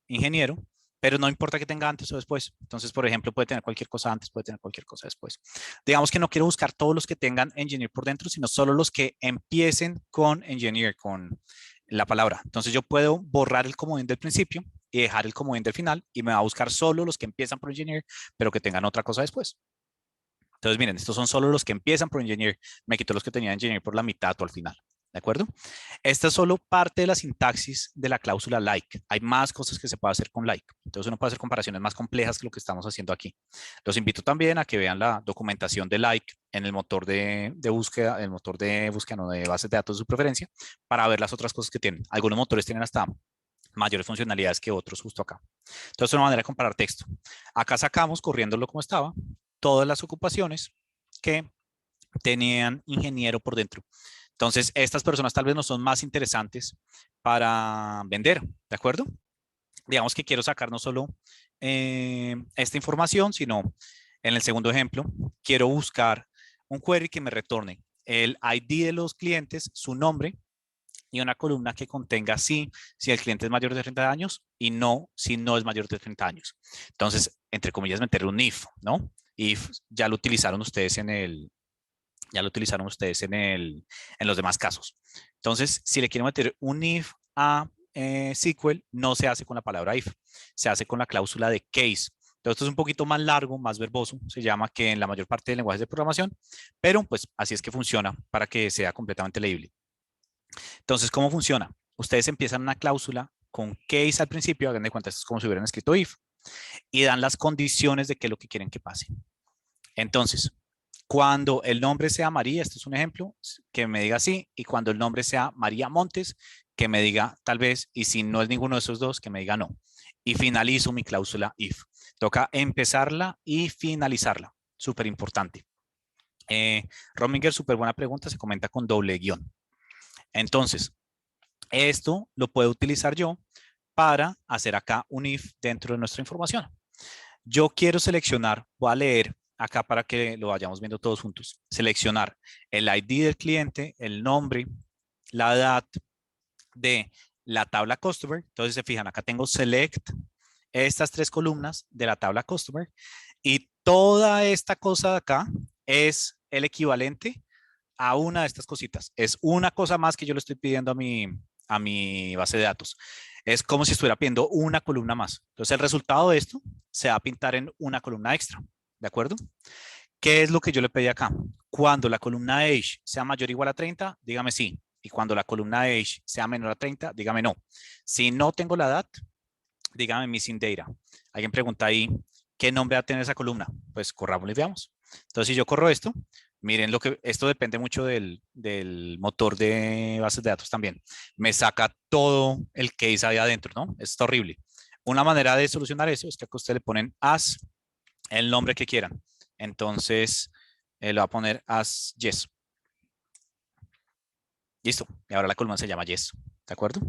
ingeniero, pero no importa que tenga antes o después. Entonces, por ejemplo, puede tener cualquier cosa antes, puede tener cualquier cosa después. Digamos que no quiero buscar todos los que tengan engineer por dentro, sino solo los que empiecen con engineer, con la palabra. Entonces, yo puedo borrar el comodín del principio y dejar el comodín del final y me va a buscar solo los que empiezan por engineer, pero que tengan otra cosa después. Entonces, miren, estos son solo los que empiezan por engineer. Me quito los que tenían engineer por la mitad o al final. ¿De acuerdo? Esta es solo parte de la sintaxis de la cláusula like. Hay más cosas que se puede hacer con like. Entonces uno puede hacer comparaciones más complejas que lo que estamos haciendo aquí. Los invito también a que vean la documentación de like en el motor de búsqueda, el motor de búsqueda, no, de bases de datos de su preferencia, para ver las otras cosas que tienen. Algunos motores tienen hasta mayores funcionalidades que otros justo acá. Entonces, una manera de comparar texto. Acá sacamos, corriéndolo como estaba, todas las ocupaciones que tenían ingeniero por dentro. Entonces, estas personas tal vez no son más interesantes para vender, ¿de acuerdo? Digamos que quiero sacar no solo esta información, sino en el segundo ejemplo, quiero buscar un query que me retorne el ID de los clientes, su nombre y una columna que contenga sí, si el cliente es mayor de 30 años y no, si no es mayor de 30 años. Entonces, entre comillas, meter un if, ¿no? If ya lo utilizaron ustedes en los demás casos. Entonces, si le quiero meter un if a SQL, no se hace con la palabra if, se hace con la cláusula de case. Entonces, esto es un poquito más largo, más verboso, se llama que en la mayor parte de lenguajes de programación, pero pues así es que funciona para que sea completamente leíble. Entonces, ¿cómo funciona? Ustedes empiezan una cláusula con case al principio, hagan de cuenta, esto es como si hubieran escrito if, y dan las condiciones de qué es lo que quieren que pase. Entonces, cuando el nombre sea María, esto es un ejemplo, que me diga sí, y cuando el nombre sea María Montes, que me diga tal vez, y si no es ninguno de esos dos, que me diga no. Y finalizo mi cláusula if. Toca empezarla y finalizarla. Súper importante. Rominger, súper buena pregunta, se comenta con doble guión. Entonces, esto lo puedo utilizar yo para hacer acá un if dentro de nuestra información. Yo quiero seleccionar, voy a leer acá para que lo vayamos viendo todos juntos. Seleccionar el ID del cliente, el nombre, la edad de la tabla Customer. Entonces se fijan, acá tengo Select, estas tres columnas de la tabla Customer y toda esta cosa de acá es el equivalente a una de estas cositas. Es una cosa más que yo le estoy pidiendo a mi base de datos. Es como si estuviera pidiendo una columna más. Entonces el resultado de esto se va a pintar en una columna extra. ¿De acuerdo? ¿Qué es lo que yo le pedí acá? Cuando la columna age sea mayor o igual a 30, dígame sí. Y cuando la columna age sea menor a 30, dígame no. Si no tengo la edad, dígame missing data. Alguien pregunta ahí, ¿qué nombre va a tener esa columna? Pues corramos y veamos. Entonces, si yo corro esto, miren lo que, esto depende mucho del motor de bases de datos también. Me saca todo el case ahí adentro, ¿no? Es horrible. Una manera de solucionar eso es que acá ustedes le ponen as el nombre que quieran. Entonces, le va a poner as yes. Listo. Y ahora la columna se llama yes. ¿De acuerdo?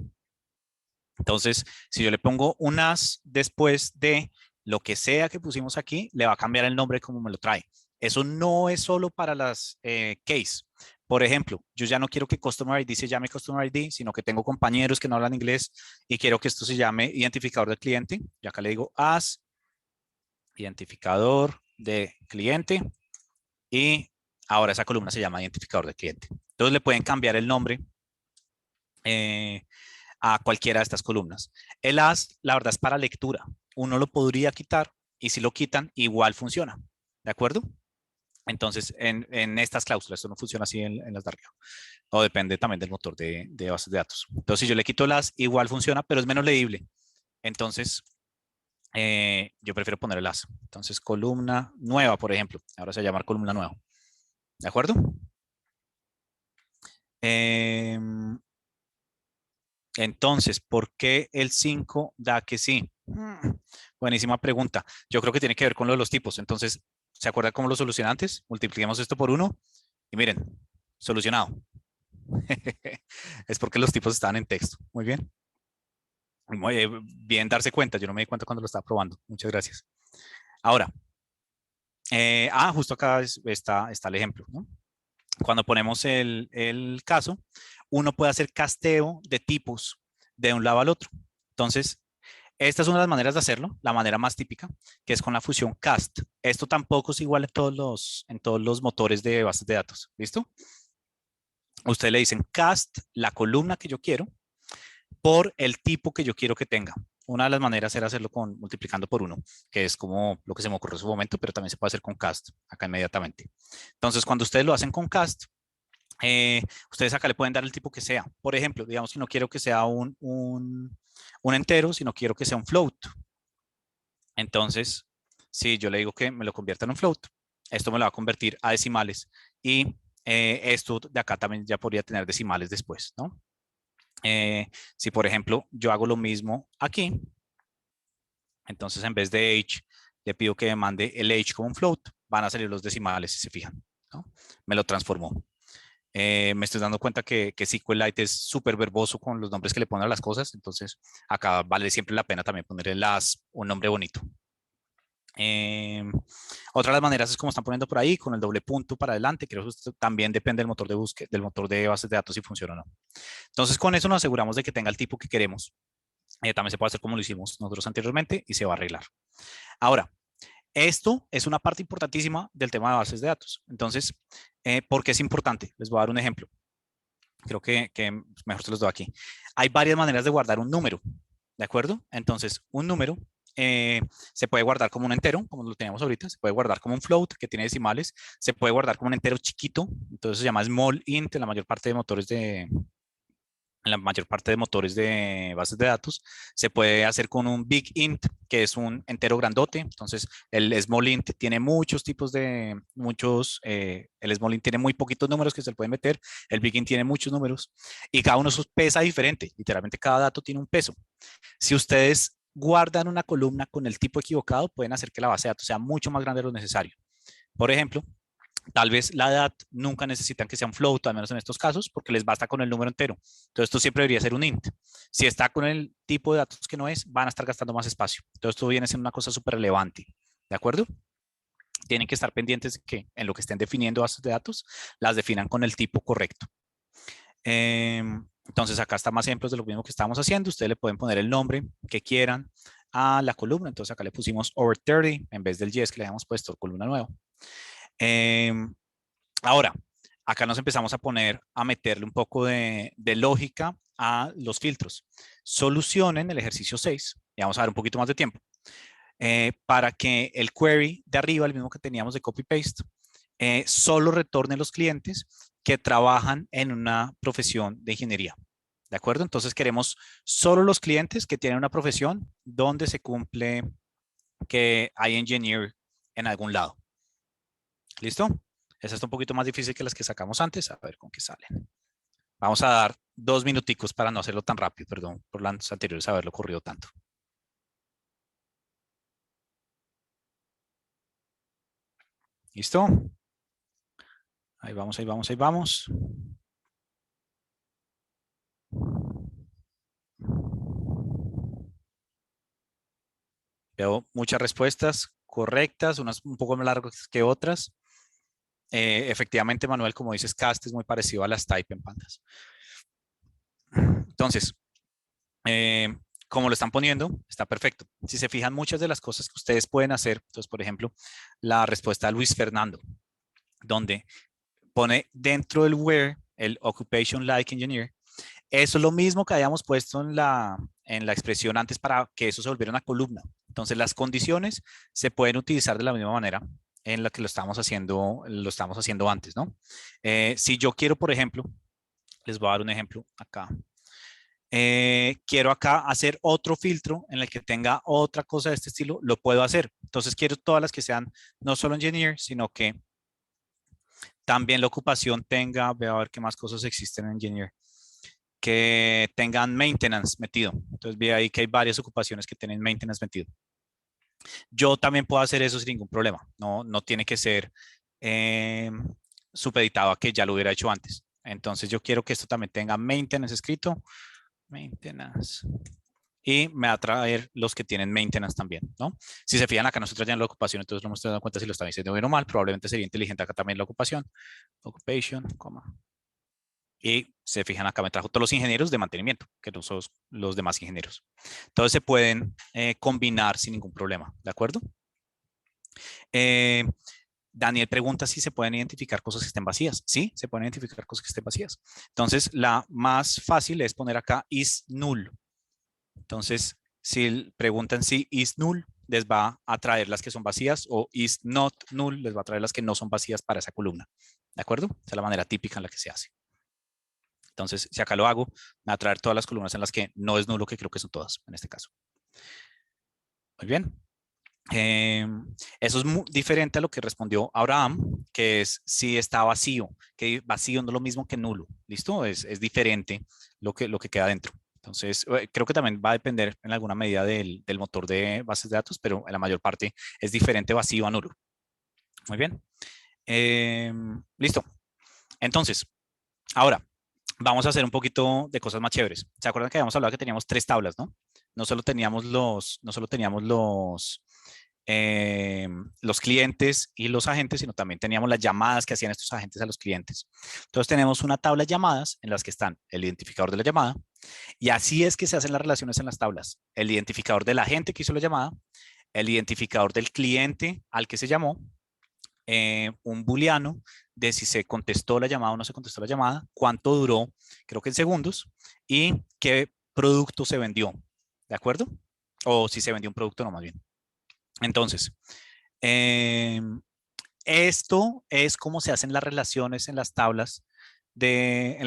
Entonces, si yo le pongo un as después de lo que sea que pusimos aquí, le va a cambiar el nombre como me lo trae. Eso no es solo para las case. Por ejemplo, yo ya no quiero que Customer ID se llame Customer ID, sino que tengo compañeros que no hablan inglés y quiero que esto se llame identificador del cliente. Y acá le digo as identificador de cliente y ahora esa columna se llama identificador de cliente. Entonces le pueden cambiar el nombre a cualquiera de estas columnas. El as, la verdad, es para lectura. Uno lo podría quitar y si lo quitan, igual funciona. ¿De acuerdo? Entonces, en estas cláusulas, esto no funciona así en las de arriba. O depende también del motor de bases de datos. Entonces, si yo le quito las, igual funciona, pero es menos leíble. Entonces, yo prefiero poner el as. Entonces, columna nueva, por ejemplo. Ahora se va a llamar columna nueva. ¿De acuerdo? Entonces, ¿por qué el 5 da que sí? Buenísima pregunta. Yo creo que tiene que ver con lo de los tipos. Entonces, ¿se acuerdan cómo lo solucioné antes? Multipliquemos esto por 1 y miren, solucionado. Es porque los tipos estaban en texto. Muy bien. Bien darse cuenta, yo no me di cuenta cuando lo estaba probando. Muchas gracias. Ahora, justo acá está el ejemplo, ¿no? Cuando ponemos el caso, uno puede hacer casteo de tipos de un lado al otro. Entonces, esta es una de las maneras de hacerlo, la manera más típica, que es con la función cast. Esto tampoco es igual en todos los motores de bases de datos. ¿Listo? Ustedes le dicen cast la columna que yo quiero por el tipo que yo quiero que tenga. Una de las maneras era hacerlo multiplicando por uno, que es como lo que se me ocurrió en su momento, pero también se puede hacer con cast acá inmediatamente. Entonces, cuando ustedes lo hacen con cast, ustedes acá le pueden dar el tipo que sea. Por ejemplo, digamos que no quiero que sea un entero, sino quiero que sea un float. Entonces, si yo le digo que me lo convierta en un float, esto me lo va a convertir a decimales y esto de acá también ya podría tener decimales después, ¿no? Si, por ejemplo, yo hago lo mismo aquí, entonces en vez de h, le pido que me mande el h como un float, van a salir los decimales, si se fijan, ¿no? Me lo transformó. Me estoy dando cuenta que SQLite es súper verboso con los nombres que le ponen a las cosas, entonces acá vale siempre la pena también ponerle un nombre bonito. Otra de las maneras es como están poniendo por ahí, con el doble punto para adelante. Creo que esto también depende del motor de búsqueda, del motor de bases de datos si funciona o no. Entonces, con eso nos aseguramos de que tenga el tipo que queremos. También se puede hacer como lo hicimos nosotros anteriormente y se va a arreglar. Ahora, esto es una parte importantísima del tema de bases de datos. Entonces, ¿por qué es importante? Les voy a dar un ejemplo. Creo que mejor se los doy aquí. Hay varias maneras de guardar un número, ¿de acuerdo? Entonces, un número se puede guardar como un entero, como lo teníamos ahorita, se puede guardar como un float que tiene decimales, se puede guardar como un entero chiquito, entonces se llama small int en la mayor parte de motores bases de datos. Se puede hacer con un big int, que es un entero grandote. Entonces, el small int tiene el small int tiene muy poquitos números que se le pueden meter. El big int tiene muchos números y cada uno pesa diferente. Literalmente cada dato tiene un peso. Si ustedes guardan una columna con el tipo equivocado, pueden hacer que la base de datos sea mucho más grande de lo necesario. Por ejemplo, tal vez la edad nunca necesitan que sea un float, al menos en estos casos, porque les basta con el número entero. Entonces, esto siempre debería ser un int. Si está con el tipo de datos que no es, van a estar gastando más espacio. Entonces, esto viene siendo una cosa súper relevante. ¿De acuerdo? Tienen que estar pendientes de que en lo que estén definiendo bases de datos, las definan con el tipo correcto. Entonces, acá está más ejemplos de lo mismo que estamos haciendo. Ustedes le pueden poner el nombre que quieran a la columna. Entonces, acá le pusimos over 30 en vez del yes que le habíamos puesto columna nueva. Ahora, acá nos empezamos a meterle un poco de lógica a los filtros. Solucionen el ejercicio 6, y vamos a dar un poquito más de tiempo, para que el query de arriba, el mismo que teníamos de copy-paste, solo retorne los clientes que trabajan en una profesión de ingeniería. ¿De acuerdo? Entonces queremos solo los clientes que tienen una profesión donde se cumple que hay engineer en algún lado. ¿Listo? Esa está un poquito más difícil que las que sacamos antes. A ver con qué salen. Vamos a dar 2 minuticos para no hacerlo tan rápido. Perdón por las anteriores haberlo corrido tanto. ¿Listo? Ahí vamos, ahí vamos, ahí vamos. Veo muchas respuestas correctas, unas un poco más largas que otras. Efectivamente, Manuel, como dices, cast es muy parecido a las type en pandas. Entonces, como lo están poniendo, está perfecto. Si se fijan, muchas de las cosas que ustedes pueden hacer, entonces, por ejemplo, la respuesta de Luis Fernando, donde pone dentro del where el occupation like engineer, eso es lo mismo que habíamos puesto en la expresión antes para que eso se volviera una columna. Entonces, las condiciones se pueden utilizar de la misma manera en la que lo estamos haciendo antes, ¿no? Si yo quiero, por ejemplo, les voy a dar un ejemplo acá. Quiero acá hacer otro filtro en el que tenga otra cosa de este estilo, lo puedo hacer. Entonces, quiero todas las que sean no solo engineer, sino que también la ocupación tenga, voy a ver qué más cosas existen en engineer, que tengan maintenance metido. Entonces, ve ahí que hay varias ocupaciones que tienen maintenance metido. Yo también puedo hacer eso sin ningún problema. No tiene que ser supeditado a que ya lo hubiera hecho antes. Entonces, yo quiero que esto también tenga maintenance escrito. Maintenance. y me va a traer los que tienen maintenance también, ¿no? Si se fijan acá, nosotros ya en la ocupación, entonces no me estoy dando cuenta si lo está diciendo bien o mal, probablemente sería inteligente acá también la ocupación, occupation, coma. Y se fijan acá, me trajo todos los ingenieros de mantenimiento, que no son los demás ingenieros. Entonces se pueden combinar sin ningún problema, ¿de acuerdo? Eh, Daniel pregunta si se pueden identificar cosas que estén vacías. Sí, se pueden identificar cosas que estén vacías. Entonces, la más fácil es poner acá is null. Entonces, si preguntan si is null, les va a traer las que son vacías o is not null, les va a traer las que no son vacías para esa columna. ¿De acuerdo? Esa es la manera típica en la que se hace. Entonces, si acá lo hago, me va a traer todas las columnas en las que no es nulo, que creo que son todas en este caso. Muy bien. Eso es muy diferente a lo que respondió Abraham, que es si está vacío, que vacío no es lo mismo que nulo, ¿listo? Es diferente lo que queda dentro. Entonces, creo que también va a depender en alguna medida del motor de bases de datos, pero en la mayor parte es diferente vacío a nulo. Muy bien. Listo. Entonces, ahora vamos a hacer un poquito de cosas más chéveres. ¿Se acuerdan que habíamos hablado que teníamos 3 tablas, no? No solo teníamos los clientes y los agentes, sino también teníamos las llamadas que hacían estos agentes a los clientes. Entonces tenemos una tabla de llamadas en las que están el identificador de la llamada, y así es que se hacen las relaciones en las tablas. El identificador del agente que hizo la llamada, el identificador del cliente al que se llamó, un booleano de si se contestó la llamada o no se contestó la llamada, cuánto duró, creo que en segundos, y qué producto se vendió, ¿de acuerdo? O si se vendió un producto, no, más bien. Entonces, esto es cómo se hacen las relaciones en las tablas de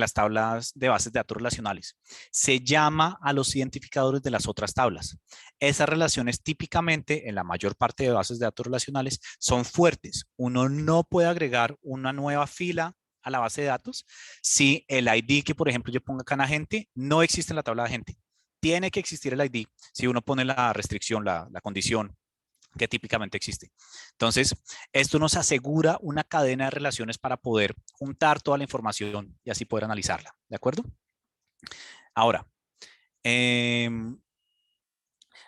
bases de datos relacionales. Se llama a los identificadores de las otras tablas. Esas relaciones típicamente en la mayor parte de bases de datos relacionales son fuertes. Uno no puede agregar una nueva fila a la base de datos si el ID que, por ejemplo, yo ponga acá en agente no existe en la tabla de agente. Tiene que existir el ID si uno pone la restricción, la condición que típicamente existe. Entonces, esto nos asegura una cadena de relaciones para poder juntar toda la información y así poder analizarla, ¿de acuerdo? Ahora,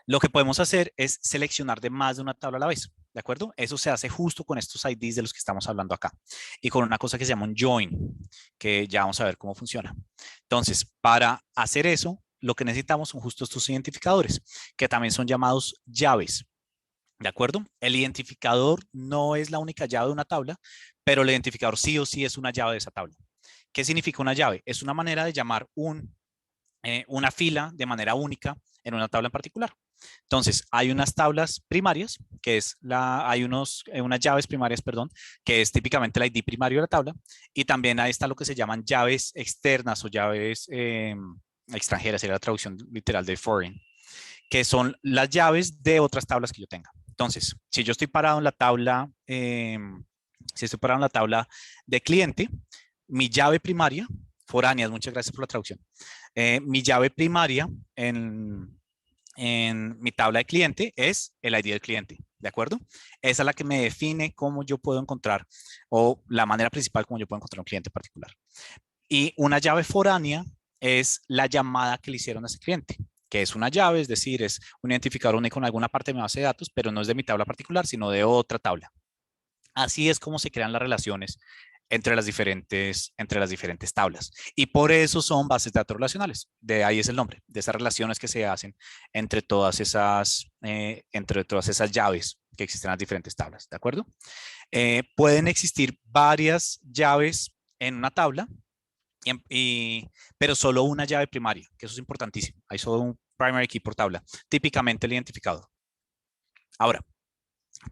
lo que podemos hacer es seleccionar de más de una tabla a la vez, ¿de acuerdo? Eso se hace justo con estos IDs de los que estamos hablando acá y con una cosa que se llama un join, que ya vamos a ver cómo funciona. Entonces, para hacer eso, lo que necesitamos son justo estos identificadores, que también son llamados llaves. ¿De acuerdo? El identificador no es la única llave de una tabla, pero el identificador sí o sí es una llave de esa tabla. ¿Qué significa una llave? Es una manera de llamar una fila de manera única en una tabla en particular. Entonces, hay unas tablas primarias, hay unas llaves primarias, perdón, que es típicamente el ID primario de la tabla, y también ahí está lo que se llaman llaves externas o llaves extranjeras, sería la traducción literal de foreign, que son las llaves de otras tablas que yo tenga. Entonces, si yo estoy parado en la tabla, de cliente, mi llave primaria, foráneas, muchas gracias por la traducción. Mi llave primaria en mi tabla de cliente es el ID del cliente, ¿de acuerdo? Esa es la que me define cómo yo puedo encontrar, o la manera principal como yo puedo encontrar un cliente particular. Y una llave foránea es la llamada que le hicieron a ese cliente, que es una llave, es decir, es un identificador único en alguna parte de mi base de datos, pero no es de mi tabla particular, sino de otra tabla. Así es como se crean las relaciones entre las diferentes tablas. Y por eso son bases de datos relacionales. De ahí es el nombre, de esas relaciones que se hacen entre todas esas llaves que existen en las diferentes tablas, ¿de acuerdo? Pueden existir varias llaves en una tabla, pero solo una llave primaria, que eso es importantísimo. Hay solo un primary key por tabla, típicamente el identificador. Ahora,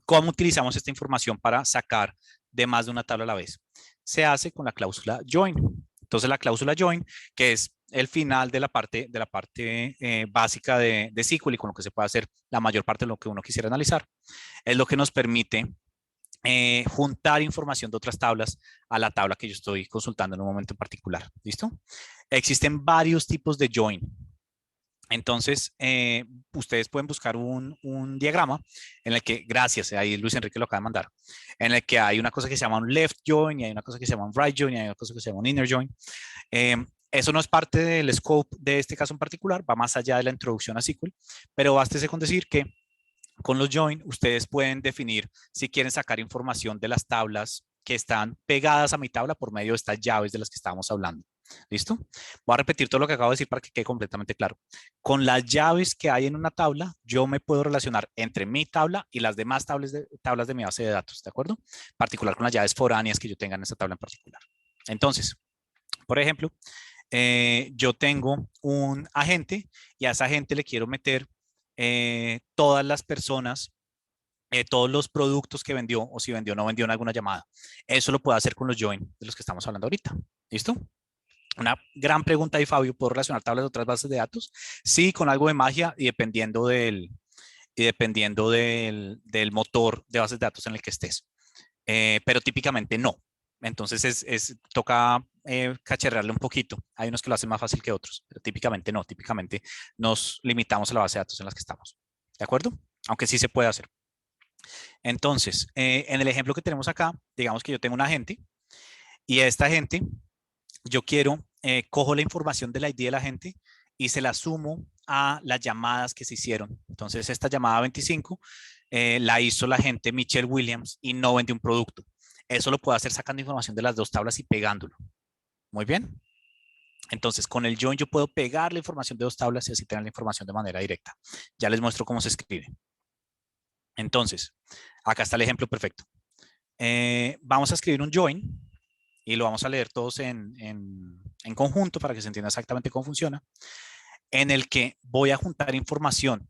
¿cómo utilizamos esta información para sacar de más de una tabla a la vez? Se hace con la cláusula join. Entonces, la cláusula join, que es el final de la parte básica de SQL y con lo que se puede hacer la mayor parte de lo que uno quisiera analizar, es lo que nos permite juntar información de otras tablas a la tabla que yo estoy consultando en un momento en particular. ¿Listo? Existen varios tipos de join. Entonces, ustedes pueden buscar un diagrama en el que, gracias, ahí Luis Enrique lo acaba de mandar, en el que hay una cosa que se llama un left join, y hay una cosa que se llama un right join, y hay una cosa que se llama un inner join. Eso no es parte del scope de este caso en particular, va más allá de la introducción a SQL, pero bástese con decir que con los join, ustedes pueden definir si quieren sacar información de las tablas que están pegadas a mi tabla por medio de estas llaves de las que estábamos hablando. ¿Listo? Voy a repetir todo lo que acabo de decir para que quede completamente claro. Con las llaves que hay en una tabla, yo me puedo relacionar entre mi tabla y las demás tablas de mi base de datos, ¿de acuerdo? En particular con las llaves foráneas que yo tenga en esa tabla en particular. Entonces, por ejemplo, yo tengo un agente y a ese agente le quiero meter todas las personas, todos los productos que vendió o si vendió o no vendió en alguna llamada. Eso lo puedo hacer con los join de los que estamos hablando ahorita. ¿Listo? Una gran pregunta ahí, Fabio. ¿Puedo relacionar tablas de otras bases de datos? Sí, con algo de magia y dependiendo del motor de bases de datos en el que estés. Pero típicamente no. Entonces toca cacharrearle un poquito. Hay unos que lo hacen más fácil que otros, pero típicamente no. Típicamente nos limitamos a la base de datos en las que estamos. ¿De acuerdo? Aunque sí se puede hacer. Entonces, en el ejemplo que tenemos acá, digamos que yo tengo un agente y a esta gente yo quiero, cojo la información del ID de la gente y se la sumo a las llamadas que se hicieron. Entonces, esta llamada 25 la hizo la gente Michelle Williams y no vendió un producto. Eso lo puedo hacer sacando información de las dos tablas y pegándolo. Muy bien. Entonces, con el join yo puedo pegar la información de dos tablas y así tener la información de manera directa. Ya les muestro cómo se escribe. Entonces, acá está el ejemplo perfecto. Vamos a escribir un join y lo vamos a leer todos en conjunto para que se entienda exactamente cómo funciona, en el que voy a juntar información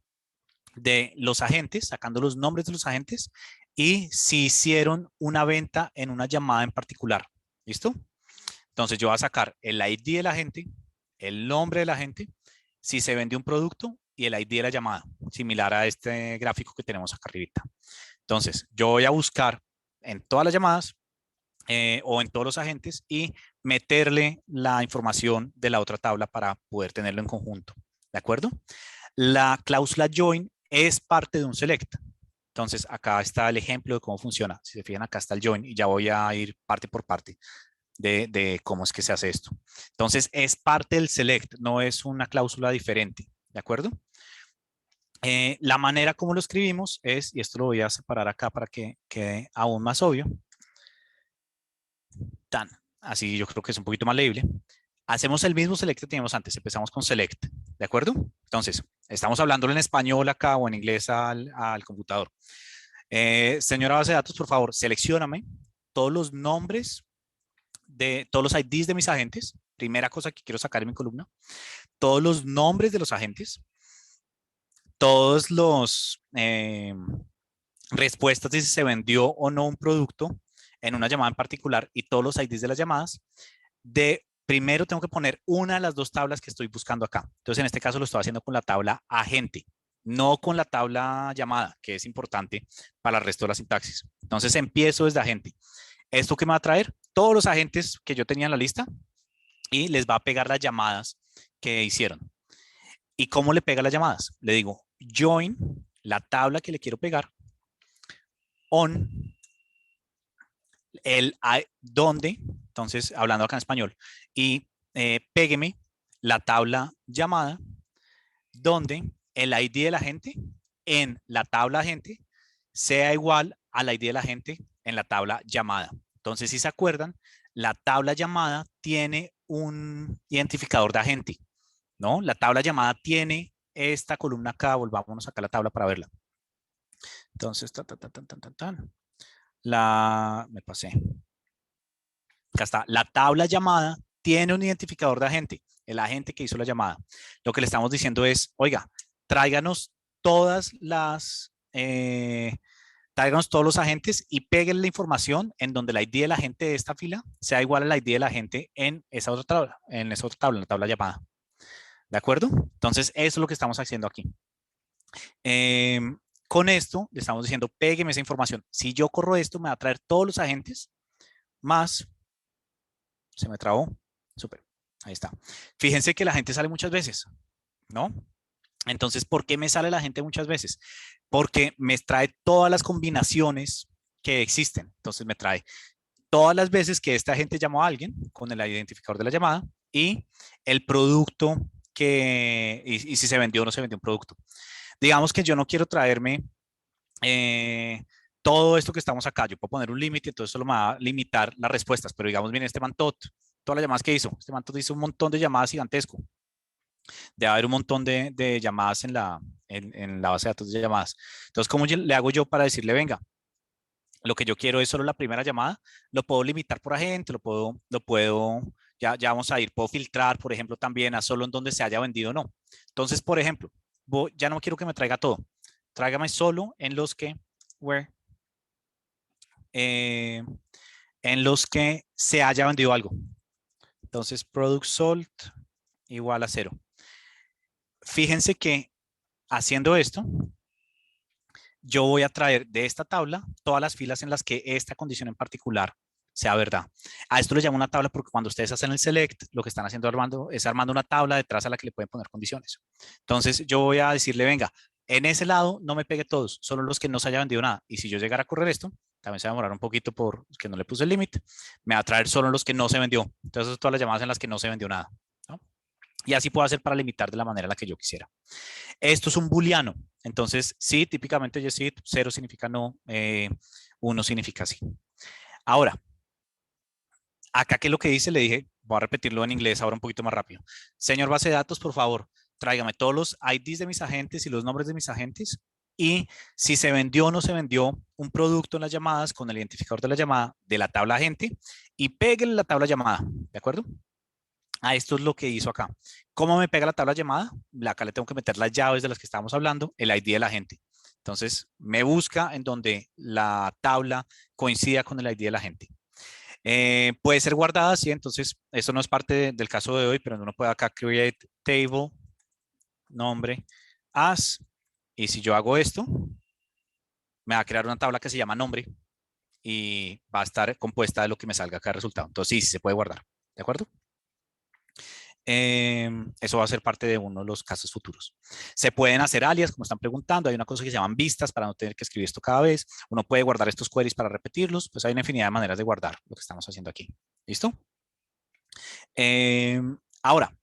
de los agentes, sacando los nombres de los agentes y si hicieron una venta en una llamada en particular. ¿Listo? Entonces yo voy a sacar el ID del agente, el nombre del agente, si se vendió un producto y el ID de la llamada, similar a este gráfico que tenemos acá arribita. Entonces yo voy a buscar en todas las llamadas o en todos los agentes y meterle la información de la otra tabla para poder tenerlo en conjunto. ¿De acuerdo? La cláusula join es parte de un select. Entonces, acá está el ejemplo de cómo funciona. Si se fijan, acá está el join y ya voy a ir parte por parte de cómo es que se hace esto. Entonces, es parte del select, no es una cláusula diferente. ¿De acuerdo? La manera como lo escribimos es, y esto lo voy a separar acá para que quede aún más obvio. Así yo creo que es un poquito más leíble. Hacemos el mismo select que teníamos antes, empezamos con select, ¿de acuerdo? Entonces, estamos hablándolo en español acá o en inglés al computador. Señora base de datos, por favor, seleccióname todos los nombres de todos los IDs de mis agentes. Primera cosa que quiero sacar en mi columna. Todos los nombres de los agentes. Todos los respuestas de si se vendió o no un producto en una llamada en particular y todos los IDs de las llamadas. Primero tengo que poner una de las dos tablas que estoy buscando acá. Entonces, en este caso lo estoy haciendo con la tabla agente, no con la tabla llamada, que es importante para el resto de la sintaxis. Entonces, empiezo desde agente. ¿Esto qué me va a traer? Todos los agentes que yo tenía en la lista y les va a pegar las llamadas que hicieron. ¿Y cómo le pega las llamadas? Le digo join, la tabla que le quiero pegar, on, el donde, entonces hablando acá en español, y pégueme la tabla llamada donde el ID de la gente en la tabla agente sea igual al ID de la gente en la tabla llamada. Entonces, si se acuerdan, la tabla llamada tiene un identificador de agente, ¿no? La tabla llamada tiene esta columna acá, volvámonos acá a la tabla para verla. Entonces, me pasé. Acá está, la tabla llamada tiene un identificador de agente, el agente que hizo la llamada. Lo que le estamos diciendo es, oiga, tráiganos todas las, tráiganos todos los agentes y peguen la información en donde la ID del agente de esta fila sea igual a la ID del agente en esa otra tabla, en la tabla llamada. ¿De acuerdo? Entonces, eso es lo que estamos haciendo aquí. Con esto, le estamos diciendo, pégueme esa información. Si yo corro esto, me va a traer todos los agentes más, se me trabó, súper, ahí está. Fíjense que la gente sale muchas veces, ¿no? Entonces, ¿por qué me sale la gente muchas veces? Porque me trae todas las combinaciones que existen. Entonces, me trae todas las veces que esta gente llamó a alguien con el identificador de la llamada y el producto y si se vendió o no se vendió un producto. Digamos que yo no quiero traerme todo esto que estamos acá. Yo puedo poner un límite, entonces solo me va a limitar las respuestas, pero digamos, bien, este man todas las llamadas que hizo, este man hizo un montón de llamadas gigantesco. Debe haber un montón de llamadas en la base de datos de llamadas. Entonces, ¿cómo le hago yo para decirle, venga, lo que yo quiero es solo la primera llamada? Lo puedo limitar por agente, ya vamos a ir, puedo filtrar, por ejemplo, también a solo en donde se haya vendido o no. Entonces, por ejemplo, ya no quiero que me traiga todo. Tráigame solo eh, en los que se haya vendido algo. Entonces, product sold igual a 0. Fíjense que haciendo esto, yo voy a traer de esta tabla todas las filas en las que esta condición en particular sea verdad. A esto le llamo una tabla porque cuando ustedes hacen el select, lo que están haciendo es armando una tabla detrás a la que le pueden poner condiciones. Entonces yo voy a decirle, venga, en ese lado no me pegue todos, solo los que no se haya vendido nada. Y si yo llegara a correr esto, también se va a demorar un poquito porque no le puse el límite, me va a traer solo los que no se vendió. Entonces todas las llamadas en las que no se vendió nada, ¿no? Y así puedo hacer para limitar de la manera en la que yo quisiera. Esto es un booleano. Entonces, sí, típicamente yes, sí, 0 significa no, 1 significa sí. Ahora, acá que lo que dice, le dije, voy a repetirlo en inglés ahora un poquito más rápido. Señor base de datos, por favor, tráigame todos los IDs de mis agentes y los nombres de mis agentes. Y si se vendió o no se vendió un producto en las llamadas con el identificador de la llamada de la tabla agente y péguele la tabla llamada, ¿de acuerdo? Esto es lo que hizo acá. ¿Cómo me pega la tabla llamada? Acá le tengo que meter las llaves de las que estábamos hablando, el ID de la gente. Entonces, me busca en donde la tabla coincida con el ID de la gente. Puede ser guardada, sí, entonces, eso no es parte del caso de hoy, pero uno puede acá create table, nombre, as, y si yo hago esto, me va a crear una tabla que se llama nombre y va a estar compuesta de lo que me salga acá el resultado. Entonces, sí, se puede guardar, ¿de acuerdo? Eso va a ser parte de uno de los casos futuros. Se pueden hacer alias, como están preguntando. Hay una cosa que se llaman vistas para no tener que escribir esto cada vez. Uno puede guardar estos queries para repetirlos. Pues hay una infinidad de maneras de guardar lo que estamos haciendo aquí. ¿Listo? Ahora,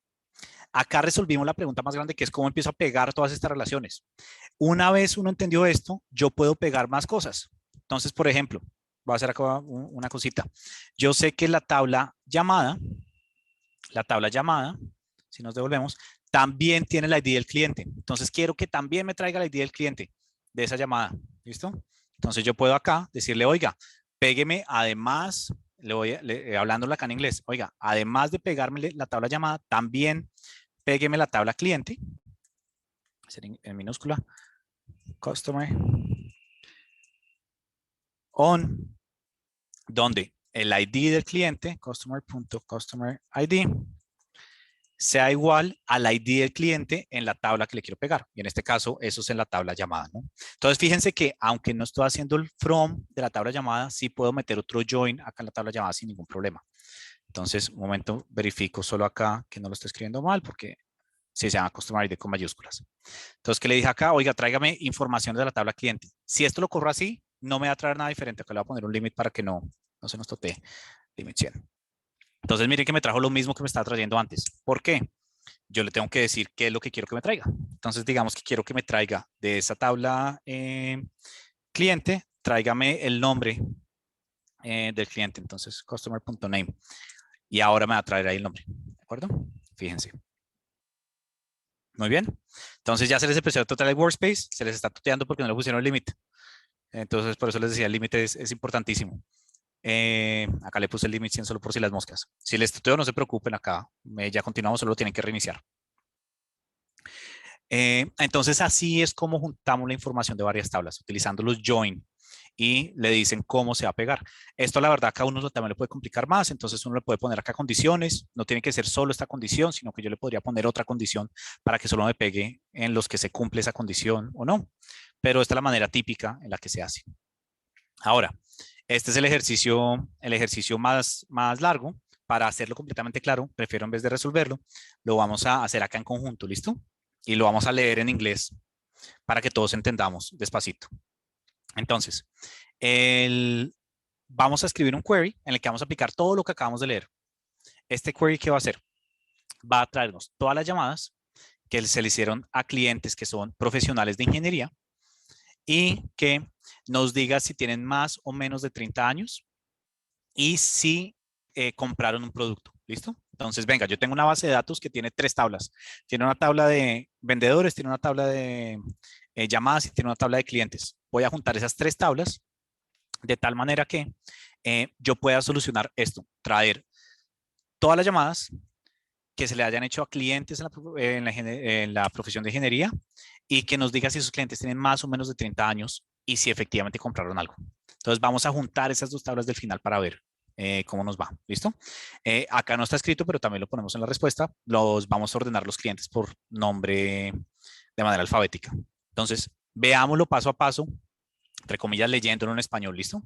acá resolvimos la pregunta más grande, que es cómo empiezo a pegar todas estas relaciones. Una vez uno entendió esto, yo puedo pegar más cosas. Entonces, por ejemplo, voy a hacer acá una cosita. Yo sé que la tabla llamada, si nos devolvemos, también tiene el ID del cliente. Entonces quiero que también me traiga el ID del cliente de esa llamada. ¿Listo? Entonces yo puedo acá decirle, oiga, pégueme además, hablándole acá en inglés, oiga, además de pegarme la tabla llamada, también pégueme la tabla cliente, en minúscula, customer, on, donde el ID del cliente, customer.customer.id, sea igual al ID del cliente en la tabla que le quiero pegar. Y en este caso, eso es en la tabla llamada, ¿no? Entonces, fíjense que aunque no estoy haciendo el from de la tabla llamada, sí puedo meter otro join acá en la tabla llamada sin ningún problema. Entonces, un momento, verifico solo acá que no lo estoy escribiendo mal porque sí se llama Customer ID con mayúsculas. Entonces, ¿qué le dije acá? Oiga, tráigame información de la tabla cliente. Si esto lo corro así, no me va a traer nada diferente. Acá le voy a poner un límite para que no se nos totee. Limit 100. Entonces, miren que me trajo lo mismo que me estaba trayendo antes. ¿Por qué? Yo le tengo que decir qué es lo que quiero que me traiga. Entonces, digamos que quiero que me traiga de esa tabla cliente, tráigame el nombre del cliente. Entonces, customer.name. Y ahora me va a traer ahí el nombre. ¿De acuerdo? Fíjense. Muy bien. Entonces ya se les empezó a total el workspace. Se les está tuteando porque no le pusieron el límite. Entonces, por eso les decía, el límite es importantísimo. Acá le puse el límite 100 solo por si las moscas. Si les tuteo, no se preocupen acá. Ya continuamos, solo tienen que reiniciar. Entonces, así es como juntamos la información de varias tablas, utilizando los join y le dicen cómo se va a pegar. Esto, la verdad, acá uno también le puede complicar más, entonces uno le puede poner acá condiciones, no tiene que ser solo esta condición, sino que yo le podría poner otra condición para que solo me pegue en los que se cumple esa condición o no. Pero esta es la manera típica en la que se hace. Ahora, este es el ejercicio más largo. Para hacerlo completamente claro, prefiero en vez de resolverlo, lo vamos a hacer acá en conjunto, ¿listo? Y lo vamos a leer en inglés para que todos entendamos despacito. Entonces, vamos a escribir un query en el que vamos a aplicar todo lo que acabamos de leer. Este query, ¿qué va a hacer? va a traernos todas las llamadas que se le hicieron a clientes que son profesionales de ingeniería y que nos diga si tienen más o menos de 30 años y si compraron un producto. ¿Listo? Entonces, venga, yo tengo una base de datos que tiene 3 tablas. Tiene una tabla de vendedores, tiene una tabla de llamadas y tiene una tabla de clientes. Voy a juntar esas 3 tablas de tal manera que yo pueda solucionar esto, traer todas las llamadas que se le hayan hecho a clientes en la profesión de ingeniería y que nos diga si esos clientes tienen más o menos de 30 años y si efectivamente compraron algo. Entonces vamos a juntar esas 2 tablas del final para ver cómo nos va. ¿Listo? Acá no está escrito, pero también lo ponemos en la respuesta. Los vamos a ordenar los clientes por nombre de manera alfabética. Entonces, veámoslo paso a paso, entre comillas, leyéndolo en español. ¿Listo?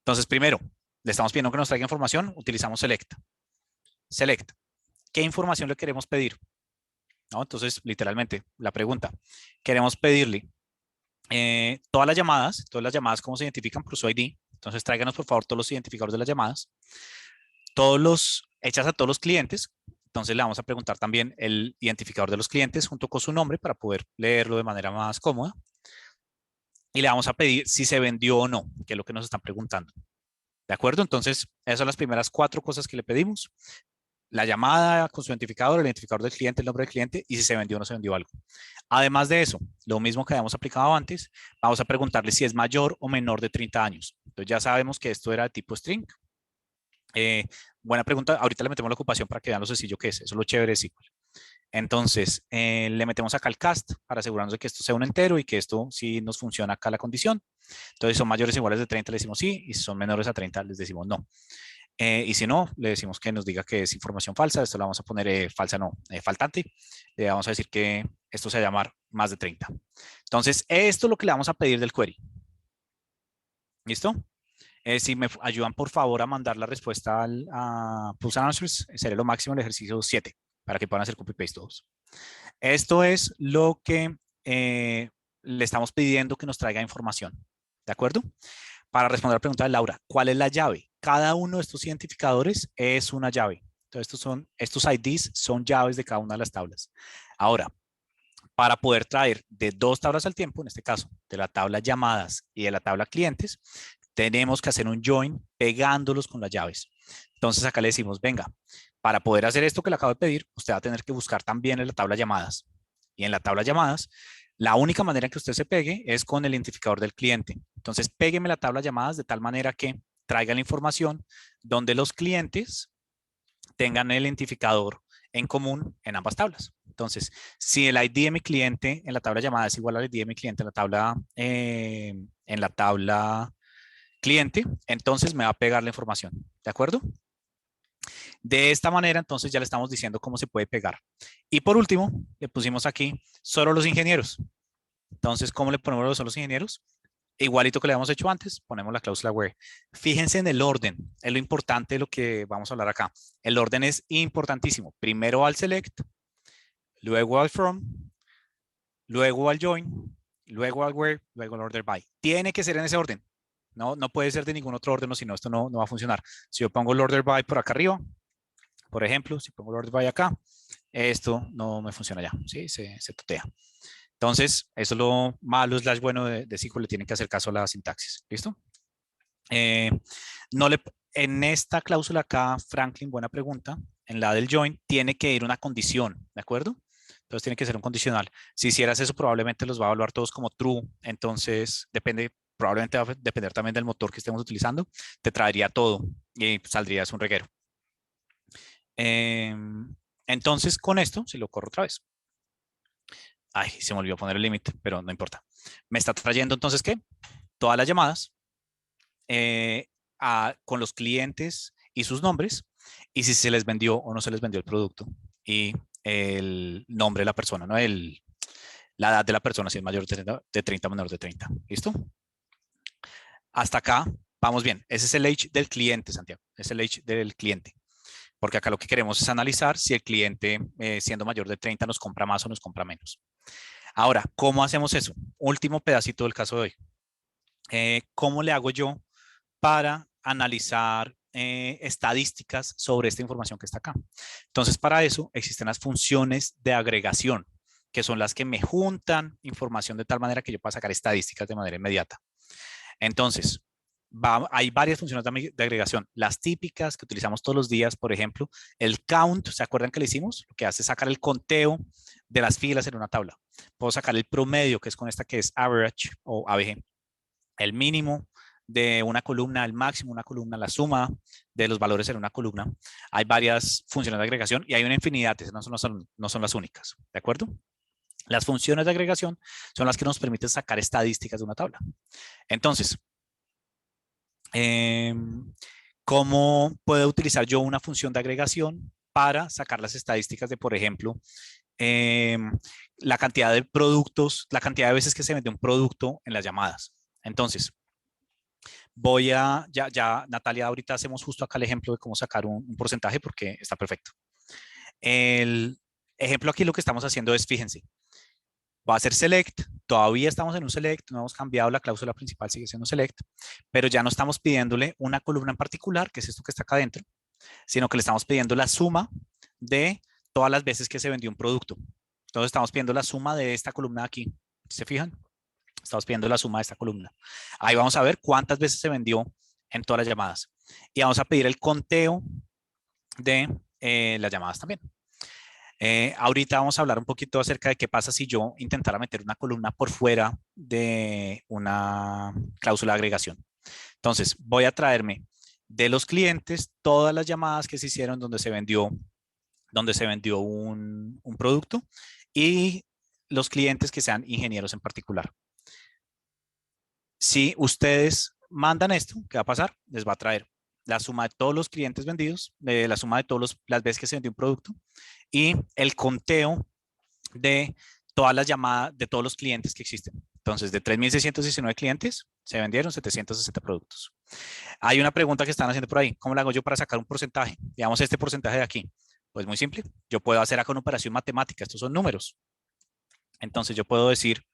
Entonces, primero, le estamos pidiendo que nos traiga información, utilizamos select. Select. ¿Qué información le queremos pedir? ¿No? Entonces, literalmente, la pregunta, queremos pedirle todas las llamadas, ¿cómo se identifican? Por su ID. Entonces, tráiganos, por favor, todos los identificadores de las llamadas, hechas a todos los clientes. Entonces, le vamos a preguntar también el identificador de los clientes junto con su nombre para poder leerlo de manera más cómoda. Y le vamos a pedir si se vendió o no, que es lo que nos están preguntando. ¿De acuerdo? Entonces, esas son las primeras 4 cosas que le pedimos. La llamada con su identificador, el identificador del cliente, el nombre del cliente y si se vendió o no se vendió algo. Además de eso, lo mismo que habíamos aplicado antes, vamos a preguntarle si es mayor o menor de 30 años. Entonces ya sabemos que esto era de tipo string. Buena pregunta. Ahorita le metemos la ocupación para que vean lo sencillo que es. Eso es lo chévere de SQL. Entonces, le metemos acá el cast para asegurarnos de que esto sea un entero y que esto sí nos funciona acá la condición. Entonces, si son mayores o iguales de 30, le decimos sí, y si son menores a 30, les decimos no. Y si no, le decimos que nos diga que es información falsa. Esto lo vamos a poner falsa, no, faltante. Le vamos a decir que esto se va a llamar más de 30. Entonces, esto es lo que le vamos a pedir del query. ¿Listo? Si me ayudan, por favor, a mandar la respuesta a Pulse Answers, sería lo máximo el ejercicio 7, para que puedan hacer copy-paste todos. Esto es lo que le estamos pidiendo que nos traiga información. ¿De acuerdo? Para responder a la pregunta de Laura, ¿cuál es la llave? Cada uno de estos identificadores es una llave. Entonces, estos IDs son llaves de cada una de las tablas. Ahora, para poder traer de 2 tablas al tiempo, en este caso, de la tabla llamadas y de la tabla clientes, tenemos que hacer un join pegándolos con las llaves. Entonces, acá le decimos, venga, para poder hacer esto que le acabo de pedir, usted va a tener que buscar también en la tabla llamadas. Y en la tabla llamadas, la única manera en que usted se pegue es con el identificador del cliente. Entonces, pégueme la tabla llamadas de tal manera que traiga la información donde los clientes tengan el identificador en común en ambas tablas. Entonces, si el ID de mi cliente en la tabla llamada es igual al ID de mi cliente en la tabla cliente, entonces me va a pegar la información. ¿De acuerdo? De esta manera, entonces ya le estamos diciendo cómo se puede pegar. Y por último, le pusimos aquí solo los ingenieros. Entonces, ¿cómo le ponemos los solo los ingenieros? Igualito que le habíamos hecho antes, ponemos la cláusula where. Fíjense en el orden, es lo importante de lo que vamos a hablar acá. El orden es importantísimo. Primero al select, luego al from, luego al join, luego al where, luego al order by. Tiene que ser en ese orden. No puede ser de ningún otro orden, si no, esto no va a funcionar. Si yo pongo el order by por acá arriba, por ejemplo, si pongo el order by acá, esto no me funciona ya, ¿sí? Se tutea. Entonces, eso es lo malo / bueno de SQL, le tienen que hacer caso a la sintaxis. ¿Listo? No le, en esta cláusula acá, Franklin, buena pregunta, en la del join, tiene que ir una condición, ¿de acuerdo? Entonces tiene que ser un condicional. Si hicieras eso, probablemente los va a evaluar todos como true. Entonces, probablemente va a depender también del motor que estemos utilizando. Te traería todo y saldrías un reguero. Entonces, con esto, si lo corro otra vez. Ay, se me olvidó poner el límite, pero no importa. Me está trayendo entonces, ¿qué? Todas las llamadas con los clientes y sus nombres, y si se les vendió o no se les vendió el producto, y el nombre de la persona, ¿no? La edad de la persona, si es mayor de 30, menor de 30. ¿Listo? Hasta acá vamos bien. Ese es el age del cliente, Santiago. Es el age del cliente. Porque acá lo que queremos es analizar si el cliente, siendo mayor de 30, nos compra más o nos compra menos. Ahora, ¿cómo hacemos eso? Último pedacito del caso de hoy. ¿Cómo le hago yo para analizar estadísticas sobre esta información que está acá. Entonces, para eso existen las funciones de agregación, que son las que me juntan información de tal manera que yo pueda sacar estadísticas de manera inmediata. Entonces, hay varias funciones de agregación. Las típicas que utilizamos todos los días, por ejemplo, el count, ¿se acuerdan que le hicimos? Lo que hace es sacar el conteo de las filas en una tabla. Puedo sacar el promedio, que es con esta que es average o ABG. El mínimo de una columna, el máximo de una columna, la suma de los valores en una columna. Hay varias funciones de agregación y hay una infinidad, no son las únicas, ¿de acuerdo? Las funciones de agregación son las que nos permiten sacar estadísticas de una tabla. Entonces, ¿cómo puedo utilizar yo una función de agregación para sacar las estadísticas de, por ejemplo, la cantidad de productos, la cantidad de veces que se vende un producto en las llamadas? Entonces, Natalia, ahorita hacemos justo acá el ejemplo de cómo sacar un porcentaje porque está perfecto. El ejemplo aquí lo que estamos haciendo es, fíjense, va a ser select, todavía estamos en un select, no hemos cambiado la cláusula principal, sigue siendo select, pero ya no estamos pidiéndole una columna en particular, que es esto que está acá adentro, sino que le estamos pidiendo la suma de todas las veces que se vendió un producto. Entonces estamos pidiendo la suma de esta columna de aquí, ¿se fijan? Estamos pidiendo la suma de esta columna. Ahí vamos a ver cuántas veces se vendió en todas las llamadas. Y vamos a pedir el conteo de las llamadas también. Ahorita vamos a hablar un poquito acerca de qué pasa si yo intentara meter una columna por fuera de una cláusula de agregación. Entonces, voy a traerme de los clientes todas las llamadas que se hicieron donde se vendió un producto y los clientes que sean ingenieros en particular. Si ustedes mandan esto, ¿qué va a pasar? Les va a traer la suma de todos los clientes vendidos, la suma de todas las veces que se vendió un producto y el conteo de todas las llamadas de todos los clientes que existen. Entonces, de 3.619 clientes, se vendieron 760 productos. Hay una pregunta que están haciendo por ahí. ¿Cómo lo hago yo para sacar un porcentaje? Digamos, este porcentaje de aquí. Pues muy simple. Yo puedo hacer acá una operación matemática. Estos son números. Entonces, yo puedo decir,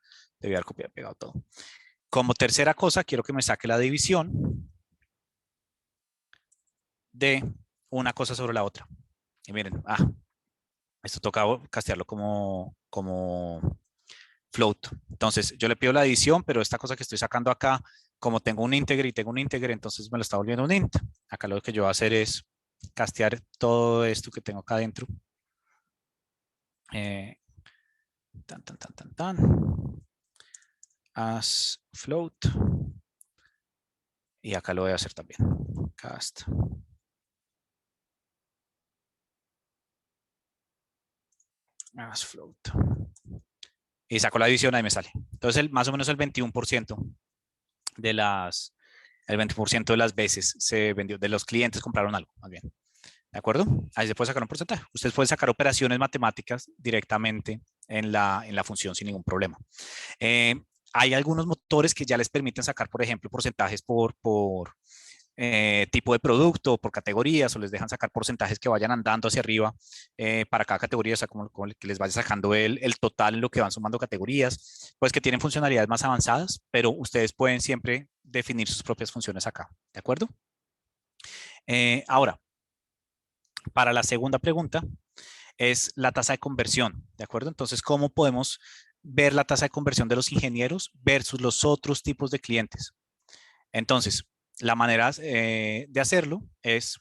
debí haber copiado y pegado todo. Como tercera cosa, quiero que me saque la división de una cosa sobre la otra. Y miren, esto toca castearlo como float. Entonces, yo le pido la división, pero esta cosa que estoy sacando acá, como tengo un íntegro y tengo un íntegro, entonces me lo está volviendo un int. Acá lo que yo voy a hacer es castear todo esto que tengo acá adentro. As float. Y acá lo voy a hacer también. Cast. As float. Y saco la división, ahí me sale. Entonces, más o menos el 21% de las, el 20% de las veces se vendió, de los clientes compraron algo, más bien. ¿De acuerdo? Ahí se puede sacar un porcentaje. Ustedes pueden sacar operaciones matemáticas directamente en la función sin ningún problema. Hay algunos motores que ya les permiten sacar, por ejemplo, porcentajes por tipo de producto, por categorías, o les dejan sacar porcentajes que vayan andando hacia arriba para cada categoría, o sea, como que les vaya sacando el total en lo que van sumando categorías, pues que tienen funcionalidades más avanzadas, pero ustedes pueden siempre definir sus propias funciones acá, ¿de acuerdo? Ahora, para la segunda pregunta es la tasa de conversión, ¿de acuerdo? Entonces, ¿cómo podemos ver la tasa de conversión de los ingenieros versus los otros tipos de clientes? Entonces, la manera de hacerlo es,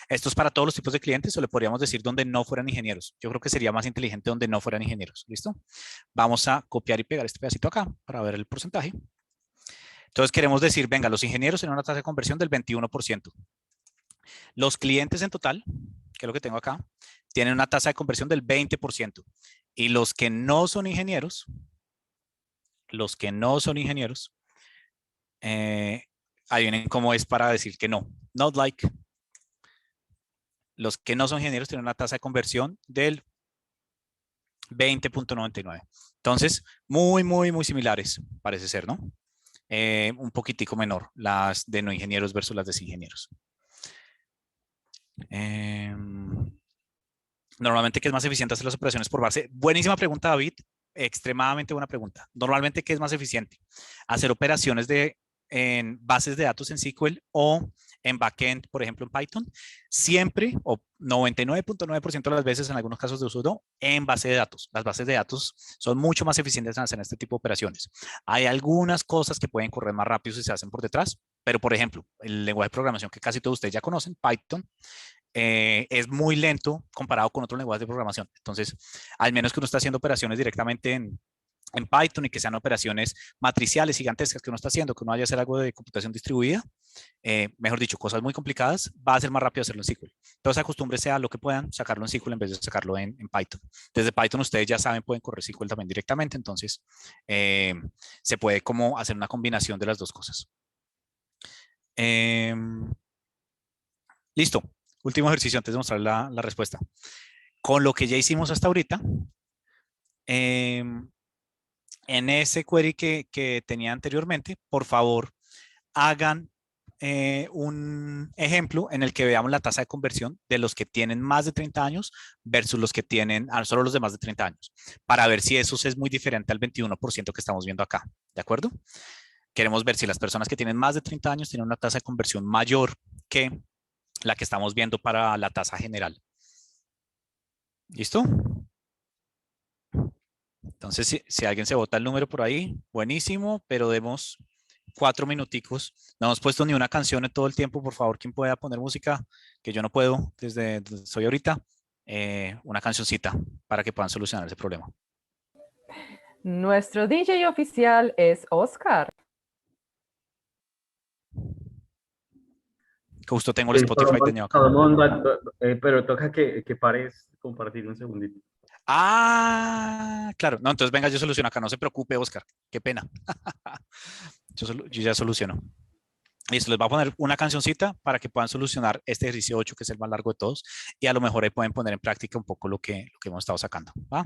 esto es para todos los tipos de clientes o le podríamos decir donde no fueran ingenieros. Yo creo que sería más inteligente donde no fueran ingenieros, ¿listo? Vamos a copiar y pegar este pedacito acá para ver el porcentaje. Entonces queremos decir, venga, los ingenieros tienen una tasa de conversión del 21%. Los clientes en total, que es lo que tengo acá, tienen una tasa de conversión del 20%. Y los que no son ingenieros, adivinen cómo es para decir que no. Not like. Los que no son ingenieros tienen una tasa de conversión del 20.99. Entonces, muy, muy, muy similares, parece ser, ¿no? Un poquitico menor, las de no ingenieros versus las de sí ingenieros. Normalmente, ¿qué es más eficiente hacer las operaciones por base? Buenísima pregunta, David. Extremadamente buena pregunta. Normalmente, ¿qué es más eficiente? Hacer operaciones de en bases de datos en SQL o en backend, por ejemplo, en Python, siempre o 99.9% de las veces, en algunos casos de uso, no, en base de datos. Las bases de datos son mucho más eficientes en hacer este tipo de operaciones. Hay algunas cosas que pueden correr más rápido si se hacen por detrás, pero por ejemplo, el lenguaje de programación que casi todos ustedes ya conocen, Python, es muy lento comparado con otros lenguajes de programación. Entonces, al menos que uno está haciendo operaciones directamente en Python y que sean operaciones matriciales gigantescas que uno está haciendo, que uno vaya a hacer algo de computación distribuida, mejor dicho, cosas muy complicadas, va a ser más rápido hacerlo en SQL. Entonces, acostúmbrese a lo que puedan, sacarlo en SQL en vez de sacarlo en Python. Desde Python ustedes ya saben, pueden correr SQL también directamente, entonces se puede como hacer una combinación de las dos cosas. Listo. Último ejercicio antes de mostrar la respuesta. Con lo que ya hicimos hasta ahorita, en ese query que tenía anteriormente, por favor, hagan un ejemplo en el que veamos la tasa de conversión de los que tienen más de 30 años versus los que tienen, solo los de más de 30 años, para ver si eso es muy diferente al 21% que estamos viendo acá, ¿de acuerdo? Queremos ver si las personas que tienen más de 30 años tienen una tasa de conversión mayor que la que estamos viendo para la tasa general. ¿Listo? Entonces, si alguien se bota el número por ahí, buenísimo, pero demos 4 minuticos. No hemos puesto ni una canción en todo el tiempo. Por favor, quien pueda poner música, que yo no puedo desde donde soy ahorita, una cancioncita para que puedan solucionar ese problema. Nuestro DJ oficial es Oscar. Justo tengo el Spotify dañado acá. Pero toca que pares compartir un segundito. Ah, claro. No, entonces venga, yo soluciono acá. No se preocupe, Oscar. Qué pena. yo ya soluciono. Listo, les voy a poner una cancioncita para que puedan solucionar este ejercicio 8, que es el más largo de todos, y a lo mejor ahí pueden poner en práctica un poco lo que hemos estado sacando, ¿va?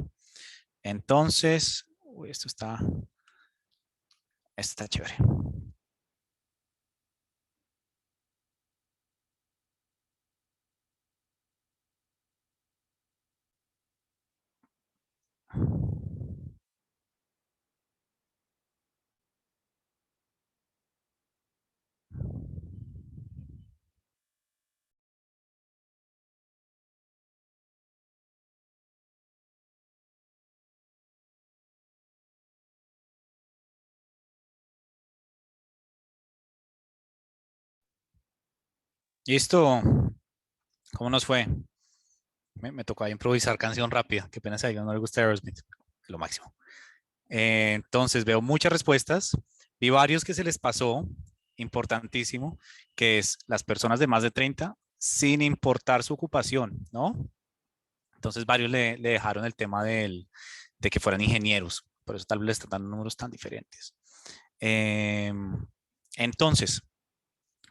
Entonces, uy, esto está chévere. Listo. ¿Cómo nos fue? Me tocó ahí improvisar canción rápida. Qué pena si a alguien no le gusta Aerosmith. Lo máximo. Entonces, veo muchas respuestas. Vi varios que se les pasó, importantísimo, que es las personas de más de 30, sin importar su ocupación, ¿no? Entonces, varios le dejaron el tema de que fueran ingenieros. Por eso tal vez le están dando números tan diferentes. Entonces,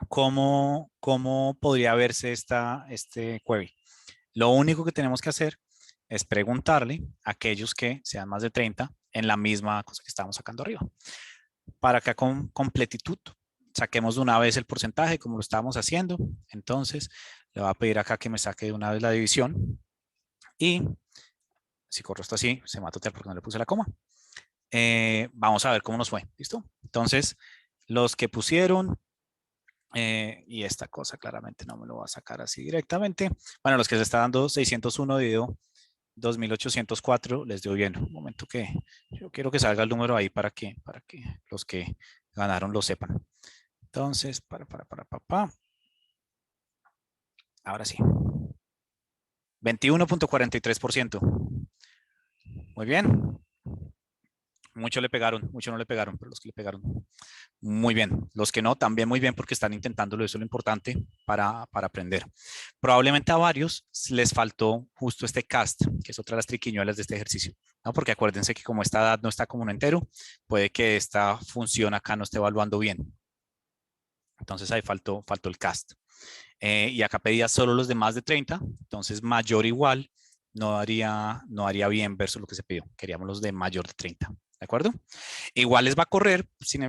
¿cómo podría verse este query? Lo único que tenemos que hacer es preguntarle a aquellos que sean más de 30 en la misma cosa que estábamos sacando arriba. Para acá con completitud, saquemos de una vez el porcentaje como lo estábamos haciendo. Entonces, le voy a pedir acá que me saque de una vez la división. Y si corro esto así, se me va a totear porque no le puse la coma. Vamos a ver cómo nos fue. ¿Listo? Entonces, los que pusieron, y esta cosa claramente no me lo va a sacar así directamente. Bueno, los que se está dando 601 dividido 2804, les dio bien. Un momento que yo quiero que salga el número ahí para que los que ganaron lo sepan. Entonces, papá. Ahora sí. 21.43%. Muy bien. Muchos le pegaron, muchos no le pegaron, pero los que le pegaron, muy bien. Los que no, también muy bien porque están intentándolo, eso es lo importante para aprender. Probablemente a varios les faltó justo este cast, que es otra de las triquiñuelas de este ejercicio, ¿no? Porque acuérdense que como esta edad no está como un entero, puede que esta función acá no esté evaluando bien. Entonces ahí faltó el cast. Y acá pedía solo los de más de 30, entonces mayor o igual no haría bien versus lo que se pidió. Queríamos los de mayor de 30. ¿De acuerdo? Igual les va a correr sin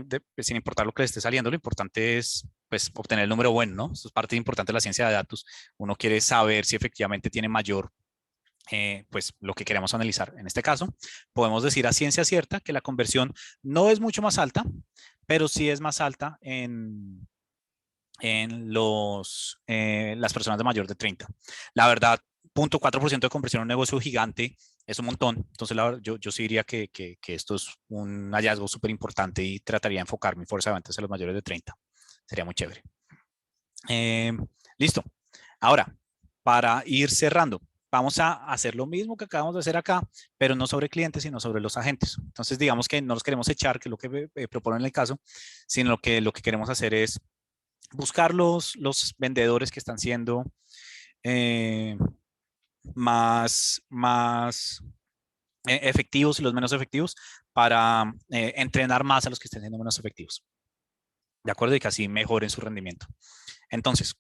importar lo que les esté saliendo. Lo importante es pues, obtener el número bueno, ¿no? Eso es parte importante de la ciencia de datos. Uno quiere saber si efectivamente tiene mayor, pues lo que queremos analizar. En este caso, podemos decir a ciencia cierta que la conversión no es mucho más alta, pero sí es más alta en las personas de mayor de 30. La verdad, 0.4% de conversión en un negocio gigante es un montón. Entonces, yo sí diría que esto es un hallazgo súper importante y trataría de enfocar mi fuerza de ventas en los mayores de 30. Sería muy chévere. Listo. Ahora, para ir cerrando, vamos a hacer lo mismo que acabamos de hacer acá, pero no sobre clientes, sino sobre los agentes. Entonces, digamos que no los queremos echar, que es lo que proponen en el caso, sino que lo que queremos hacer es buscar los vendedores que están siendo eh, más efectivos y los menos efectivos para entrenar más a los que estén siendo menos efectivos. ¿De acuerdo? Y que así mejoren su rendimiento. Entonces,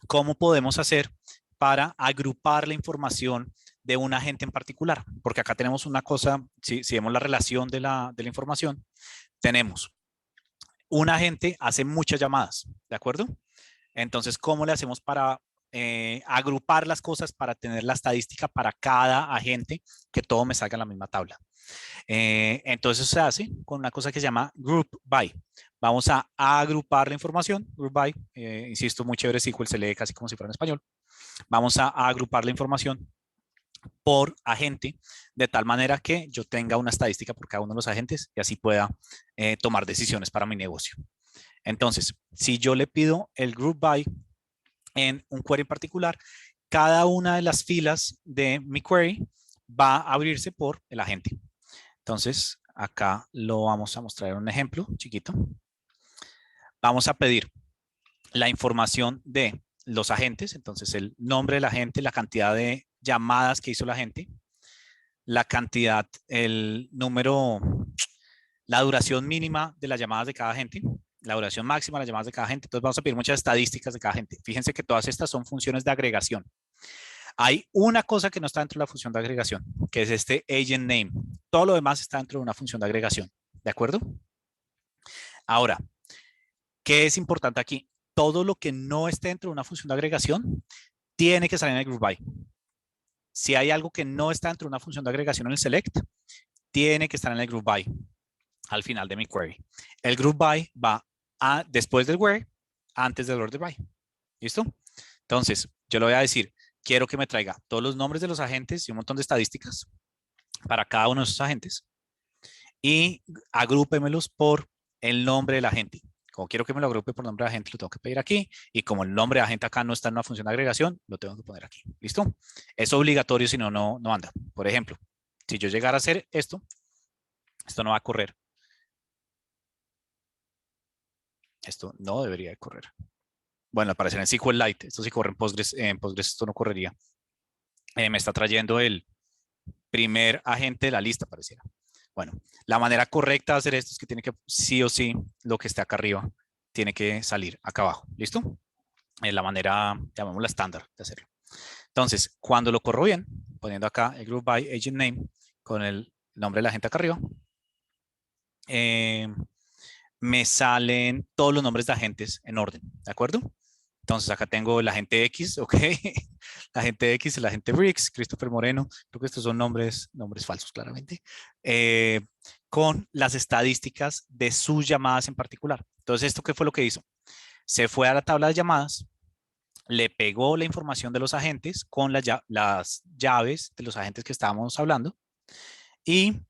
¿cómo podemos hacer para agrupar la información de un agente en particular? Porque acá tenemos una cosa, si vemos la relación de la información, tenemos un agente hace muchas llamadas, ¿de acuerdo? Entonces, ¿cómo le hacemos para agrupar las cosas para tener la estadística para cada agente que todo me salga en la misma tabla? Entonces se hace con una cosa que se llama Group By. Vamos a agrupar la información, Group By, insisto, muy chévere SQL, se lee casi como si fuera en español. Vamos a agrupar la información por agente, de tal manera que yo tenga una estadística por cada uno de los agentes y así pueda tomar decisiones para mi negocio. Entonces, si yo le pido el Group By en un query en particular, cada una de las filas de mi query va a abrirse por el agente. Entonces, acá lo vamos a mostrar en un ejemplo chiquito. Vamos a pedir la información de los agentes, entonces el nombre del agente, la cantidad de llamadas que hizo la gente, la cantidad, el número, la duración mínima de las llamadas de cada agente, la duración máxima de las llamadas de cada agente. Entonces vamos a pedir muchas estadísticas de cada agente. Fíjense que todas estas son funciones de agregación. Hay una cosa que no está dentro de la función de agregación, que es este agent name. Todo lo demás está dentro de una función de agregación. ¿De acuerdo? Ahora, ¿qué es importante aquí? Todo lo que no esté dentro de una función de agregación tiene que salir en el group by. Si hay algo que no está dentro de una función de agregación en el select, tiene que estar en el group by al final de mi query. El group by va después del where, antes del order by. ¿Listo? Entonces, yo le voy a decir, quiero que me traiga todos los nombres de los agentes y un montón de estadísticas para cada uno de esos agentes y agrúpemelos por el nombre del agente. Como quiero que me lo agrupe por nombre de agente, lo tengo que pedir aquí. Y como el nombre de agente acá no está en una función de agregación, lo tengo que poner aquí. ¿Listo? Es obligatorio, si no, no anda. Por ejemplo, si yo llegara a hacer esto no va a correr. Esto no debería de correr. Bueno, al parecer en SQLite, esto sí corre en Postgres esto no correría. Me está trayendo el primer agente de la lista, pareciera. Bueno, la manera correcta de hacer esto es que tiene que, sí o sí, lo que está acá arriba tiene que salir acá abajo. ¿Listo? Es la manera, llamémosla estándar de hacerlo. Entonces, cuando lo corro bien, poniendo acá el group by agent name con el nombre de la gente acá arriba, me salen todos los nombres de agentes en orden, ¿de acuerdo? Entonces acá tengo el agente X, ok, la agente X, el agente Briggs, Christopher Moreno, creo que estos son nombres falsos claramente, con las estadísticas de sus llamadas en particular. Entonces, ¿esto qué fue lo que hizo? Se fue a la tabla de llamadas, le pegó la información de los agentes con las llaves de los agentes que estábamos hablando y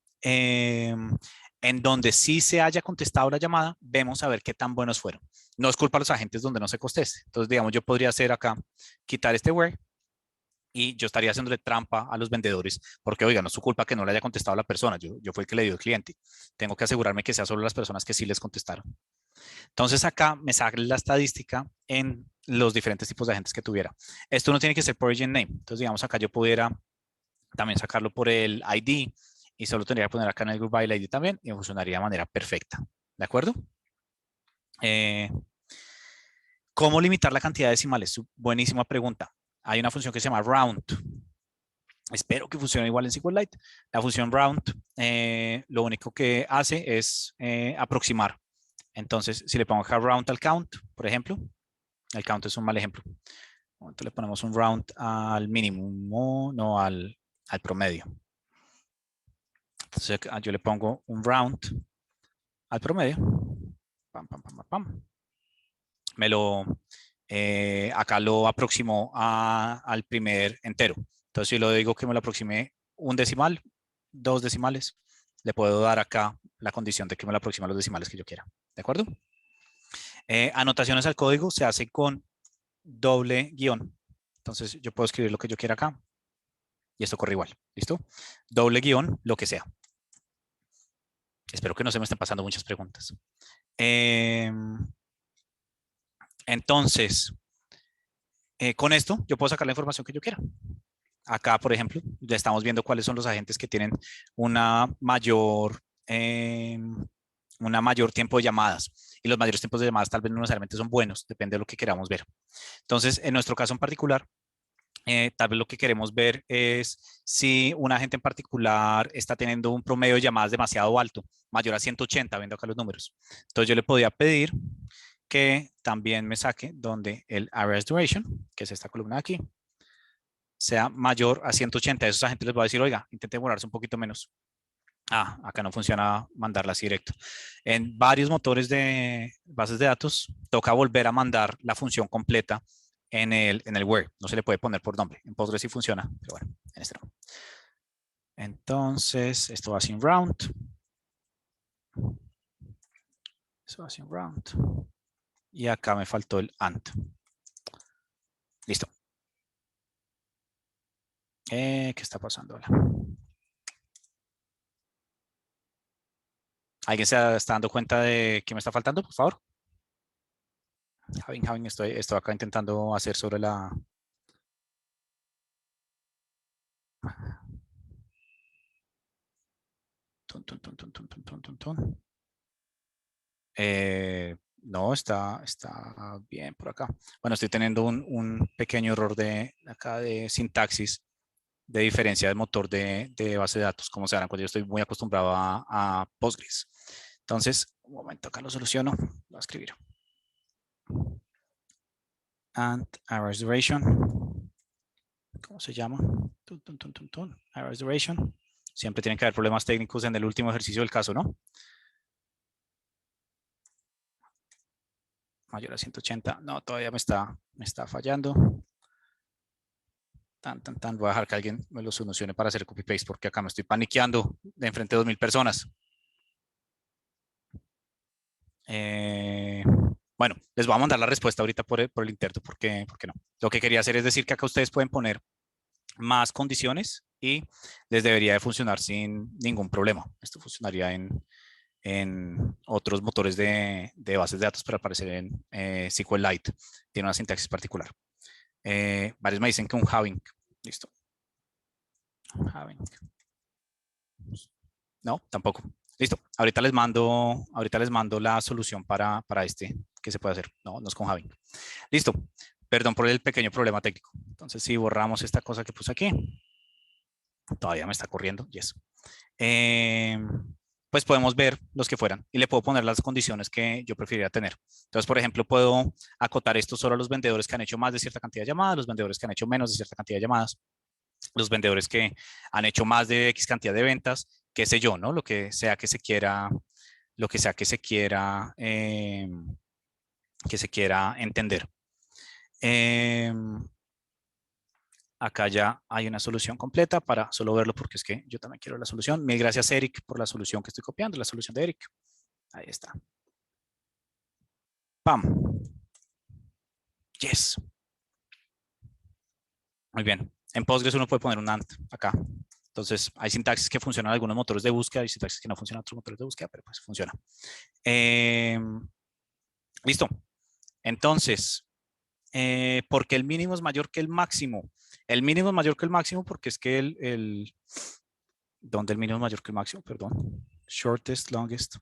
en donde sí se haya contestado la llamada, vemos a ver qué tan buenos fueron. No es culpa de los agentes donde no se conteste. Entonces, digamos, yo podría hacer acá, quitar este where y yo estaría haciéndole trampa a los vendedores porque, oiga, no es su culpa que no le haya contestado la persona. Yo fui el que le dio el cliente. Tengo que asegurarme que sea solo las personas que sí les contestaron. Entonces, acá me sale la estadística en los diferentes tipos de agentes que tuviera. Esto no tiene que ser por agent name. Entonces, digamos, acá yo pudiera también sacarlo por el ID y solo tendría que poner acá en el group by ID también y funcionaría de manera perfecta. ¿De acuerdo? ¿Cómo limitar la cantidad de decimales? Buenísima pregunta. Hay una función que se llama round. Espero que funcione igual en SQLite. La función round lo único que hace es aproximar. Entonces, si le pongo acá round al count, por ejemplo, el count es un mal ejemplo. Entonces le ponemos un round al mínimo, no al promedio. Entonces yo le pongo un round al promedio. Pam, pam, pam, pam, pam. Acá lo aproximó al primer entero. Entonces, si lo digo que me lo aproximé un decimal, 2 decimales, le puedo dar acá la condición de que me lo aproxime a los decimales que yo quiera. ¿De acuerdo? Anotaciones al código se hacen con doble guión. Entonces, yo puedo escribir lo que yo quiera acá y esto corre igual. ¿Listo? Doble guión, lo que sea. Espero que no se me estén pasando muchas preguntas. Entonces, con esto yo puedo sacar la información que yo quiera. Acá, por ejemplo, ya estamos viendo cuáles son los agentes que tienen una mayor tiempo de llamadas. Y los mayores tiempos de llamadas tal vez no necesariamente son buenos, depende de lo que queramos ver. Entonces, en nuestro caso en particular, tal vez lo que queremos ver es si un agente en particular está teniendo un promedio de llamadas demasiado alto, mayor a 180, viendo acá los números. Entonces, yo le podía pedir que también me saque donde el average duration, que es esta columna de aquí, sea mayor a 180. A esos agentes les voy a decir, oiga, intente demorarse un poquito menos. Acá no funciona mandarla así directo. En varios motores de bases de datos, toca volver a mandar la función completa en el where. No se le puede poner por nombre. En Postgres sí funciona, pero bueno, en este no. Entonces, esto va sin round. Eso va sin round. Y acá me faltó el AND. Listo. ¿Qué está pasando ahora? ¿Alguien se está dando cuenta de qué me está faltando, por favor? Javin, estoy acá intentando hacer sobre la... No, está bien por acá. Bueno, estoy teniendo un pequeño error acá de sintaxis de diferencia del motor de base de datos. Como se darán cuenta, yo estoy muy acostumbrado a Postgres. Entonces, un momento, acá lo soluciono. Voy a escribir. And average duration. ¿Cómo se llama? Average duration. Siempre tienen que haber problemas técnicos en el último ejercicio del caso, ¿no? Mayor a 180. No, todavía me está fallando. Voy a dejar que alguien me lo solucione para hacer copy-paste porque acá me estoy paniqueando de enfrente de 2000 personas. Bueno, les voy a mandar la respuesta ahorita por el interno porque no. Lo que quería hacer es decir que acá ustedes pueden poner más condiciones y les debería de funcionar sin ningún problema. Esto funcionaría en otros motores de bases de datos, pero aparecer en SQLite. Tiene una sintaxis particular. Varios me dicen que un having. Listo. Having. No, tampoco. Listo. Ahorita les mando la solución para este que se puede hacer. No, no es con having. Listo. Perdón por el pequeño problema técnico. Entonces, si borramos esta cosa que puse aquí, todavía me está corriendo. Yes. Pues podemos ver los que fueran y le puedo poner las condiciones que yo preferiría tener. Entonces, por ejemplo, puedo acotar esto solo a los vendedores que han hecho más de cierta cantidad de llamadas, los vendedores que han hecho menos de cierta cantidad de llamadas, los vendedores que han hecho más de X cantidad de ventas, qué sé yo, ¿no? Lo que sea que se quiera, que se quiera entender. Acá ya hay una solución completa para solo verlo porque es que yo también quiero la solución. Mil gracias, Eric, por la solución que estoy copiando, la solución de Eric. Ahí está. ¡Pam! Yes. Muy bien. En Postgres uno puede poner un AND acá. Entonces, hay sintaxis que funcionan en algunos motores de búsqueda y sintaxis que no funcionan en otros motores de búsqueda, pero pues funciona. Listo. Entonces, ¿por qué el mínimo es mayor que el máximo? El mínimo es mayor que el máximo porque es que ¿dónde el mínimo es mayor que el máximo? Perdón. Shortest, longest.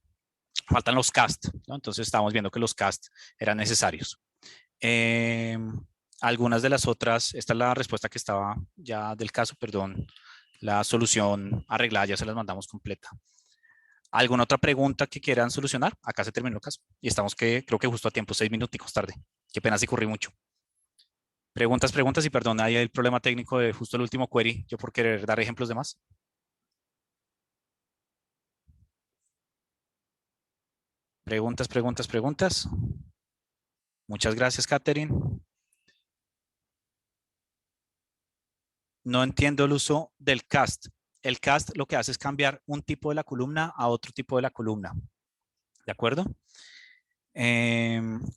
Faltan los cast, ¿no? Entonces estábamos viendo que los cast eran necesarios. Algunas de las otras, esta es la respuesta que estaba ya del caso, perdón, la solución arreglada ya se las mandamos completa. ¿Alguna otra pregunta que quieran solucionar? Acá se terminó el caso y estamos creo que justo a tiempo, 6 minuticos tarde. Qué pena si corrí mucho. Preguntas y perdón, ahí hay el problema técnico de justo el último query, yo por querer dar ejemplos de más. Preguntas, preguntas, preguntas. Muchas gracias, Catherine. No entiendo el uso del cast. El cast lo que hace es cambiar un tipo de la columna a otro tipo de la columna. ¿De acuerdo?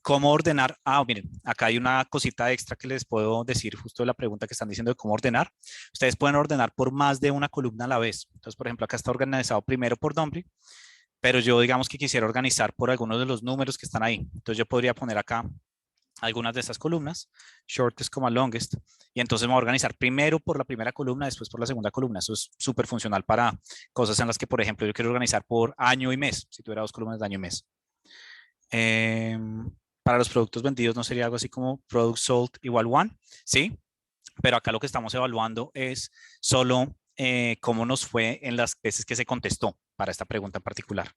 ¿Cómo ordenar? Miren, acá hay una cosita extra que les puedo decir justo de la pregunta que están diciendo de cómo ordenar. Ustedes pueden ordenar por más de una columna a la vez. Entonces, por ejemplo, acá está organizado primero por nombre, pero yo digamos que quisiera organizar por algunos de los números que están ahí. Entonces yo podría poner acá algunas de estas columnas, shortest como longest, y entonces me voy a organizar primero por la primera columna, después por la segunda columna. Eso es súper funcional para cosas en las que, por ejemplo, yo quiero organizar por año y mes, si tuviera dos columnas de año y mes. Para los productos vendidos no sería algo así como product sold igual one, ¿sí? Pero acá lo que estamos evaluando es solo cómo nos fue en las veces que se contestó para esta pregunta en particular.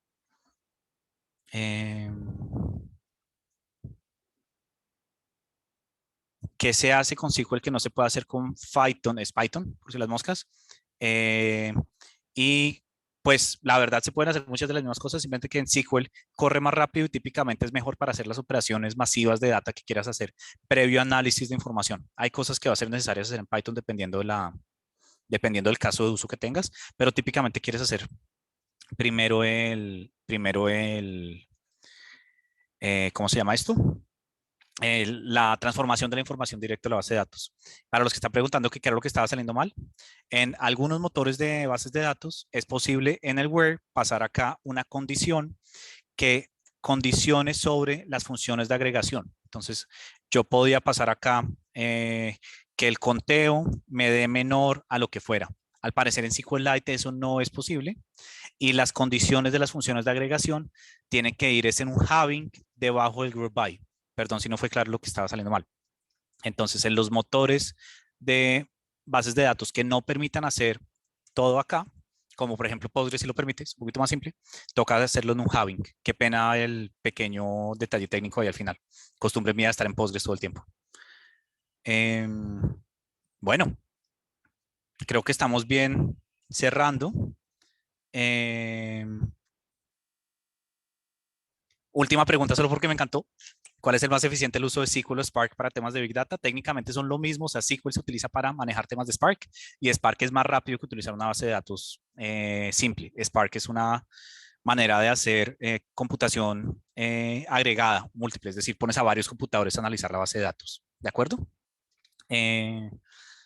¿Qué se hace con SQL que no se puede hacer con Python? Es Python, por si las moscas. Y pues la verdad se pueden hacer muchas de las mismas cosas, simplemente que en SQL corre más rápido y típicamente es mejor para hacer las operaciones masivas de data que quieras hacer previo análisis de información. Hay cosas que va a ser necesarias hacer en Python dependiendo del caso de uso que tengas, pero típicamente quieres hacer primero ¿cómo se llama esto? La transformación de la información directa a la base de datos. Para los que están preguntando qué era lo que estaba saliendo mal, en algunos motores de bases de datos es posible en el where pasar acá una condición que condicione sobre las funciones de agregación. Entonces, yo podía pasar acá que el conteo me dé menor a lo que fuera. Al parecer en SQLite eso no es posible y las condiciones de las funciones de agregación tienen que ir en un having debajo del group by. Perdón si no fue claro lo que estaba saliendo mal. Entonces, en los motores de bases de datos que no permitan hacer todo acá, como por ejemplo Postgres si lo permite, es un poquito más simple, toca hacerlo en un having. Qué pena el pequeño detalle técnico ahí al final. Costumbre mía estar en Postgres todo el tiempo. Bueno, creo que estamos bien cerrando. Última pregunta, solo porque me encantó. ¿Cuál es el más eficiente el uso de SQL o Spark para temas de Big Data? Técnicamente son lo mismo, o sea, SQL se utiliza para manejar temas de Spark y Spark es más rápido que utilizar una base de datos simple. Spark es una manera de hacer computación agregada, múltiple, es decir, pones a varios computadores a analizar la base de datos, ¿de acuerdo?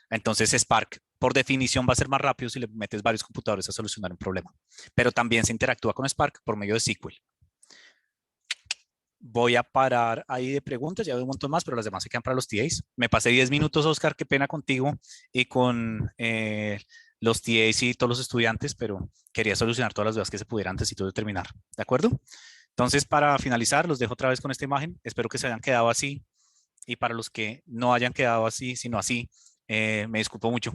Entonces Spark, por definición, va a ser más rápido si le metes varios computadores a solucionar un problema, pero también se interactúa con Spark por medio de SQL. Voy a parar ahí de preguntas, ya veo un montón más, pero las demás se quedan para los TAs. Me pasé 10 minutos, Oscar, qué pena contigo y con los TAs y todos los estudiantes, pero quería solucionar todas las dudas que se pudieran antes de terminar, ¿de acuerdo? Entonces, para finalizar, los dejo otra vez con esta imagen. Espero que se hayan quedado así y para los que no hayan quedado así, sino así, me disculpo mucho.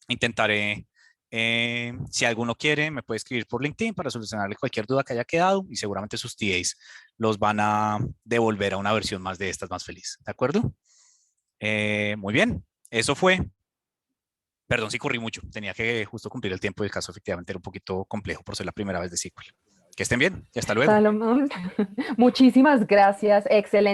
Intentaré, si alguno quiere, me puede escribir por LinkedIn para solucionarle cualquier duda que haya quedado y seguramente sus TAs los van a devolver a una versión más de estas más feliz. ¿De acuerdo? Muy bien. Eso fue. Perdón si corrí mucho. Tenía que justo cumplir el tiempo y el caso efectivamente era un poquito complejo por ser la primera vez de SQL. Que estén bien y hasta luego. Salomón, muchísimas gracias. Excelente.